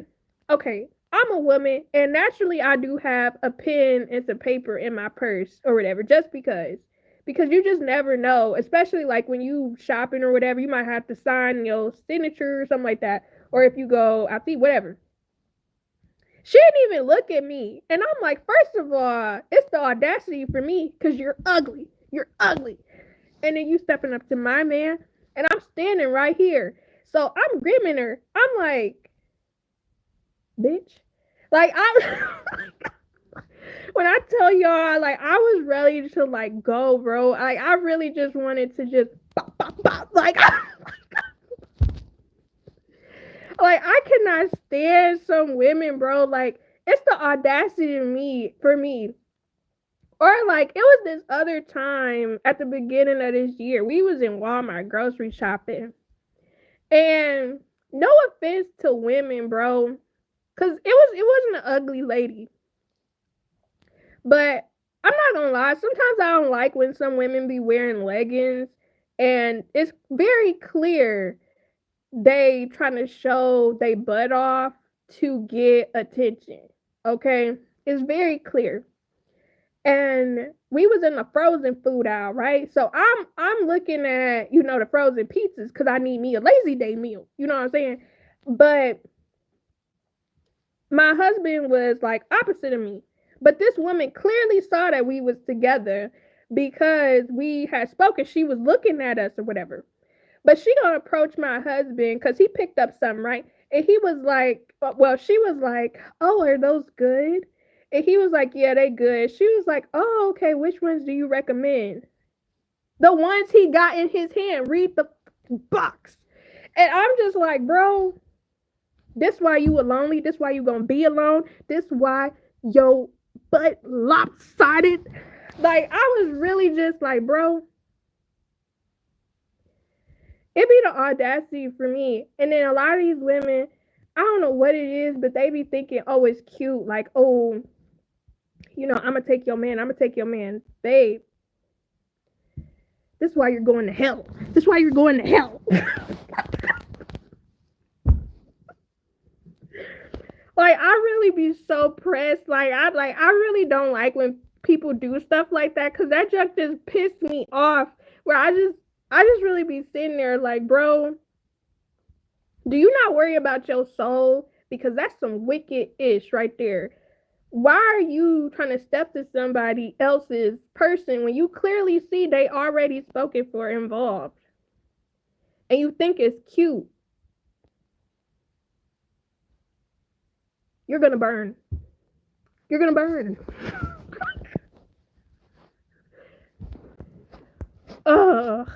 okay, I'm a woman, and naturally I do have a pen and some paper in my purse or whatever, just because. Because you just never know, especially like when you shopping or whatever, you might have to sign your signature or something like that. Or if you go out to eat, whatever. She didn't even look at me. And I'm like, first of all, it's the audacity for me because you're ugly. You're ugly. And then you stepping up to my man, and I'm standing right here. So I'm grimming her. I'm like, bitch. Like, when I tell y'all, like, I was ready to, like, go, bro. Like, I really just wanted to just bop, bop, bop. Like, like, I cannot stand some women, bro. Like, it's the audacity of me, for me. Or like it was this other time at the beginning of this year. We was in Walmart grocery shopping. And no offense to women, bro. Cause it wasn't an ugly lady. But I'm not gonna lie, sometimes I don't like when some women be wearing leggings and it's very clear they trying to show they butt off to get attention. Okay? It's very clear. And we was in the frozen food aisle, right? So I'm looking at, the frozen pizzas because I need me a lazy day meal. You know what I'm saying? But my husband was like opposite of me. But this woman clearly saw that we was together because we had spoken. She was looking at us or whatever. But she gonna approach my husband because he picked up something, right? And he was like, well, she was like, oh, are those good? And he was like, yeah, they good. She was like, oh, okay, which ones do you recommend? The ones he got in his hand. Read the box. And I'm just like, bro, this why you were lonely. This why you gonna be alone. This why your butt lopsided. Like, I was really just like, bro, it be the audacity for me. And then a lot of these women, I don't know what it is, but they be thinking, oh, it's cute. Like, oh, I'm going to take your man. I'm going to take your man. Babe, this is why you're going to hell. This is why you're going to hell. Like, I really be so pressed. I really don't like when people do stuff like that because that just pissed me off. Where I just really be sitting there like, bro, do you not worry about your soul? Because that's some wicked-ish right there. Why are you trying to step to somebody else's person when you clearly see they already spoken for involved? And you think it's cute? You're going to burn. You're going to burn. Ugh.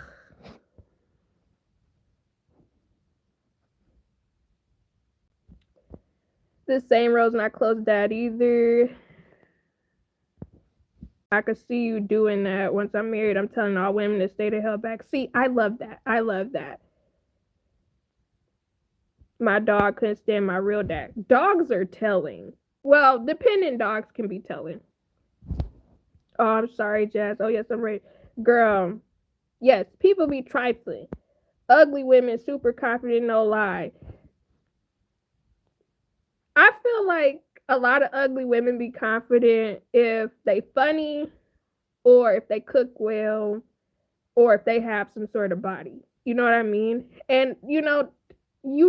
The same road's not close to that either. I could see you doing that. Once I'm married, I'm telling all women to stay the hell back. See, I love that. I love that. My dog couldn't stand my real dad. Dogs are telling. Well, dependent dogs can be telling. Oh, I'm sorry, Jazz. Oh, yes, I'm ready. Girl, yes, people be trifling. Ugly women, super confident, no lie. I feel like a lot of ugly women be confident if they funny or if they cook well or if they have some sort of body. You know what I mean? And you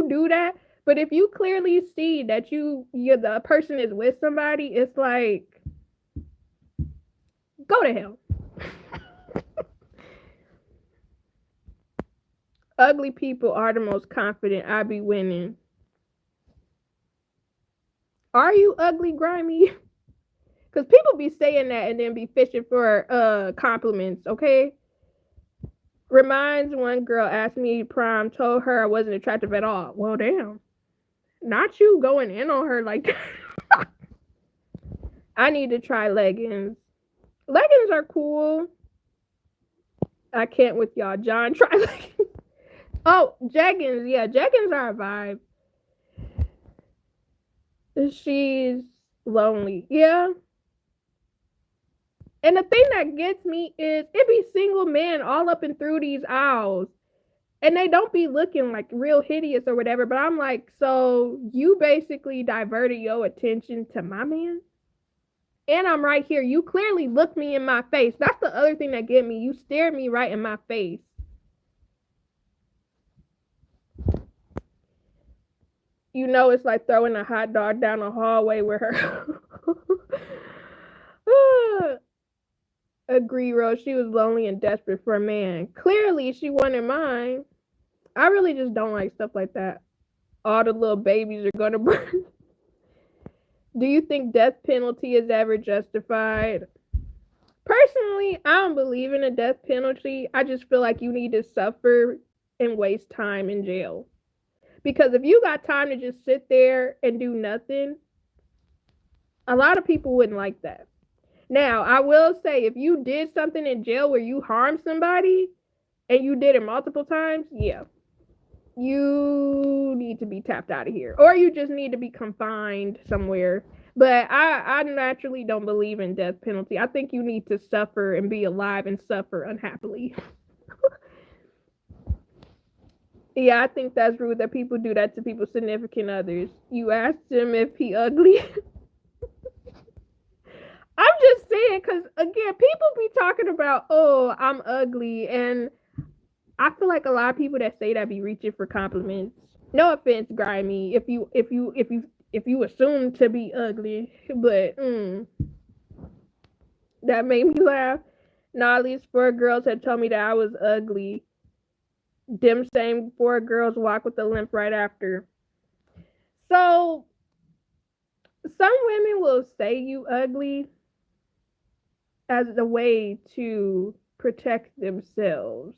do that, but if you clearly see that you're the person is with somebody, it's like, go to hell. Ugly people are the most confident. I be winning. Are you ugly, grimy? Because people be saying that and then be fishing for compliments, okay? Reminds one girl asked me prom, told her I wasn't attractive at all. Well, damn. Not you going in on her like that. I need to try leggings. Leggings are cool. I can't with y'all. John, try leggings. Oh, jeggings. Yeah, jeggings are a vibe. She's lonely. Yeah. And the thing that gets me is it be single men all up and through these aisles. And they don't be looking like real hideous or whatever. But I'm like, so you basically diverted your attention to my man? And I'm right here. You clearly looked me in my face. That's the other thing that get me. You stared me right in my face. You know, it's like throwing a hot dog down a hallway with her. Agree, Rose. She was lonely and desperate for a man. Clearly, she wanted mine. I really just don't like stuff like that. All the little babies are gonna burn. Do you think death penalty is ever justified? Personally, I don't believe in a death penalty. I just feel like you need to suffer and waste time in jail. Because if you got time to just sit there and do nothing, a lot of people wouldn't like that. Now, I will say if you did something in jail where you harmed somebody and you did it multiple times, yeah, you need to be tapped out of here. Or you just need to be confined somewhere. But I naturally don't believe in death penalty. I think you need to suffer and be alive and suffer unhappily. Yeah, I think that's rude that people do that to people's significant others. You asked him if he ugly. I'm just saying, because again, people be talking about, oh, I'm ugly, and I feel like a lot of people that say that be reaching for compliments. No offense, Grimy, if you assume to be ugly, but that made me laugh. Now at least 4 girls had told me that I was ugly. Them same 4 girls walk with a limp right after. So some women will say you ugly as a way to protect themselves,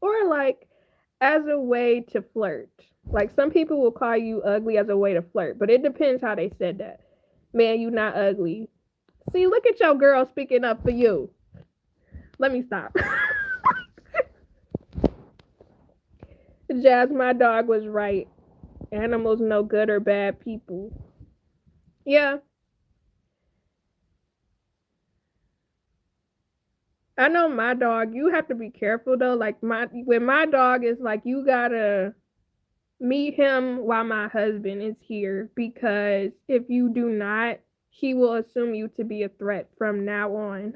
or like as a way to flirt. Like some people will call you ugly as a way to flirt, but it depends how they said that. Man, you not ugly. See, look at your girl speaking up for you. Let me stop. Jazz, my dog was right. Animals no good or bad people. Yeah. I know my dog, you have to be careful though. Like when my dog is like you gotta meet him while my husband is here, because if you do not, he will assume you to be a threat from now on.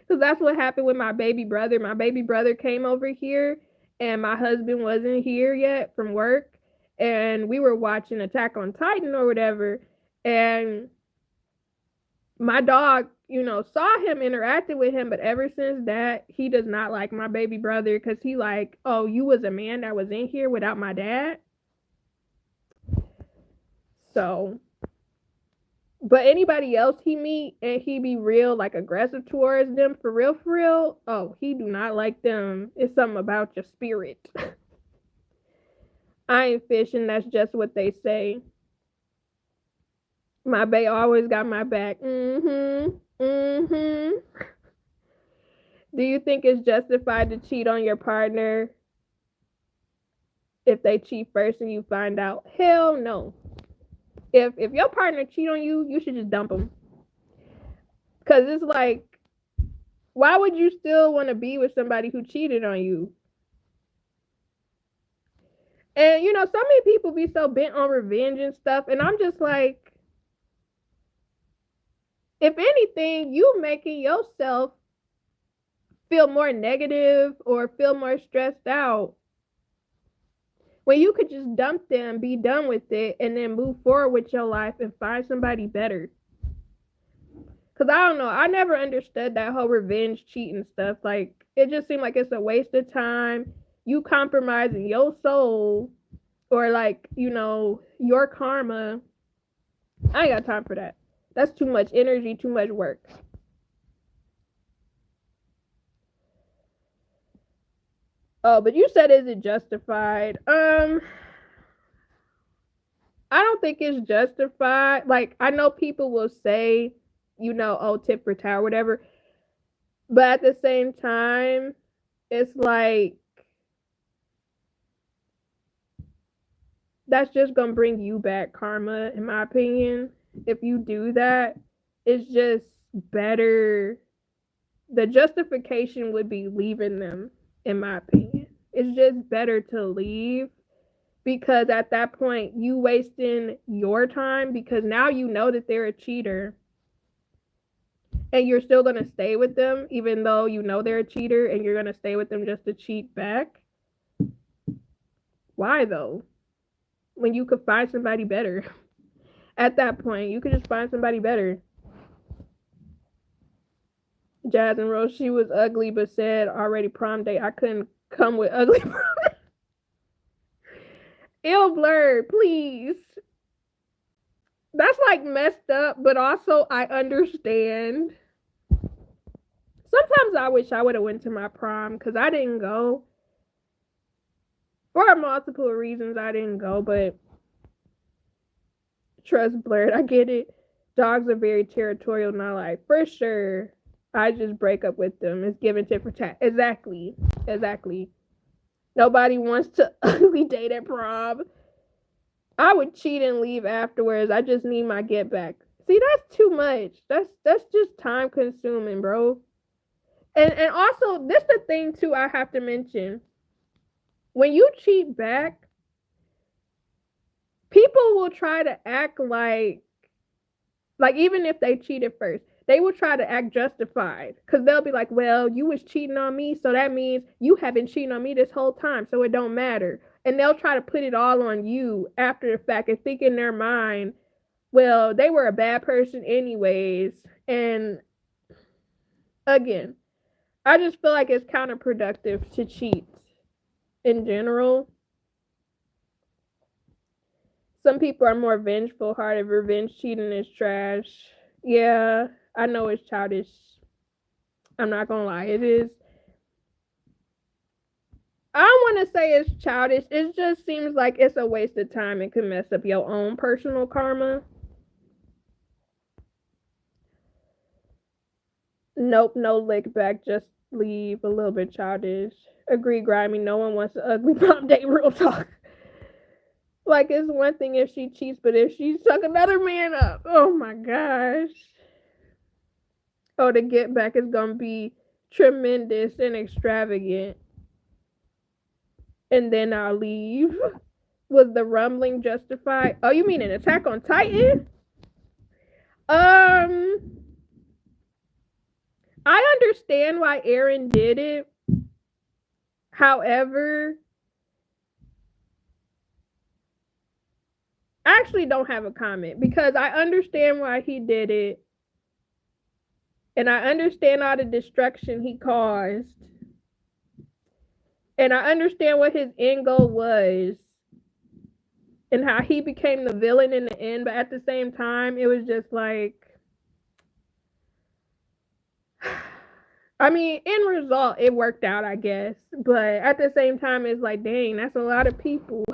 Because that's what happened with my baby brother. My baby brother came over here and my husband wasn't here yet from work. And we were watching Attack on Titan or whatever. And my dog, saw him, interacted with him. But ever since that, he does not like my baby brother because he like, oh, you was a man that was in here without my dad. So, but anybody else he meet and he be real like aggressive towards them for real, oh, he do not like them. It's something about your spirit. I ain't fishing, that's just what they say. My bae always got my back. Do you think it's justified to cheat on your partner if they cheat first and you find out? Hell no. If your partner cheat on you, you should just dump them. Because it's like, why would you still want to be with somebody who cheated on you? And, so many people be so bent on revenge and stuff. And I'm just like, if anything, you making yourself feel more negative or feel more stressed out when you could just dump them, be done with it, and then move forward with your life and find somebody better. Because I don't know, I never understood that whole revenge cheating stuff. Like, it just seemed like it's a waste of time. You compromising your soul or like, your karma. I ain't got time for that. That's too much energy, too much work. Oh, but you said, is it justified? I don't think it's justified. Like, I know people will say tit for tat or whatever. But at the same time, it's like that's just gonna bring you back karma, in my opinion. If you do that, it's just better. The justification would be leaving them, in my opinion. It's just better to leave because at that point you wasting your time because now you know that they're a cheater and you're still going to stay with them even though you know they're a cheater and you're going to stay with them just to cheat back. Why though? When you could find somebody better. At that point, you could just find somebody better. Jasmine wrote she was ugly but said already prom date I couldn't come with ugly prom. Ill blurred, please. That's like messed up, but also I understand. Sometimes I wish I would have went to my prom because I didn't go. For multiple reasons I didn't go, but trust blurred. I get it. Dogs are very territorial, not like for sure. I just break up with them. It's given tit for tat. Exactly. Nobody wants to ugly date at prom. I would cheat and leave afterwards. I just need my get back. See, that's too much. That's just time consuming, bro. And also, this the thing too I have to mention. When you cheat back, people will try to act like even if they cheated first, they will try to act justified because they'll be like, well, you was cheating on me, so that means you have been cheating on me this whole time, so it don't matter. And they'll try to put it all on you after the fact and think in their mind, well, they were a bad person anyways. And again, I just feel like it's counterproductive to cheat in general. Some people are more vengeful hearted. Revenge cheating is trash. Yeah, I know it's childish. I'm not gonna lie, it is. I don't want to say it's childish. It just seems like it's a waste of time and can mess up your own personal karma. Nope, no lick back. Just leave. A little bit childish. Agree, grimy. No one wants an ugly prom date. Real talk. Like, it's one thing if she cheats, but if she suck another man up, oh my gosh. Oh, the get back is gonna be tremendous and extravagant. And then I'll leave. Was the rumbling justified? Oh, you mean an Attack on Titan? I understand why Aaron did it. However, I actually don't have a comment because I understand why he did it. And I understand all the destruction he caused. And I understand what his end goal was. And how he became the villain in the end. But at the same time, it was just like, I mean, end result, it worked out, I guess. But at the same time, it's like, dang, that's a lot of people.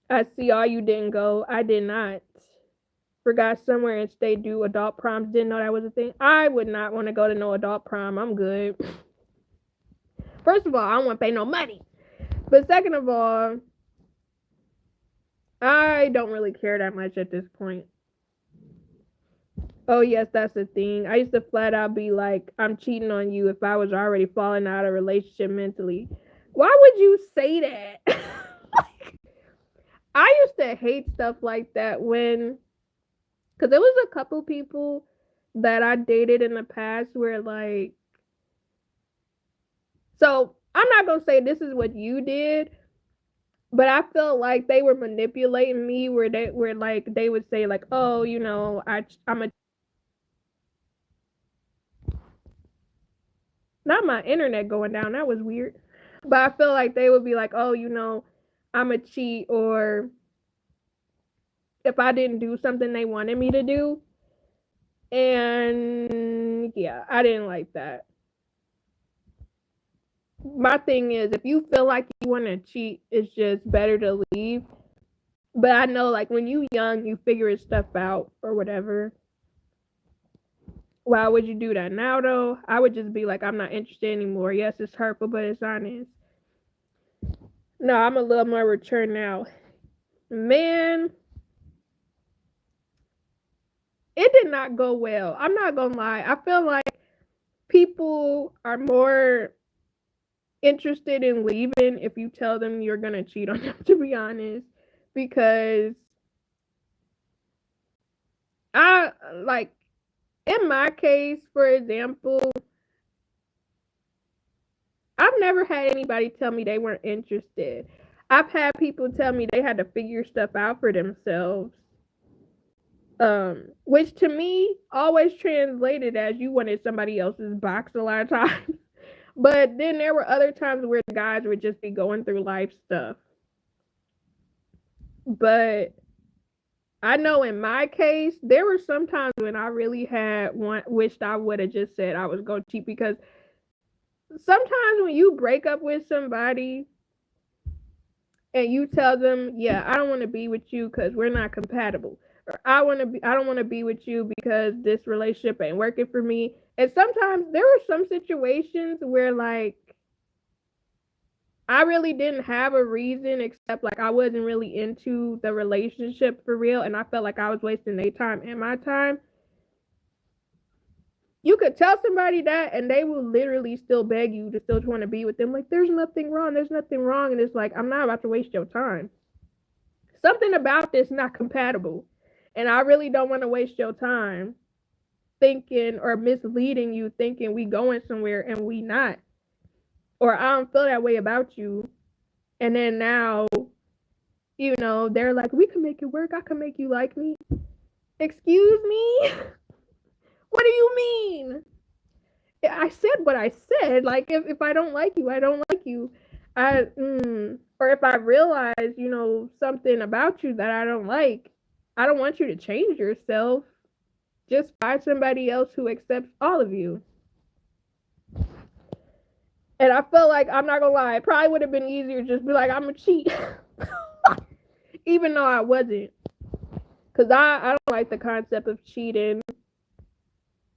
I see all you didn't go. I did not. Forgot somewhere and stay do adult proms. Didn't know that was a thing. I would not want to go to no adult prom. I'm good. First of all, I don't want to pay no money. But second of all, I don't really care that much at this point. Oh, yes, that's the thing. I used to flat out be like, I'm cheating on you if I was already falling out of a relationship mentally. Why would you say that? Like, I used to hate stuff like that when, because there was a couple people that I dated in the past where like, so I'm not going to say this is what you did, but I felt like they were manipulating me where they were like, they would say like, oh, I'm a, not my internet going down. That was weird. But I feel like they would be like, oh, I'm a cheat, or if I didn't do something they wanted me to do. And yeah, I didn't like that. My thing is, if you feel like you want to cheat, it's just better to leave But I know, like, when you young, you figure stuff out or whatever. Why would you do that now, though? I would just be like, I'm not interested anymore. Yes, it's hurtful, but it's honest. No, I'm a little more mature now. Man, it did not go well. I'm not gonna lie. I feel like people are more interested in leaving if you tell them you're gonna cheat on them, to be honest. Because I, like, in my case, for example, I've never had anybody tell me they weren't interested. I've had people tell me they had to figure stuff out for themselves. Which to me always translated as you wanted somebody else's box a lot of times. But then there were other times where the guys would just be going through life stuff. But I know in my case, there were some times when I really wished I would have just said I was going to cheat, because sometimes when you break up with somebody and you tell them, yeah, I don't want to be with you because we're not compatible, or I don't want to be with you because this relationship ain't working for me. And sometimes there were some situations where, like, I really didn't have a reason except, like, I wasn't really into the relationship for real, and I felt like I was wasting their time and my time. You could tell somebody that and they will literally still beg you to still want to be with them. Like, there's nothing wrong. And it's like, I'm not about to waste your time. Something about this not compatible. And I really don't want to waste your time thinking or misleading you, thinking we going somewhere and we not. Or I don't feel that way about you. And then now, they're like, we can make it work. I can make you like me. Excuse me? What do you mean? I said what I said. Like, if I don't like you, I don't like you. Or if I realize, something about you that I don't like, I don't want you to change yourself. Just find somebody else who accepts all of you. And I felt like, I'm not gonna lie, it probably would have been easier to just be like, I'm a cheat. Even though I wasn't. Because I don't like the concept of cheating.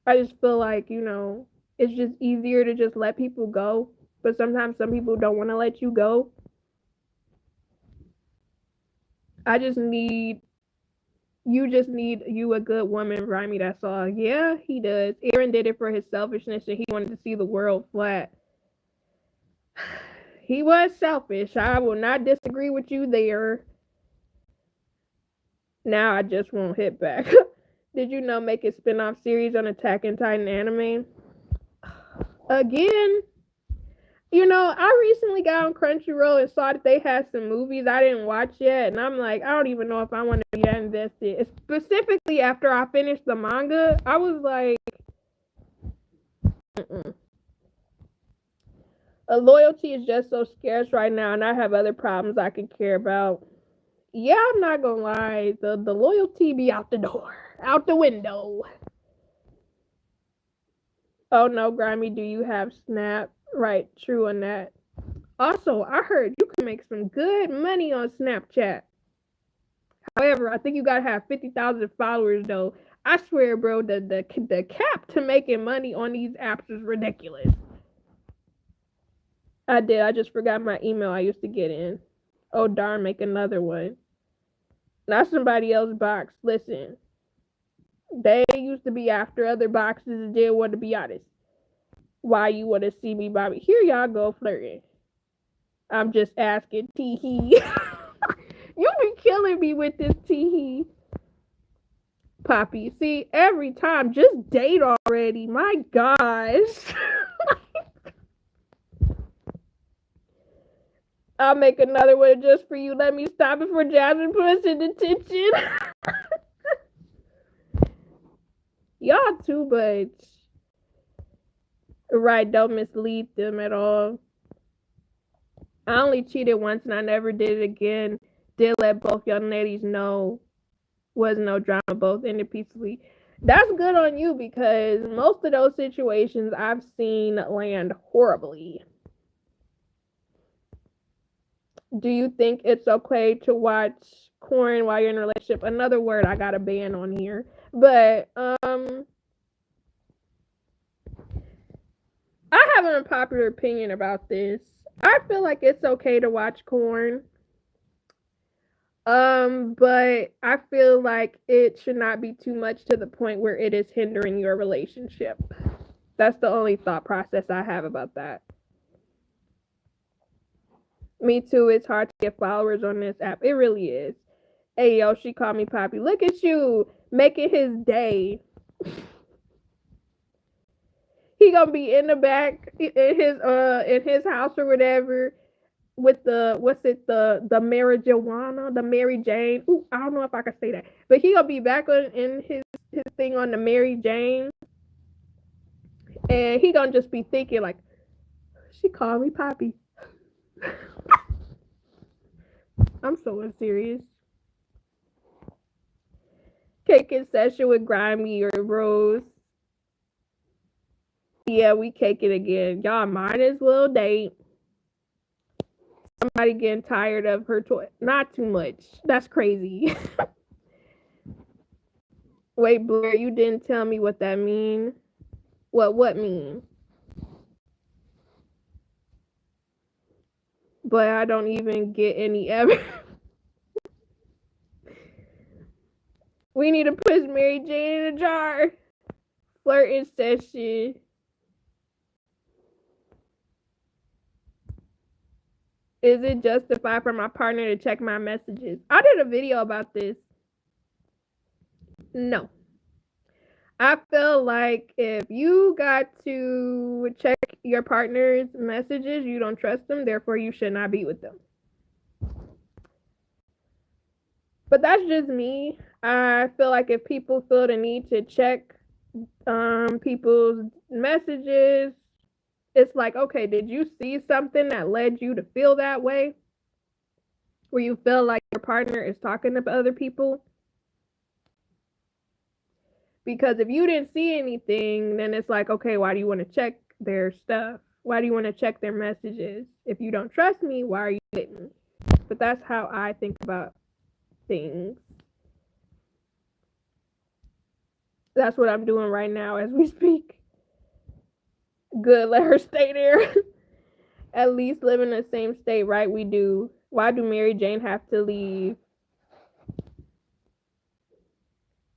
I just feel like, it's just easier to just let people go. But sometimes some people don't want to let you go. You just need you a good woman, Rhyme. That's all. Yeah, he does. Aaron did it for his selfishness and he wanted to see the world flat. He was selfish. I will not disagree with you there. Now I just won't hit back. Did you know make a spin-off series on Attack on Titan anime? Again, I recently got on Crunchyroll and saw that they had some movies I didn't watch yet, and I'm like, I don't even know if I want to be that invested. Specifically after I finished the manga, I was like, loyalty is just so scarce right now, and I have other problems I can care about. Yeah, I'm not gonna lie, the loyalty be out the door, out the window. Oh no, Grimy, do you have Snap? Right, true on that. Also, I heard you can make some good money on Snapchat. However, I think you gotta have 50,000 followers though. I swear, bro, the cap to making money on these apps is ridiculous. I did. I just forgot my email I used to get in. Oh darn, make another one. Not somebody else's box. Listen, they used to be after other boxes and didn't want to be honest. Why you want to see me, Bobby? Here y'all go flirting. I'm just asking, tee-hee. You be killing me with this tee-hee. Poppy, see, every time, just date already. My gosh. I'll make another one just for you. Let me stop before Jasmine puts in detention. Y'all too much. Right, don't mislead them at all. I only cheated once and I never did it again. Did let both young ladies know. Was no drama, both ended peacefully. That's good on you, because most of those situations I've seen land horribly. Do you think it's okay to watch corn while you're in a relationship. Another word I got a ban on here. But I have an unpopular opinion about this. I feel like it's okay to watch corn. But I feel like it should not be too much to the point where it is hindering your relationship. That's the only thought process I have about that. Me too, it's hard to get followers on this app. It really is. Hey yo, she called me Poppy. Look at you making his day. He gonna be in the back in his house or whatever with the marijuana, the Mary Jane. Ooh, I don't know if I can say that, but he gonna be back in his thing on the Mary Jane, and he gonna just be thinking like, she called me Poppy. I'm so unserious. Caking session with Grimy or Rose. Yeah, we cake it again. Y'all might as well date. Somebody getting tired of her toy. Not too much. That's crazy. Wait, Blair, you didn't tell me what that mean. What mean? But I don't even get any ever. We need to push Mary Jane in a jar. Flirting session. Is it justified for my partner to check my messages? I did a video about this. No. I feel like if you got to check your partner's messages, you don't trust them, therefore you should not be with them. But that's just me. I feel like if people feel the need to check people's messages, it's like, okay, did you see something that led you to feel that way? Where you feel like your partner is talking to other people? Because if you didn't see anything, then it's like, okay, why do you want to check their stuff? Why do you want to check their messages? If you don't trust me, why are you hitting me? But that's how I think about things. That's what I'm doing right now as we speak. Good, let her stay there. At least live in the same state, right? We do. Why do Mary Jane have to leave?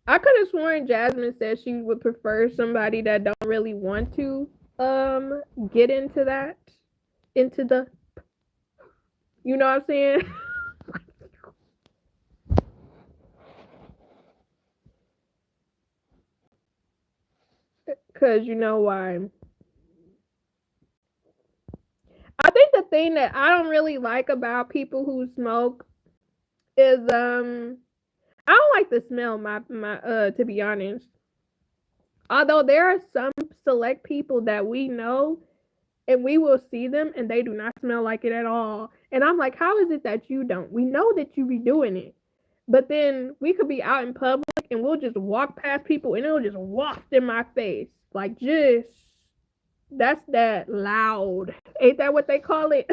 I could have sworn Jasmine said she would prefer somebody that don't really want to get into that. Into the, you know what I'm saying? Cause you know why. I think the thing that I don't really like about people who smoke is I don't like the smell, my to be honest. Although there are some select people that we know and we will see them and they do not smell like it at all. And I'm like, how is it that you don't? We know that you be doing it. But then we could be out in public and we'll just walk past people and it'll just waft in my face. Like, just, that's that loud. Ain't that what they call it?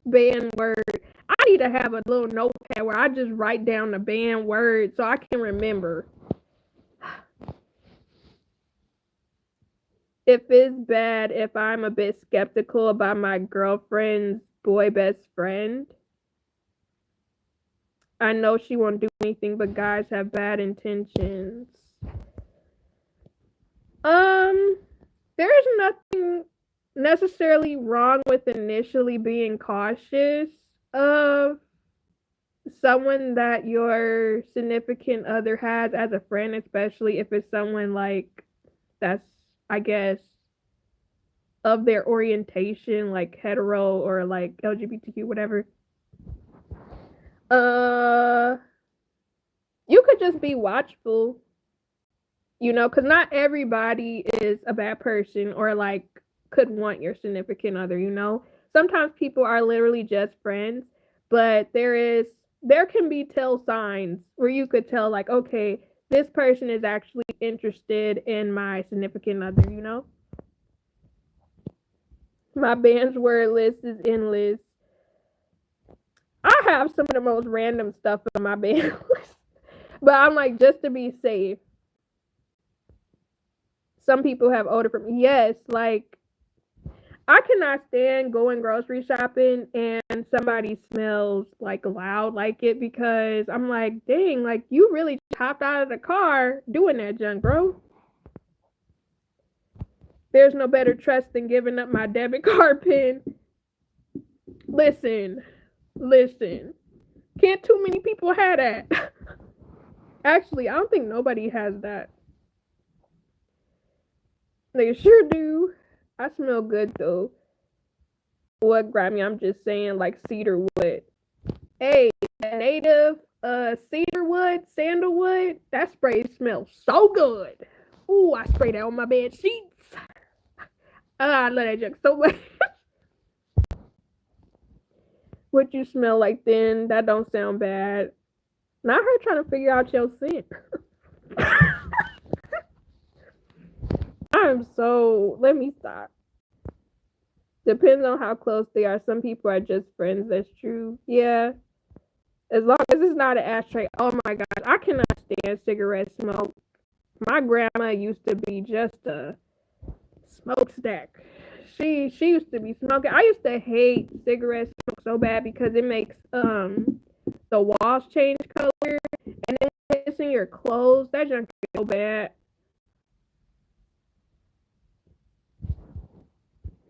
Banned word. I need to have a little notepad where I just write down the banned word so I can remember. If it's bad, if I'm a bit skeptical about my girlfriend's boy best friend, I know she won't do anything, but guys have bad intentions. There's nothing necessarily wrong with initially being cautious of someone that your significant other has as a friend, especially if it's someone like that's, I guess, of their orientation, like hetero or like LGBTQ, whatever. You could just be watchful, you know, because not everybody is a bad person or like could want your significant other, you know. Sometimes people are literally just friends, but there can be tell signs where you could tell like, okay, this person is actually interested in my significant other, you know. My band's word list is endless. have some of the most random stuff on my band list. But I'm like, just to be safe. Some people have odor from, yes, like, I cannot stand going grocery shopping and somebody smells like loud like it, because I'm like, dang, like, you really hopped out of the car doing that junk, bro. There's no better trust than giving up my debit card pin. Listen. Can't too many people have that. Actually, I don't think nobody has that. They sure do. I smell good though. What, Grammy? I'm just saying, like, cedar wood. Hey, native cedar wood, sandalwood, that spray smells so good. Ooh, I spray that on my bed sheets. I love that junk so much. What you smell like then? That don't sound bad. Not her trying to figure out your scent. Let me stop. Depends on how close they are. Some people are just friends. That's true. Yeah. As long as it's not an ashtray. Oh my God. I cannot stand cigarette smoke. My grandma used to be just a smokestack. She used to be smoking. I used to hate cigarette smoke so bad because it makes the walls change color, and then it's in your clothes. That junk is so bad.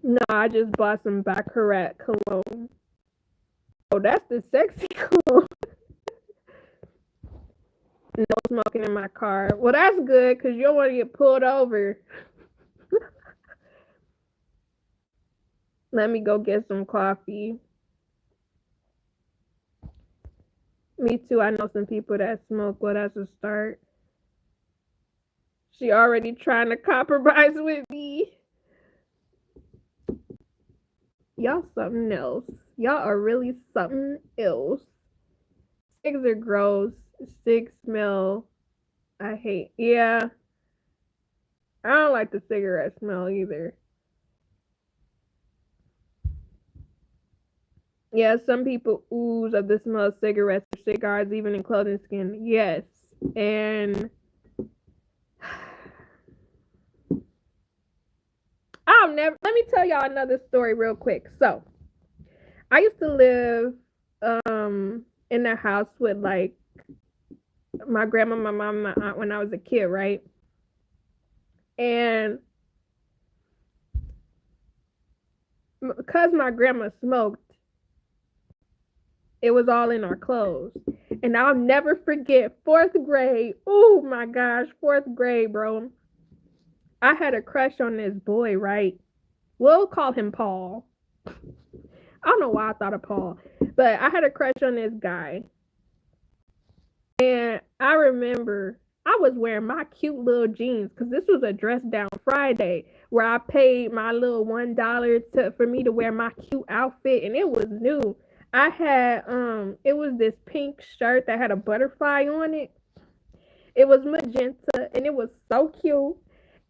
No, I just bought some Baccarat cologne. Oh, that's the sexy cologne. No smoking in my car. Well, that's good because you don't want to get pulled over. Let me go get some coffee. Me too. I know some people that smoke. Well, that's a start. She already trying to compromise with me. Y'all something else. Y'all are really something else. Cigs are gross. Cigs smell. I hate. Yeah. I don't like the cigarette smell either. Yeah, some people ooze of the smell of cigarettes or cigars, even in clothing skin. Yes. And let me tell y'all another story real quick. So I used to live in a house with, like, my grandma, my mom, and my aunt when I was a kid, right? And because my grandma smoked, it was all in our clothes. And I'll never forget 4th grade. Oh my gosh, 4th grade, bro. I had a crush on this boy, right? We'll call him Paul. I don't know why I thought of Paul, but I had a crush on this guy. And I remember I was wearing my cute little jeans because this was a dress down Friday where I paid my little $1 for me to wear my cute outfit, and it was new. I had it was this pink shirt that had a butterfly on it. It was magenta and it was so cute.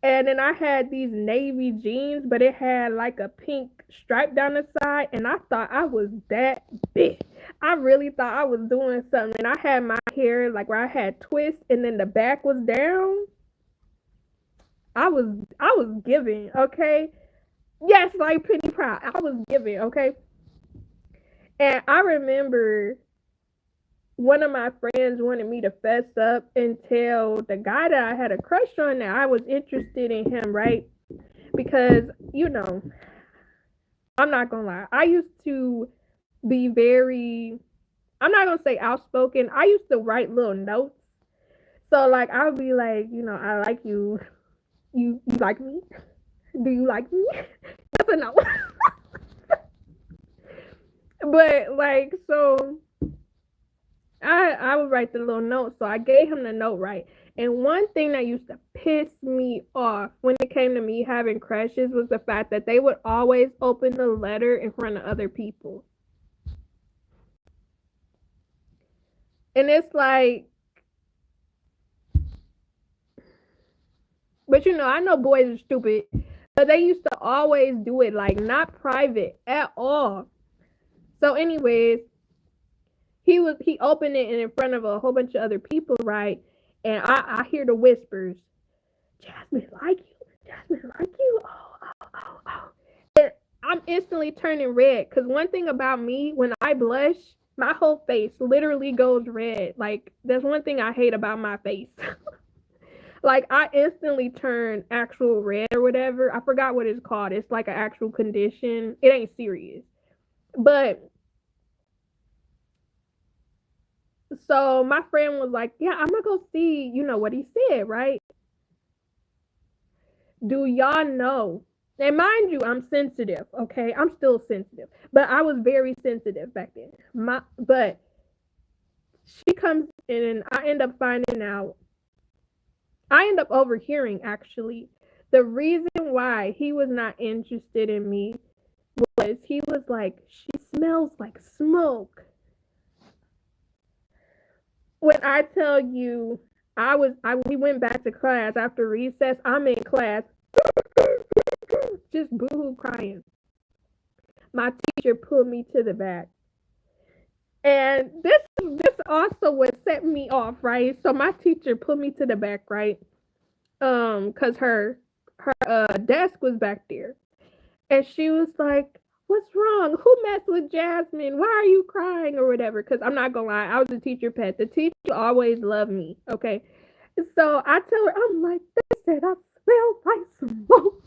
And then I had these navy jeans, but it had like a pink stripe down the side, and I thought I was that big. I really thought I was doing something. And I had my hair like where I had twists and then the back was down. I was giving, okay? Yes, like Penny Proud. I was giving, okay? And I remember one of my friends wanted me to fess up and tell the guy that I had a crush on that I was interested in him, right? Because, I'm not gonna lie. I used to be very, I'm not gonna say outspoken. I used to write little notes. So, like, I would be like, I like you. You like me? Do you like me? Yes or no? But, like, so I would write the little note. So I gave him the note, right? And one thing that used to piss me off when it came to me having crushes was the fact that they would always open the letter in front of other people. And it's like, but I know boys are stupid, but they used to always do it, like, not private at all. So anyways, He opened it in front of a whole bunch of other people, right? And I hear the whispers, Jasmine like you, Jasmine like you. Oh. And I'm instantly turning red because one thing about me, when I blush, my whole face literally goes red. Like there's one thing I hate about my face. Like I instantly turn actual red or whatever. I forgot what it's called. It's like an actual condition. It ain't serious. But so my friend was like, "Yeah, I'm gonna go see, what he said, right?" Do y'all know? And mind you, I'm sensitive, okay? I'm still sensitive. But I was very sensitive back then. But she comes in and I end up finding out. I end up overhearing actually. The reason why he was not interested in me was he was like, "She smells like smoke." When I tell you we went back to class after recess. I'm in class just boo-hoo crying. My teacher pulled me to the back. And this also what set me off, right? So my teacher put me to the back, right? Cuz her desk was back there. And she was like, "What's wrong? Who messed with Jasmine? Why are you crying?" or whatever. Cuz I'm not going to lie, I was a teacher pet. The teacher always loved me, okay? So I tell her, I'm like, "They said I smell like smoke."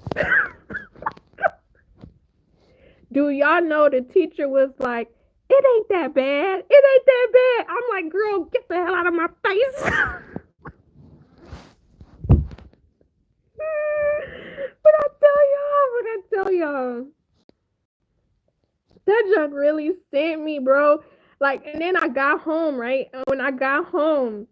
Do y'all know the teacher was like, "It ain't that bad. It ain't that bad." I'm like, "Girl, get the hell out of my face." What I tell y'all, that junk really sent me, bro. Like, and then I got home, right? And when I got home,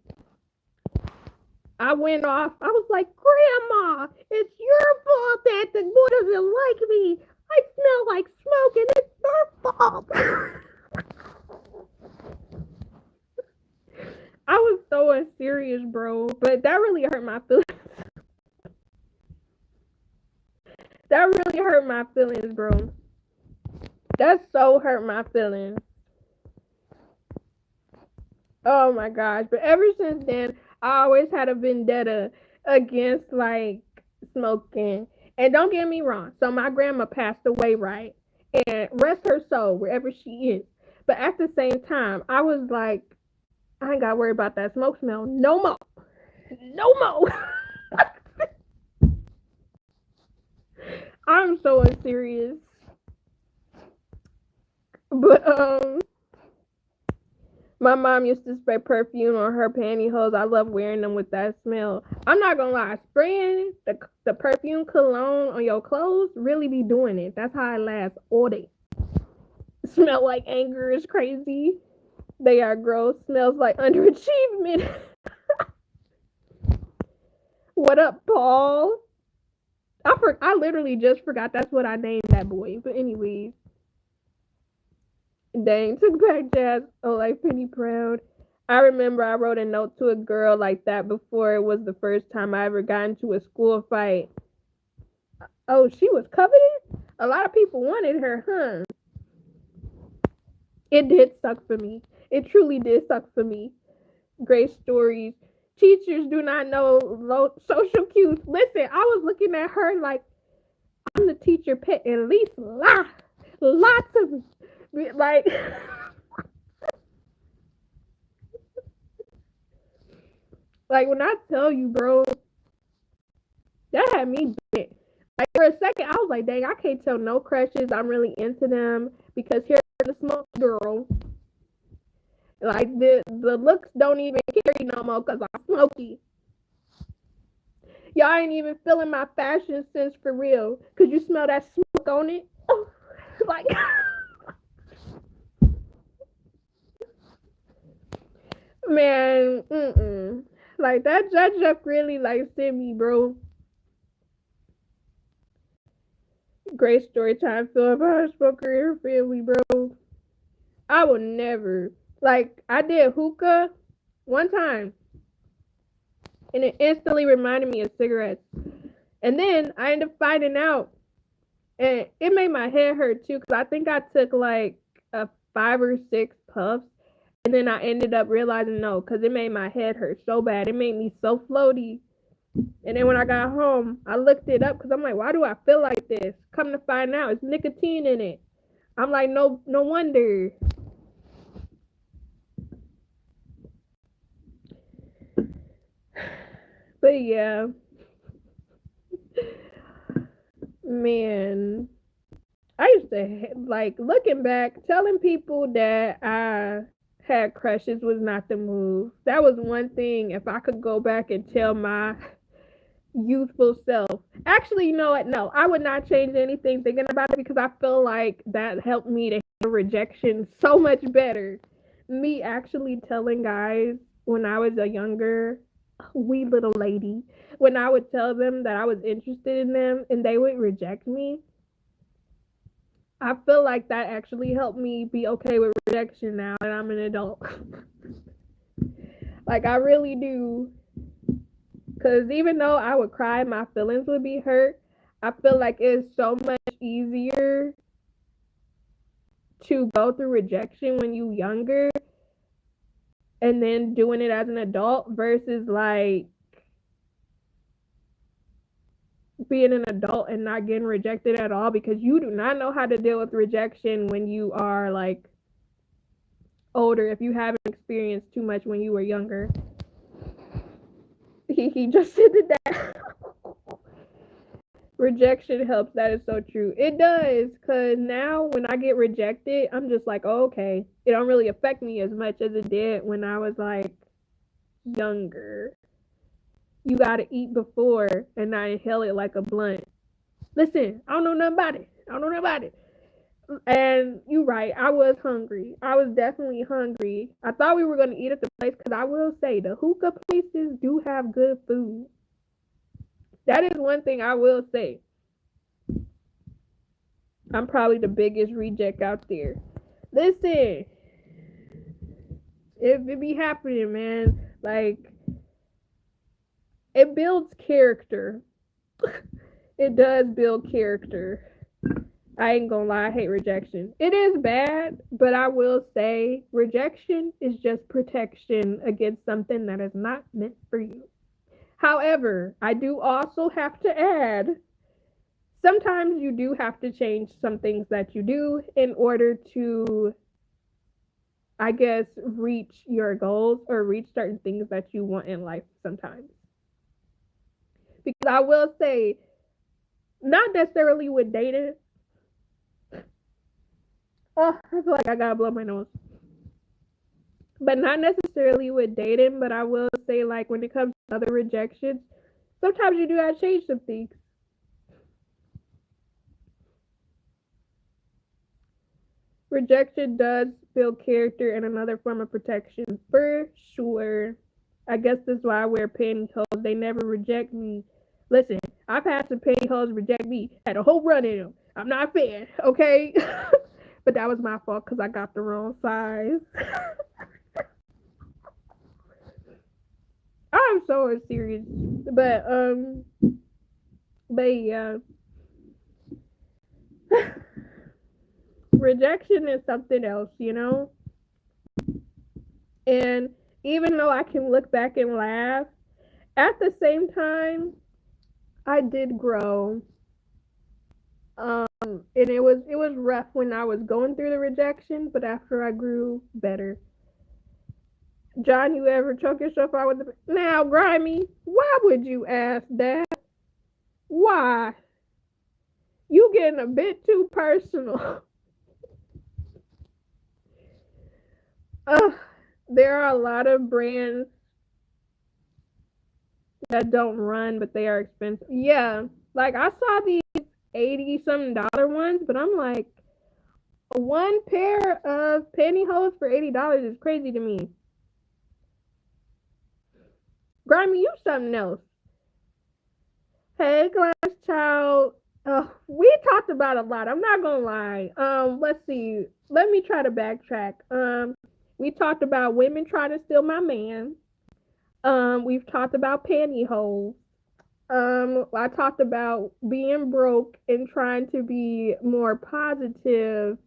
I went off. I was like, "Grandma, it's your fault that the boy doesn't like me. I smell like smoke and it's your fault." I was so unserious, bro. But that really hurt my feelings. That really hurt my feelings, bro. That so hurt my feelings. Oh my gosh. But ever since then, I always had a vendetta against like smoking. And don't get me wrong. So my grandma passed away, right? And rest her soul wherever she is. But at the same time, I was like, I ain't got to worry about that smoke smell no more. No more. I'm so unserious. But my mom used to spray perfume on her pantyhose. I love wearing them with that smell. I'm not gonna lie, spraying the perfume cologne on your clothes really be doing it. That's how I last all day. Smell like anger is crazy. They are gross. Smells like underachievement. What up, Paul? I literally just forgot that's what I named that boy. But anyways, dang, took back Jazz. Oh, like Penny Proud. I remember I wrote a note to a girl like that before it was the first time I ever got into a school fight. Oh, she was coveted? A lot of people wanted her, huh? It did suck for me. It truly did suck for me. Great stories. Teachers do not know social cues. Listen, I was looking at her like I'm the teacher pet. At least lots of like. Like when I tell you, bro, that had me bit. Like for a second, I was like, dang, I can't tell no crushes. I'm really into them because here's the smoke girl. Like the looks don't even carry no more because I'm smoky. Y'all ain't even feeling my fashion sense for real. Could you smell that smoke on it? Like, man, like that junk really like sent me, bro. Great story time. Feel about a smoker in her family, bro. I would never. Like, I did hookah one time, and it instantly reminded me of cigarettes. And then I ended up finding out, and it made my head hurt too, because I think I took like a 5 or 6 puffs, And then I ended up realizing no, because it made my head hurt so bad. It made me so floaty. And then when I got home, I looked it up because I'm like, why do I feel like this? Come to find out, it's nicotine in it. I'm like, no wonder. But yeah, man, I used to like looking back, telling people that I had crushes was not the move. That was one thing. If I could go back and tell my youthful self, actually, you know what? No, I would not change anything thinking about it because I feel like that helped me to handle rejection so much better. Me actually telling guys when I was a younger wee little lady, when I would tell them that I was interested in them and they would reject me, I feel like that actually helped me be okay with rejection now that I'm an adult. Like, I really do. Because even though I would cry, my feelings would be hurt, I feel like it's so much easier to go through rejection when you younger and then doing it as an adult versus like being an adult and not getting rejected at all, because you do not know how to deal with rejection when you are like older if you haven't experienced too much when you were younger. He just said that. Rejection helps. That is so true. It does, because now when I get rejected, I'm just like, oh, okay. It don't really affect me as much as it did when I was like younger. You gotta eat before and not inhale it like a blunt. Listen, I don't know nothing about it. I don't know nothing about it. And you're right. I was hungry. I was definitely hungry. I thought we were going to eat at the place because I will say the hookah places do have good food. That is one thing I will say. I'm probably the biggest reject out there. Listen, it be happening, man. Like, it builds character. It does build character. I ain't gonna lie, I hate rejection. It is bad, but I will say rejection is just protection against something that is not meant for you. However, I do also have to add, sometimes you do have to change some things that you do in order to, I guess, reach your goals or reach certain things that you want in life sometimes. Because I will say, not necessarily with dating. Oh, I feel like I gotta blow my nose. But not necessarily with dating, but I will say, like, when it comes to other rejections, sometimes you do gotta change some things. Rejection does build character and another form of protection, for sure. I guess that's why I wear pantyhose. They never reject me. Listen, I've had some pantyhose reject me. Had a whole run in them. I'm not a fan, okay? But that was my fault because I got the wrong size. I'm so serious. But yeah. Rejection is something else, you know? And even though I can look back and laugh, at the same time, I did grow. And it was rough when I was going through the rejection, but after I grew better. John, you ever choke yourself out with the now, Grimy? Why would you ask that? Why? You getting a bit too personal. uh, there are a lot of brands that don't run, but they are expensive. Yeah, like I saw these 80 something dollar ones, but I'm like, one pair of pantyhose for $80 is crazy to me. Grimy, you something else. Hey, Glass Child. We talked about a lot. I'm not gonna lie. Let's see. Let me try to backtrack. We talked about women trying to steal my man. We've talked about pantyhose. I talked about being broke and trying to be more positive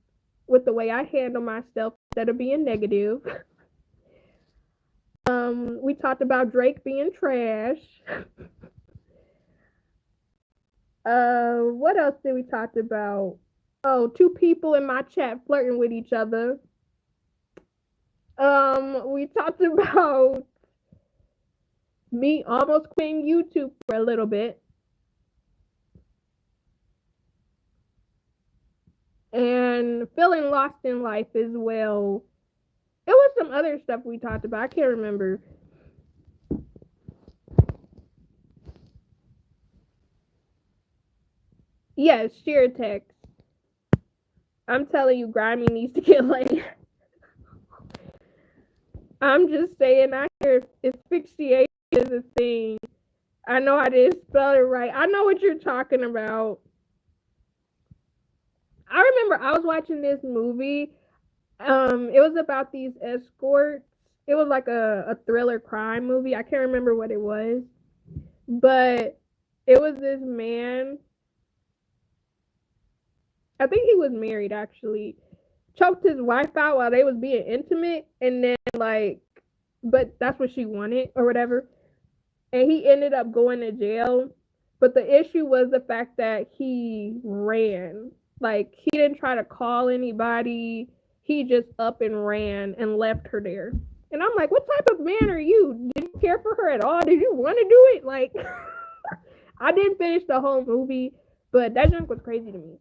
with the way I handle myself instead of being negative. We talked about Drake being trash. What else did we talk about? Oh, two people in my chat flirting with each other. We talked about me almost quitting YouTube for a little bit. And feeling lost in life as well. It was some other stuff we talked about. I can't remember. Yes, sheer text. I'm telling you, Grimy needs to get laid. I'm just saying, I hear asphyxiation is a thing. I know I didn't spell it right. I know what you're talking about. I remember I was watching this movie. It was about these escorts. It was like a thriller crime movie. I can't remember what it was. But it was this man. I think he was married actually. Choked his wife out while they was being intimate, and then but that's what she wanted or whatever. And he ended up going to jail. But the issue was the fact that he ran. Like, he didn't try to call anybody. He just up and ran and left her there. And I'm like, what type of man are you? Did you care for her at all? Did you want to do it? Like, I didn't finish the whole movie, but that junk was crazy to me.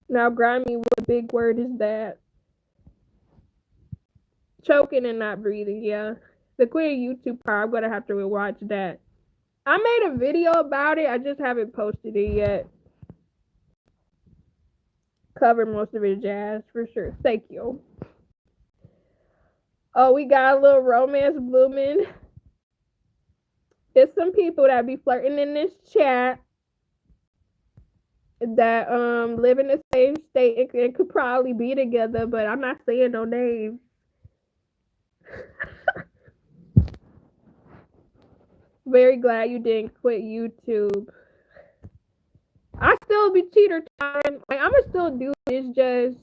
Now, Grimy, what big word is that? Choking and not breathing, yeah. The queer YouTube part, I'm gonna have to rewatch that. I made a video about it, I just haven't posted it yet. Covered most of it, Jazz, for sure. Thank you. Oh, we got a little romance blooming. There's some people that be flirting in this chat that live in the same state and could probably be together, but I'm not saying no names. Very glad you didn't quit YouTube. I still be cheater time. Like, I'ma still do it. It's just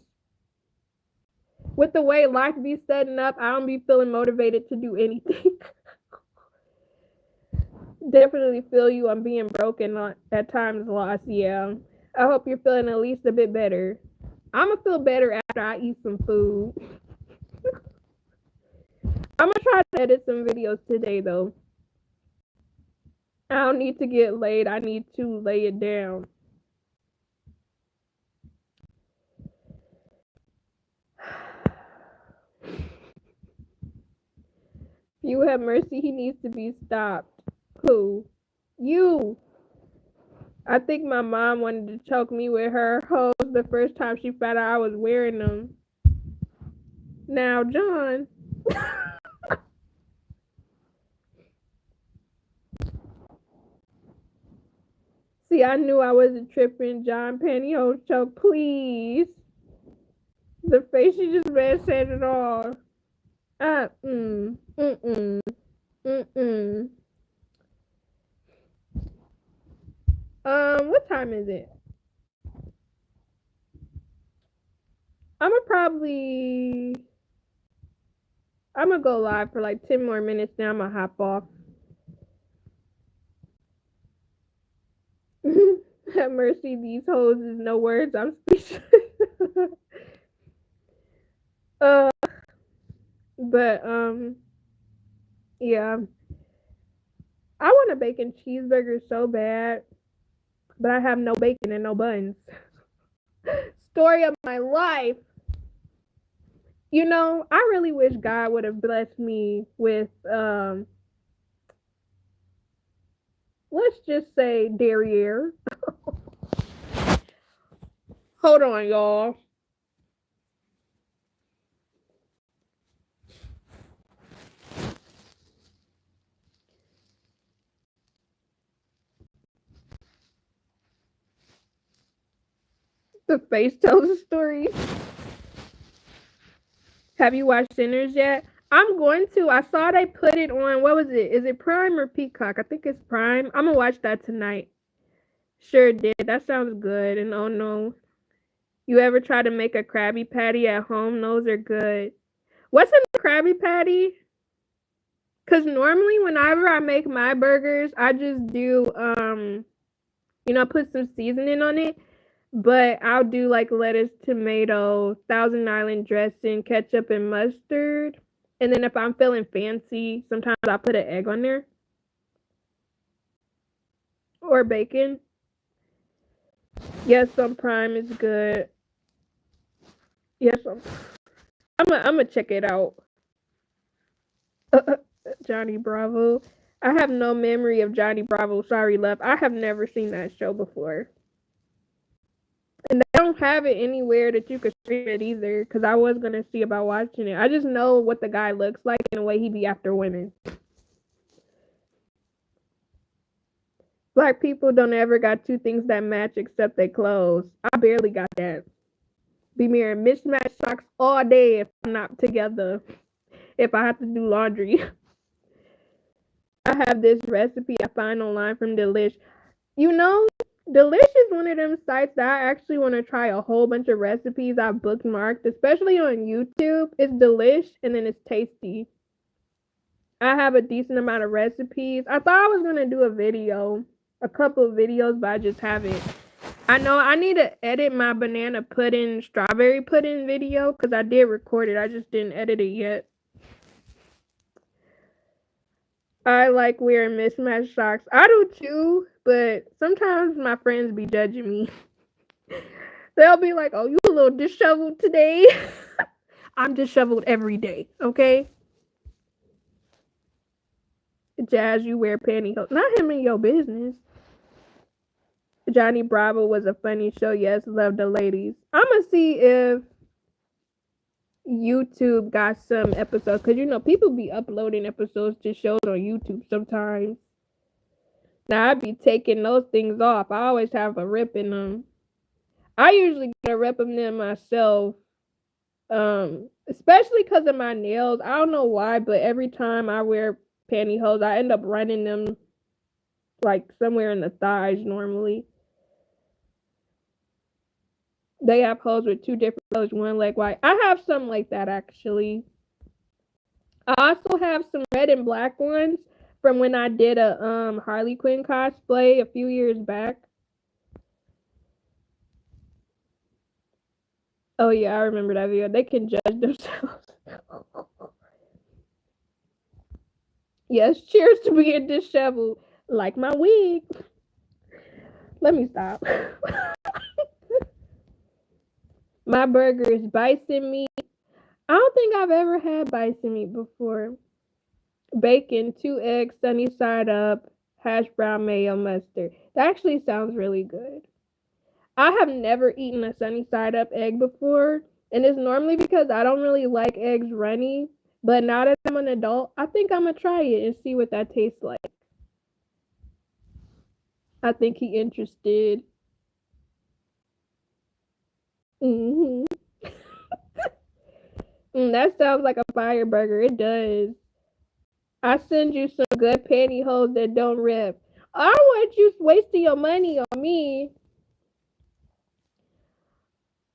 with the way life be setting up, I don't be feeling motivated to do anything. Definitely feel you on being broken at times lost. Yeah. I hope you're feeling at least a bit better. I'ma feel better after I eat some food. I'm gonna try to edit some videos today though. I don't need to get laid. I need to lay it down. You have mercy. He needs to be stopped. Who? You. I think my mom wanted to choke me with her hose the first time she found out I was wearing them. Now, John. See, I knew I wasn't tripping. John, pantyhose choke, please. The face you just made said it all. What time is it? I'm gonna go live for like 10 more minutes. Now I'm gonna hop off. Have mercy, these hoes is no words. I'm speechless. But yeah. I want a bacon cheeseburger so bad, but I have no bacon and no buns. Story of my life. You know, I really wish God would have blessed me with let's just say derriere. Hold on, y'all. The face tells a story. Have you watched Sinners yet? I'm going to. I saw they put it on. What was it? Is it Prime or Peacock? I think it's Prime. I'm gonna watch that tonight. Sure did. That sounds good. And oh no. You ever try to make a Krabby Patty at home? Those are good. What's in a Krabby Patty? Because normally whenever I make my burgers, I just do, put some seasoning on it. But I'll do like lettuce, tomato, Thousand Island dressing, ketchup, and mustard. And then if I'm feeling fancy, sometimes I'll put an egg on there or bacon. Yes, on Prime is good. Yes, I'm gonna check it out. Johnny Bravo. I have no memory of Johnny Bravo. Sorry, love. I have never seen that show before. And they don't have it anywhere that you could stream it either, because I was going to see about watching it. I just know what the guy looks like and the way he be after women. Black people don't ever got two things that match except their clothes. I barely got that. Be wearing mismatched socks all day if I'm not together. If I have to do laundry. I have this recipe I find online from Delish. Delish is one of them sites that I actually want to try a whole bunch of recipes I've bookmarked, especially on YouTube. It's Delish and then it's tasty. I have a decent amount of recipes. I thought I was going to do a couple of videos, but I just haven't. I know I need to edit my banana pudding, strawberry pudding video because I did record it. I just didn't edit it yet. I like wearing mismatched socks. I do too, but sometimes my friends be judging me. They'll be like, "Oh, you a little disheveled today." I'm disheveled every day, okay? Jazz, you wear pantyhose. Not him in your business. Johnny Bravo was a funny show. Yes, love the ladies. I'm going to see if YouTube got some episodes, because people be uploading episodes to shows on YouTube sometimes. Now I be taking those things off. I always have a rip in them. I usually get a rip in them myself, especially because of my nails. I don't know why, but every time I wear pantyhose, I end up running them like somewhere in the thighs normally. They have holes with two different colors, one leg white. I have some like that actually. I also have some red and black ones from when I did a Harley Quinn cosplay a few years back. Oh yeah, I remember that video. They can judge themselves. Yes, cheers to being disheveled. Like my wig. Let me stop. My burger is bison meat. I don't think I've ever had bison meat before. Bacon, 2 eggs, sunny side up, hash brown mayo mustard. That actually sounds really good. I have never eaten a sunny side up egg before, and it's normally because I don't really like eggs runny. But now that I'm an adult, I think I'm gonna try it and see what that tastes like. I think he interested. Mm-hmm. That sounds like a fire burger. It does. I send you some good pantyhose that don't rip. I don't want you wasting your money on me.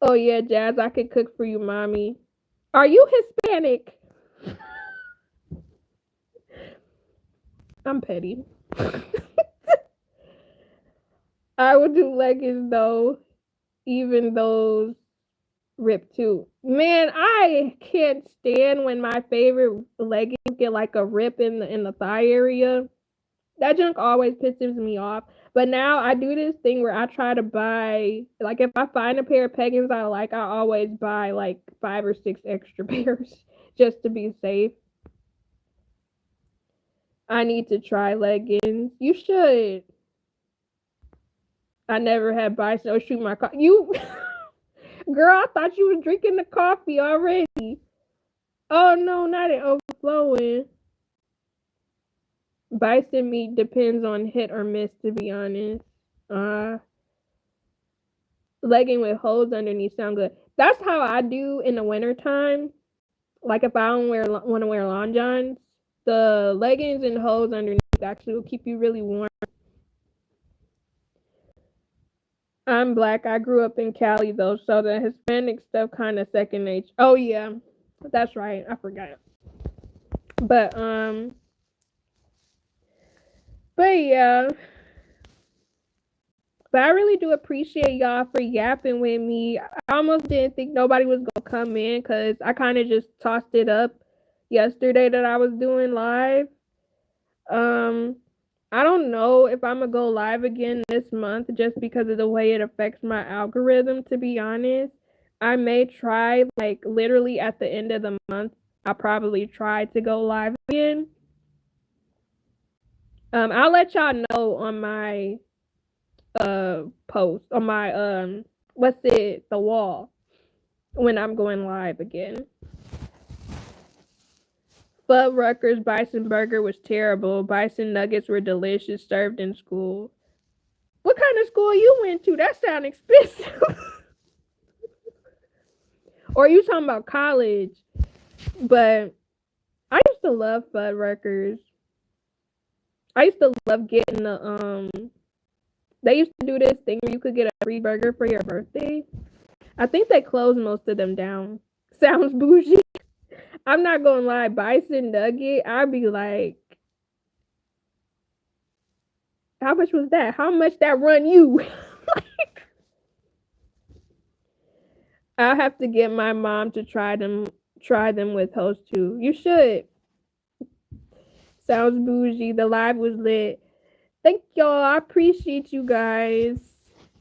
Oh yeah, Jazz, I could cook for you, mommy. Are you Hispanic? I'm petty. I would do leggings though, even those rip too. Man, I can't stand when my favorite leggings get like a rip in the thigh area. That junk always pisses me off. But now I do this thing where I try to buy, like, if I find a pair of leggings I like, I always buy like 5 or 6 extra pairs just to be safe. I need to try leggings. You should. I never had bison or shoot my coffee. You, girl, I thought you was drinking the coffee already. Oh no, not it overflowing. Bison meat depends on hit or miss, to be honest. Legging with holes underneath sound good. That's how I do in the wintertime. Like if I don't want to wear long johns, the leggings and holes underneath actually will keep you really warm. I'm black. I grew up in Cali though, so the Hispanic stuff kind of second nature. Oh yeah, that's right. I forgot. But but yeah. But I really do appreciate y'all for yapping with me. I almost didn't think nobody was gonna come in because I kind of just tossed it up yesterday that I was doing live. Um, I don't know if I'm gonna go live again this month just because of the way it affects my algorithm, to be honest. I may try like literally at the end of the month. I'll probably try to go live again. I'll let y'all know on my post on my what's it, the wall, when I'm going live again. Fuddruckers bison burger was terrible. Bison nuggets were delicious, served in school. What kind of school you went to? That sounds expensive. Or you talking about college? But I used to love Fuddruckers. I used to love getting the They used to do this thing where you could get a free burger for your birthday. I think they closed most of them down. Sounds bougie. I'm not gonna lie, bison nugget, I'd be like, how much was that? How much that run you? I'll have to get my mom to try them with host too. You should. Sounds bougie. The live was lit. Thank y'all. I appreciate you guys.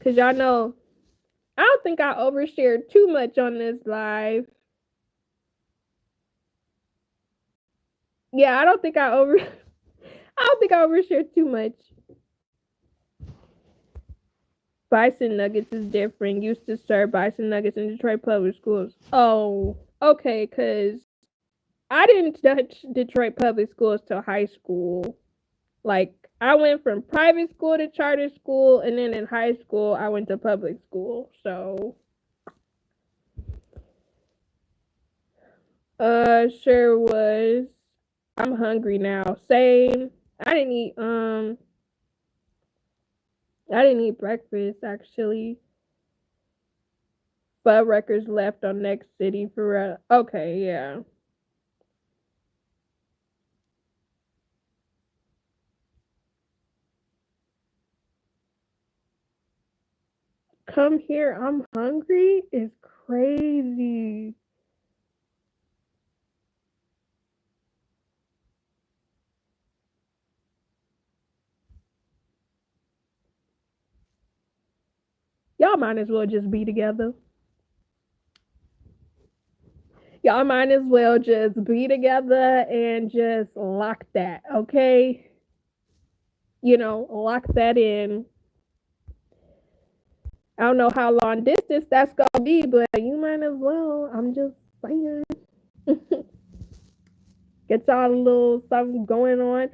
Cause y'all know I don't think I overshared too much on this live. Yeah, I don't think I overshared too much. Bison nuggets is different. Used to serve bison nuggets in Detroit public schools. Oh, okay, cause I didn't touch Detroit public schools till high school. Like I went from private school to charter school, and then in high school I went to public school. So, sure was. I'm hungry now. Same. I didn't eat. I didn't eat breakfast actually. But records left on next city for okay, yeah. Come here, I'm hungry is crazy. Y'all might as well just be together. Y'all might as well just be together and just lock that, okay? Lock that in. I don't know how long distance that's gonna be, but you might as well. I'm just saying. Get y'all a little something going on.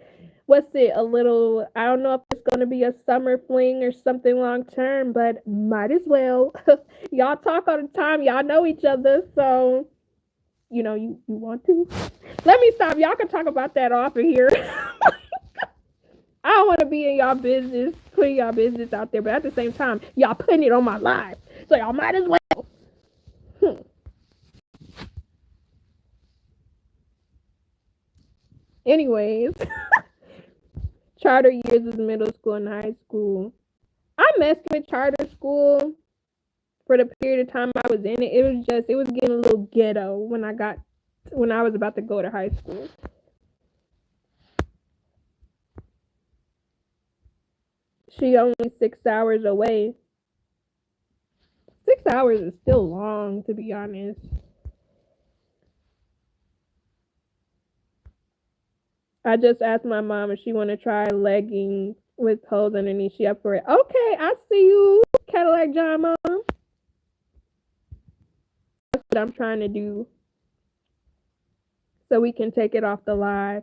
What's it? A little, I don't know if it's gonna be a summer fling or something long term, but might as well. Y'all talk all the time, y'all know each other, so you want to. Let me stop. Y'all can talk about that off of here. I don't want to be in y'all business, putting y'all business out there, but at the same time, y'all putting it on my live. So y'all might as well. Anyways, charter years is middle school and high school. I messed with charter school for the period of time I was in it. It was getting a little ghetto when I was about to go to high school. She only 6 hours away. 6 hours is still long, to be honest. I just asked my mom if she want to try leggings with holes underneath. She up for it. Okay, I see you, Cadillac John Mom. That's what I'm trying to do, so we can take it off the live.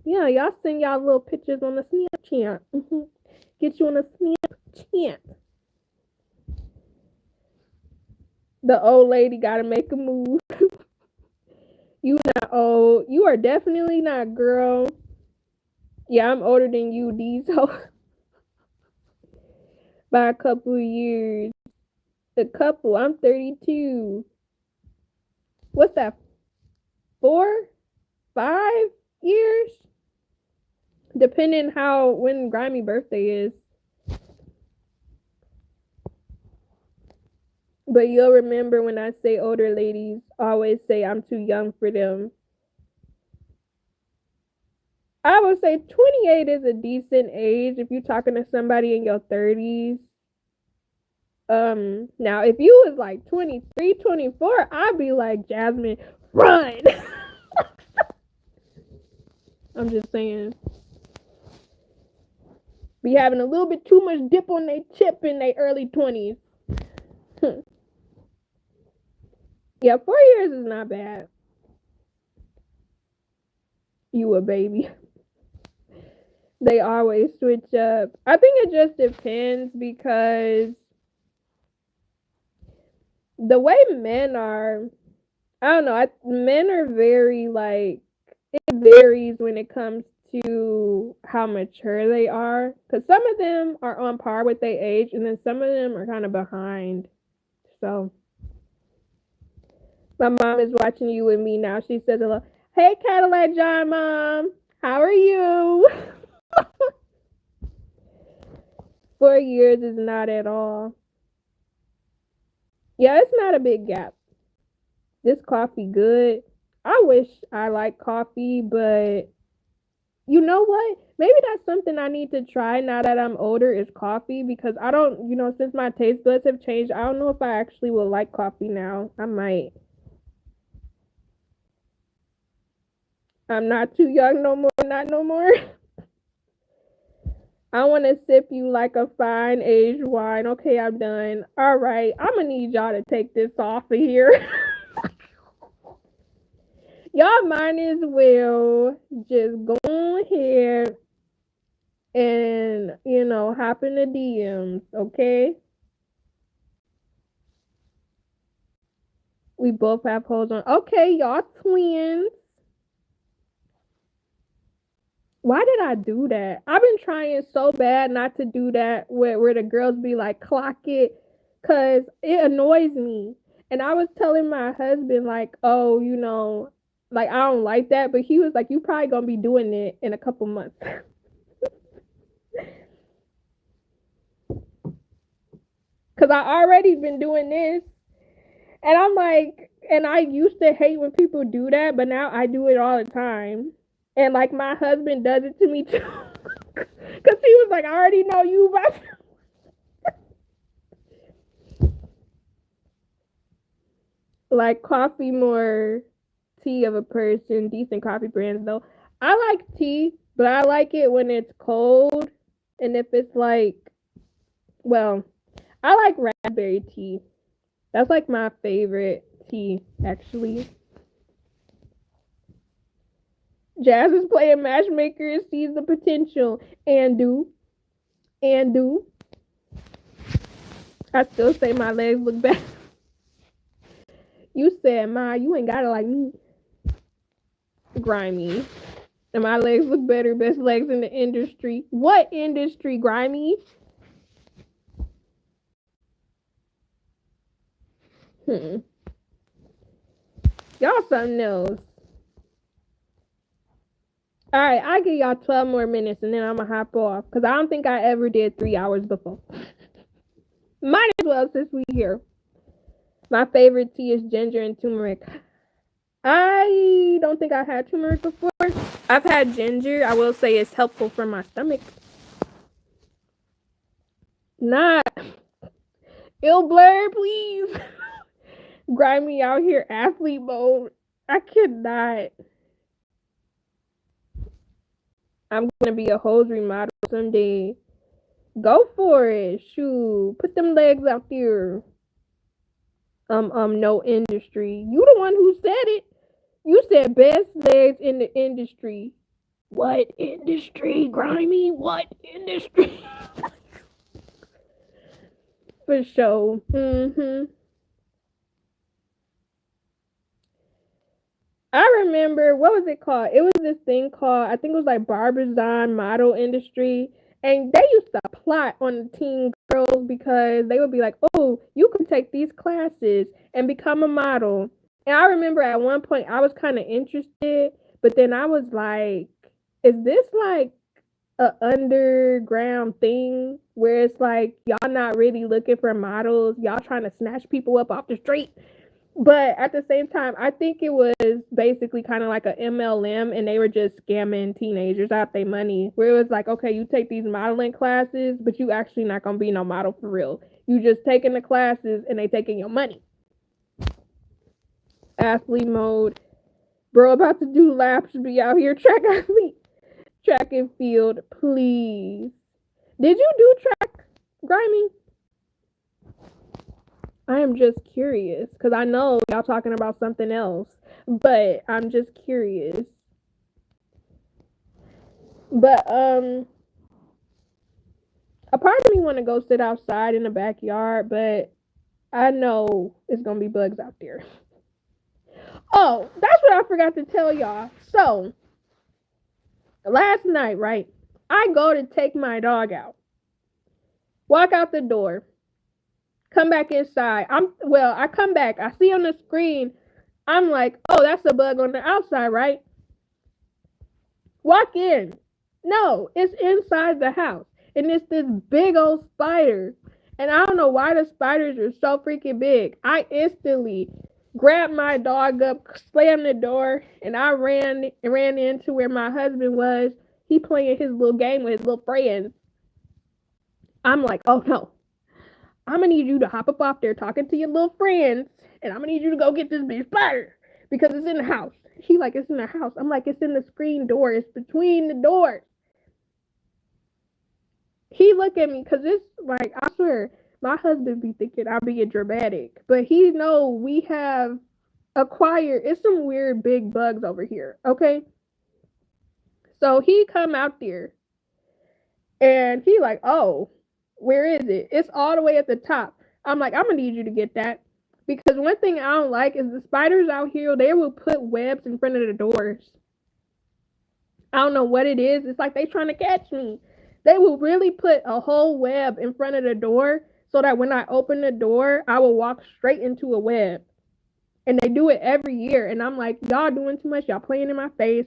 Yeah, y'all send y'all little pictures on the Snapchat. Get you on a Snapchat. The old lady got to make a move. You not old. You are definitely not, girl. Yeah, I'm older than you, these hoes. by a couple of years. A couple. I'm 32. What's that? 4, 5 years? Depending how when Grimy birthday is. But you'll remember when I say older ladies always say I'm too young for them. I would say 28 is a decent age if you're talking to somebody in your 30s. Now if you was like 23, 24, I'd be like, Jasmine, run. I'm just saying. Be having a little bit too much dip on their chip in their early 20s. Yeah, 4 years is not bad. You a baby. They always switch up. I think it just depends because the way men are, I don't know, men are very like, it varies when it comes to how mature they are. Because some of them are on par with their age, and then some of them are kind of behind. So, my mom is watching you with me now. She says hello. Hey, Cadillac John, Mom. How are you? 4 years is not at all. Yeah, it's not a big gap. This coffee good. I wish I like coffee, but you know what? Maybe that's something I need to try now that I'm older is coffee because I don't, since my taste buds have changed, I don't know if I actually will like coffee now. I might. I'm not too young no more, not no more. I want to sip you like a fine aged wine. Okay, I'm done. All right, I'm going to need y'all to take this off of here. Y'all might as well just go ahead and, hop in the DMs, okay? We both have holes on. Okay, y'all twins. Why did I do that? I've been trying so bad not to do that where the girls be like, clock it, because it annoys me. And I was telling my husband, like, oh, like, I don't like that. But he was like, you probably going to be doing it in a couple months. Because I already been doing this. And I'm like, and I used to hate when people do that, but now I do it all the time. And like my husband does it to me too. Because he was like, I already know you about like coffee more tea of a person, decent coffee brands though. I like tea, but I like it when it's cold. And if it's like, well, I like raspberry tea. That's like my favorite tea, actually. Jazz is playing matchmaker, sees the potential, and do, and do. I still say my legs look better. You said, Ma, you ain't got it like me. Grimy. And my legs look better, best legs in the industry. What industry, Grimy? Y'all something else. All right, I give y'all 12 more minutes and then I'm going to hop off because I don't think I ever did 3 hours before. Might as well since we here. My favorite tea is ginger and turmeric. I don't think I had turmeric before. I've had ginger. I will say it's helpful for my stomach. Not ill blur, please. Grimy out here athlete mode. I cannot. I'm gonna be a hosiery model someday. Go for it. Shoot. Put them legs out there. No industry. You the one who said it. You said best legs in the industry. What industry, Grimy? What industry? For sure. I remember, what was it called? It was this thing called, I think it was like Barbizon model industry. And they used to plot on the teen girls because they would be like, oh, you can take these classes and become a model. And I remember at one point I was kind of interested, but then I was like, is this like a underground thing where it's like y'all not really looking for models, y'all trying to snatch people up off the street? But at the same time, I think it was basically kind of like a MLM, and they were just scamming teenagers out their money. Where it was like, okay, you take these modeling classes, but you actually not gonna be no model for real. You just taking the classes, and they taking your money. Athlete mode, bro. About to do laps, be out here track athlete, track and field, please. Did you do track, Grimy? I am just curious because I know y'all talking about something else, but I'm just curious. But a part of me want to go sit outside in the backyard, but I know it's gonna be bugs out there. Oh, that's what I forgot to tell y'all. So last night, right? I go to take my dog out, walk out the door, come back inside. I come back. I see on the screen. I'm like, oh, that's a bug on the outside, right? Walk in. No, it's inside the house. And it's this big old spider. And I don't know why the spiders are so freaking big. I instantly grabbed my dog up, slammed the door, and I ran into where my husband was. He playing his little game with his little friends. I'm like, oh no. I'm gonna need you to hop up off there talking to your little friends, and I'm gonna need you to go get this big spider because it's in the house. He like, it's in the house. I'm like, it's in the screen door. It's between the doors. He look at me because it's like, I swear, my husband be thinking I'm being dramatic, but he know we have acquired, it's some weird big bugs over here, okay? So he come out there, and he like, oh, where is it? It's all the way at the top. I'm like, I'm gonna need you to get that. Because one thing I don't like is the spiders out here, they will put webs in front of the doors. I don't know what it is. It's like they trying to catch me. They will really put a whole web in front of the door so that when I open the door, I will walk straight into a web. And they do it every year. And I'm like, y'all doing too much. Y'all playing in my face.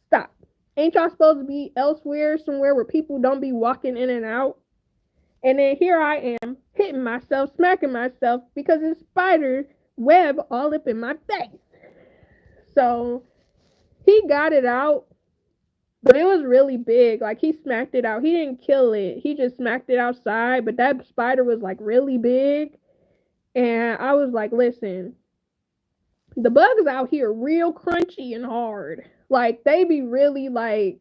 Stop. Ain't y'all supposed to be elsewhere, somewhere where people don't be walking in and out? And then here I am, hitting myself, smacking myself because this spider web all up in my face. So he got it out, but it was really big. Like, he smacked it out. He didn't kill it. He just smacked it outside. But that spider was like really big. And I was like, listen, the bugs out here real crunchy and hard. Like, they be really like,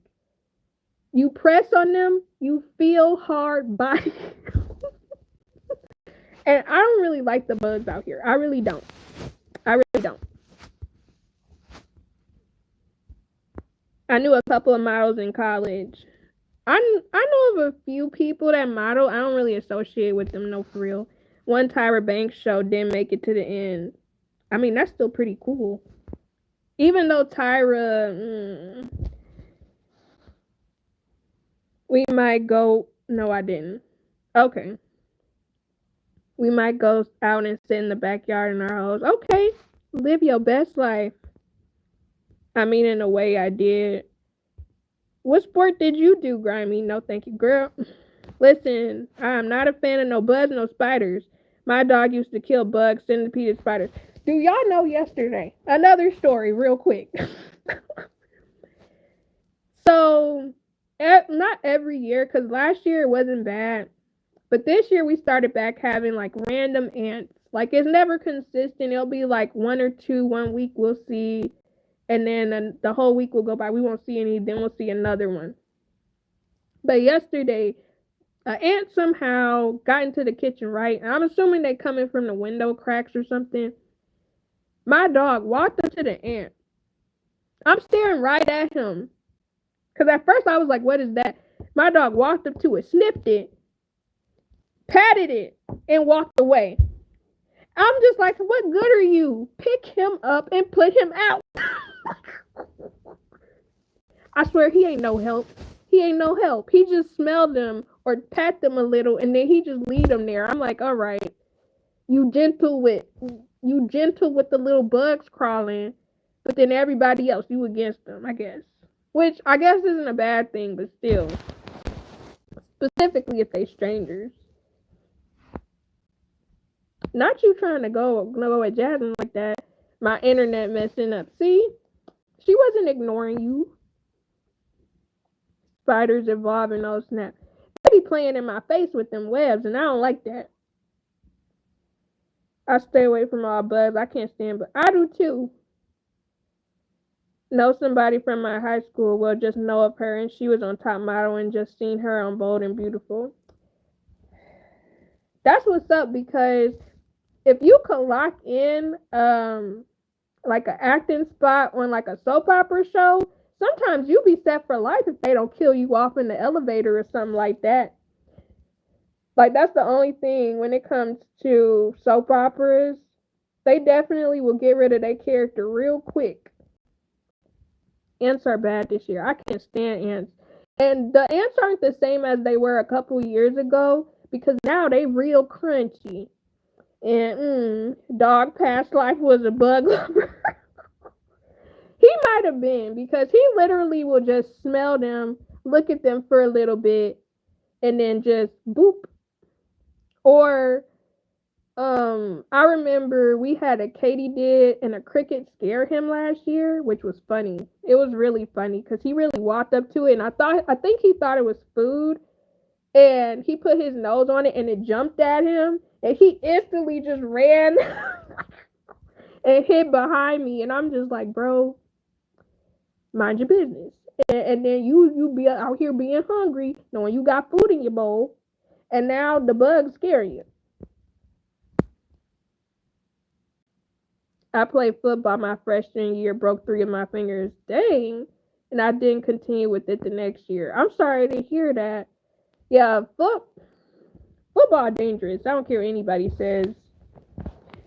you press on them, you feel hard body. And I don't really like the bugs out here. I really don't. I really don't. I knew a couple of models in college. I know of a few people that model. I don't really associate with them, no, for real. One Tyra Banks show didn't make it to the end. I mean, that's still pretty cool. Even though Tyra, we might go. No, I didn't. Okay. We might go out and sit in the backyard in our house. Okay. Live your best life. I mean, in a way, I did. What sport did you do, Grimy? No, thank you, girl. Listen, I'm not a fan of no bugs, no spiders. My dog used to kill bugs, centipede, and spiders. Do y'all know yesterday? Another story, real quick. So, not every year, because last year it wasn't bad. But this year we started back having like random ants. Like, it's never consistent. It'll be like one or two, 1 week we'll see. And then the whole week will go by. We won't see any. Then we'll see another one. But yesterday, an ant somehow got into the kitchen, right? And I'm assuming they coming from the window cracks or something. My dog walked up to the ant. I'm staring right at him. Because at first I was like, what is that? My dog walked up to it, sniffed it, patted it, and walked away. I'm just like, what good are you? Pick him up and put him out. I swear he ain't no help. He ain't no help. He just smelled them or pat them a little, and then he just leave them there. I'm like, all right, you gentle with the little bugs crawling, but then everybody else, you against them, I guess. Which I guess isn't a bad thing, but still, specifically if they strangers. Not you trying to go at Jasmine like that. My internet messing up. See, she wasn't ignoring you. Spiders evolving, oh snap. They be playing in my face with them webs, and I don't like that. I stay away from all bugs. I can't stand, but I do too. Know somebody from my high school. Well, just know of her, and she was on Top Model, and just seen her on Bold and Beautiful. That's what's up, because if you could lock in like an acting spot on like a soap opera show, sometimes you be set for life if they don't kill you off in the elevator or something like that. Like, that's the only thing when it comes to soap operas. They definitely will get rid of their character real quick. Ants are bad this year. I can't stand ants. And the ants aren't the same as they were a couple years ago, because now they real crunchy. And dog past life was a bug lover. He might have been, because he literally will just smell them, look at them for a little bit, and then just boop. Or I remember we had a katydid and a cricket scare him last year, which was funny. It was really funny because he really walked up to it, and I think he thought it was food, and he put his nose on it and it jumped at him, and he instantly just ran and hid behind me, and I'm just like, bro, mind your business. And then you be out here being hungry, knowing you got food in your bowl, and now the bugs scare you. I played football my freshman year, broke 3 of my fingers. Dang. And I didn't continue with it the next year. I'm sorry to hear that. Yeah, football dangerous. I don't care what anybody says.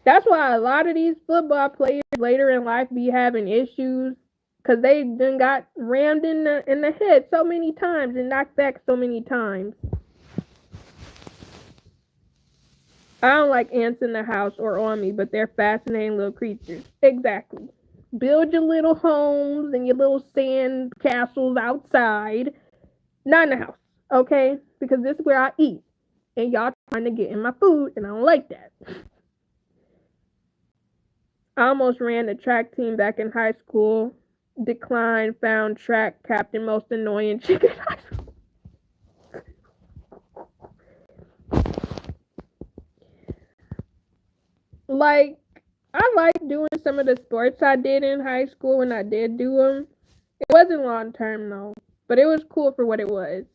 That's why a lot of these football players later in life be having issues, because they done got rammed in the head so many times and knocked back so many times. I don't like ants in the house or on me, but they're fascinating little creatures. Exactly. Build your little homes and your little sand castles outside. Not in the house, okay? Because this is where I eat. And y'all trying to get in my food, and I don't like that. I almost ran the track team back in high school. Declined, found track captain, most annoying chick in high school. Like, I like doing some of the sports I did in high school when I did do them. It wasn't long term though, but it was cool for what it was.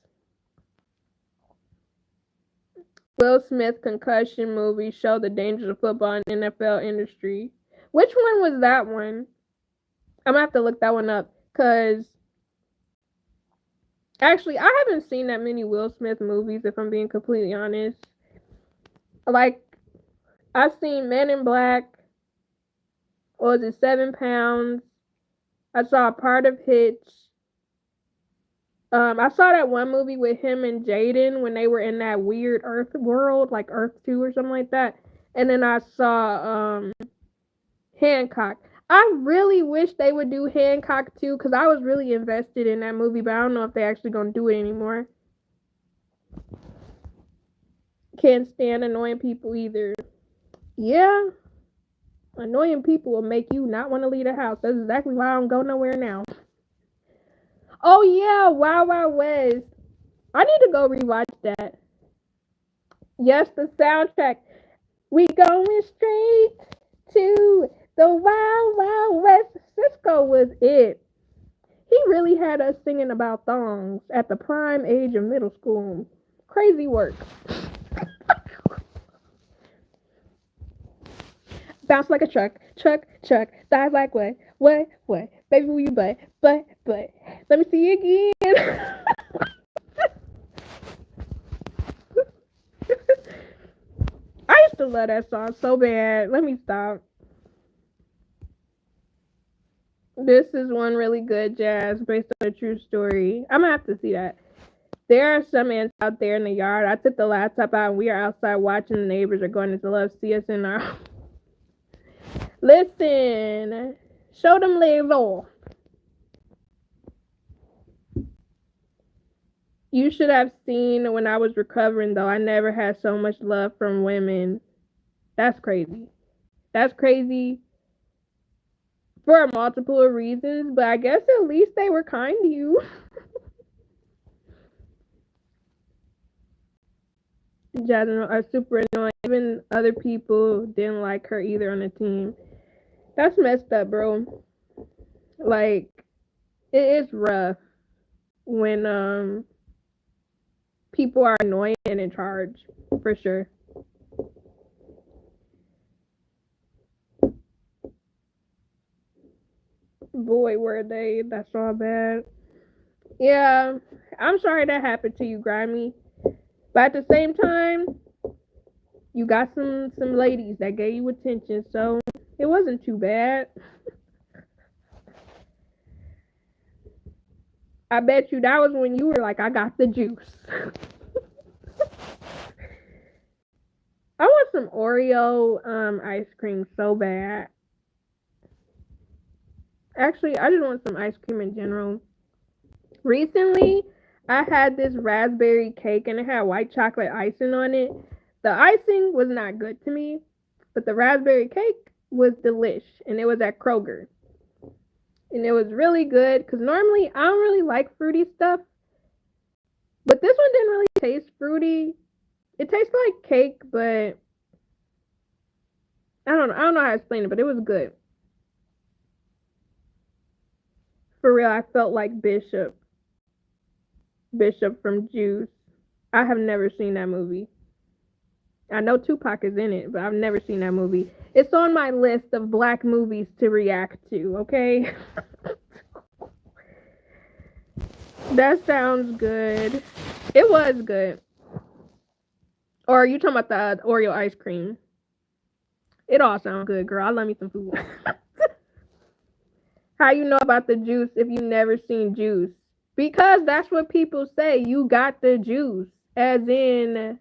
Will Smith concussion movie show the dangers of football and NFL industry. Which one was that one? I'm gonna have to look that one up, because actually I haven't seen that many Will Smith movies, if I'm being completely honest. Like, I've seen Men in Black, or was it 7 Pounds? I saw a part of Hitch. I saw that one movie with him and Jaden when they were in that weird Earth world, like Earth 2 or something like that. And then I saw Hancock. I really wish they would do Hancock too, because I was really invested in that movie, but I don't know if they're actually going to do it anymore. Can't stand annoying people either. Yeah, annoying people will make you not want to leave the house. That's exactly why I don't go nowhere now. Oh yeah, Wild Wild West. I need to go rewatch that. Yes, the soundtrack. We going straight to the Wild Wild West. Cisco was it. He really had us singing about thongs at the prime age of middle school. Crazy work. Bounce like a truck, thighs like what, baby, will you but, let me see you again. I used to love that song so bad. Let me stop. This is one really good, Jazz, based on a true story. I'm gonna have to see that. There are some ants out there in the yard. I took the laptop out and we are outside watching. The neighbors are going to love see us in our. Listen, show them legs off. You should have seen when I was recovering, though. I never had so much love from women. That's crazy. That's crazy for multiple reasons, but I guess at least they were kind to you. Jasmine are super annoying. Even other people didn't like her either on the team. That's messed up, bro. Like, it is rough when people are annoying and in charge, for sure. Boy, were they. That's all bad. Yeah, I'm sorry that happened to you, Grimy. But at the same time, you got some ladies that gave you attention, so it wasn't too bad. I bet you that was when you were like, I got the juice. I want some Oreo ice cream so bad. Actually, I just want some ice cream in general. Recently, I had this raspberry cake and it had white chocolate icing on it. The icing was not good to me, but the raspberry cake was delish, and it was at Kroger. And it was really good because normally I don't really like fruity stuff, but this one didn't really taste fruity. It tastes like cake, but I don't know how to explain it, but it was good. For real, I felt like Bishop from Juice. I have never seen that movie. I know Tupac is in it, but I've never seen that movie. It's on my list of black movies to react to, okay? That sounds good. It was good. Or are you talking about the Oreo ice cream? It all sounds good, girl. I love me some food. How you know about the juice if you never seen Juice? Because that's what people say. You got the juice. As in,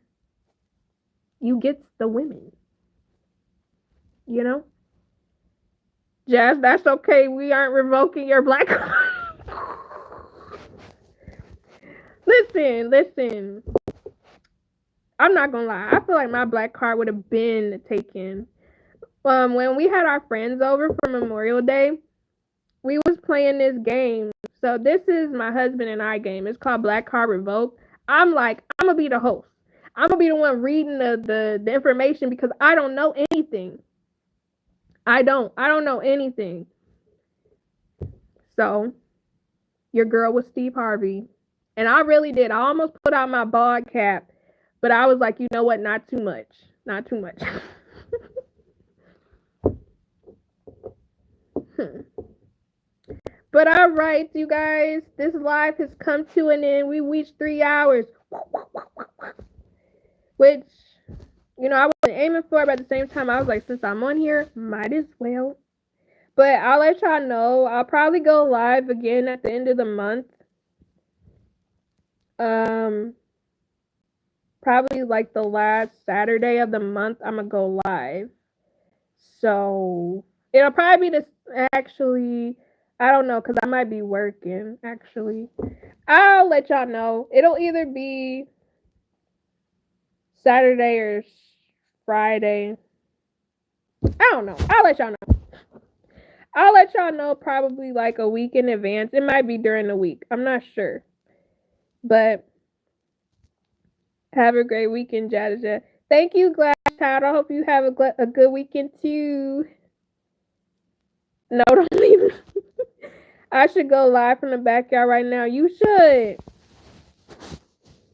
you get the women. You know? Jazz, that's okay. We aren't revoking your black card. Listen. I'm not gonna lie. I feel like my black card would have been taken. When we had our friends over for Memorial Day, we was playing this game. So this is my husband and I game. It's called Black Card Revoke. I'm like, I'm gonna be the host. I'm gonna be the one reading the information because I don't know anything. I don't know anything. So your girl was Steve Harvey. And I really did. I almost put out my bald cap, but I was like, you know what? Not too much. Not too much. But all right, you guys, this live has come to an end. We reached 3 hours, which, you know, I wasn't aiming for, but at the same time, I was like, since I'm on here, might as well. But I'll let y'all know. I'll probably go live again at the end of the month. Probably like the last Saturday of the month, I'm gonna go live. So it'll probably be this. Actually, I don't know because I might be working. Actually, I'll let y'all know. It'll either be Saturday or Friday. I don't know. I'll let y'all know. I'll let y'all know probably like a week in advance. It might be during the week. I'm not sure. But have a great weekend, Jadaja. Thank you, Glass Child. I hope you have a good weekend too. No, don't leave. I should go live from the backyard right now. You should.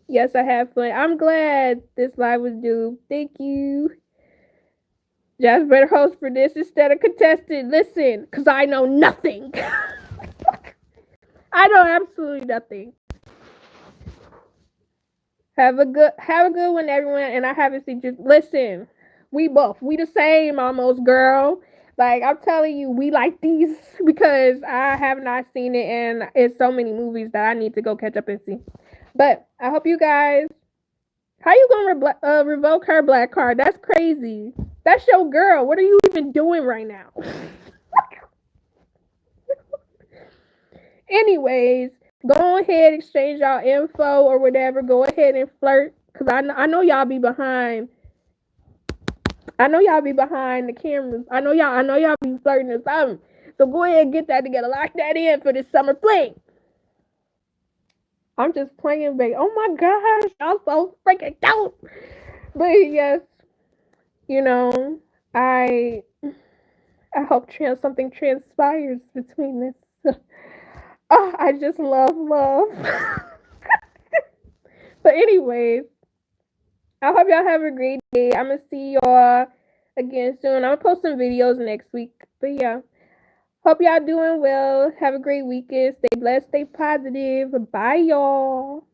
Yes, I have fun. I'm glad this live was due. Thank you. Just better host for this instead of contestant. Listen, because I know nothing. I know absolutely nothing. Have a good one, everyone. And I haven't seen you. Listen, we the same almost, girl. Like, I'm telling you, we like these because I have not seen it, and it's so many movies that I need to go catch up and see. But I hope you guys. How you gonna revoke her black card? That's crazy. That's your girl. What are you even doing right now? Anyways, go ahead, exchange y'all info or whatever. Go ahead and flirt, cause I know y'all be behind. I know y'all be behind the cameras. I know y'all be flirting or something. So go ahead and get that together. Lock that in for this summer fling. I'm just playing, babe. Oh my gosh, y'all so freaking dope. But yes, you know, I I hope something transpires between this. Oh, I just love. But anyways, I hope y'all have a great day. I'm gonna see y'all again soon. I'm gonna post some videos next week. But yeah, hope y'all doing well. Have a great weekend. Stay blessed. Stay positive. Bye, y'all.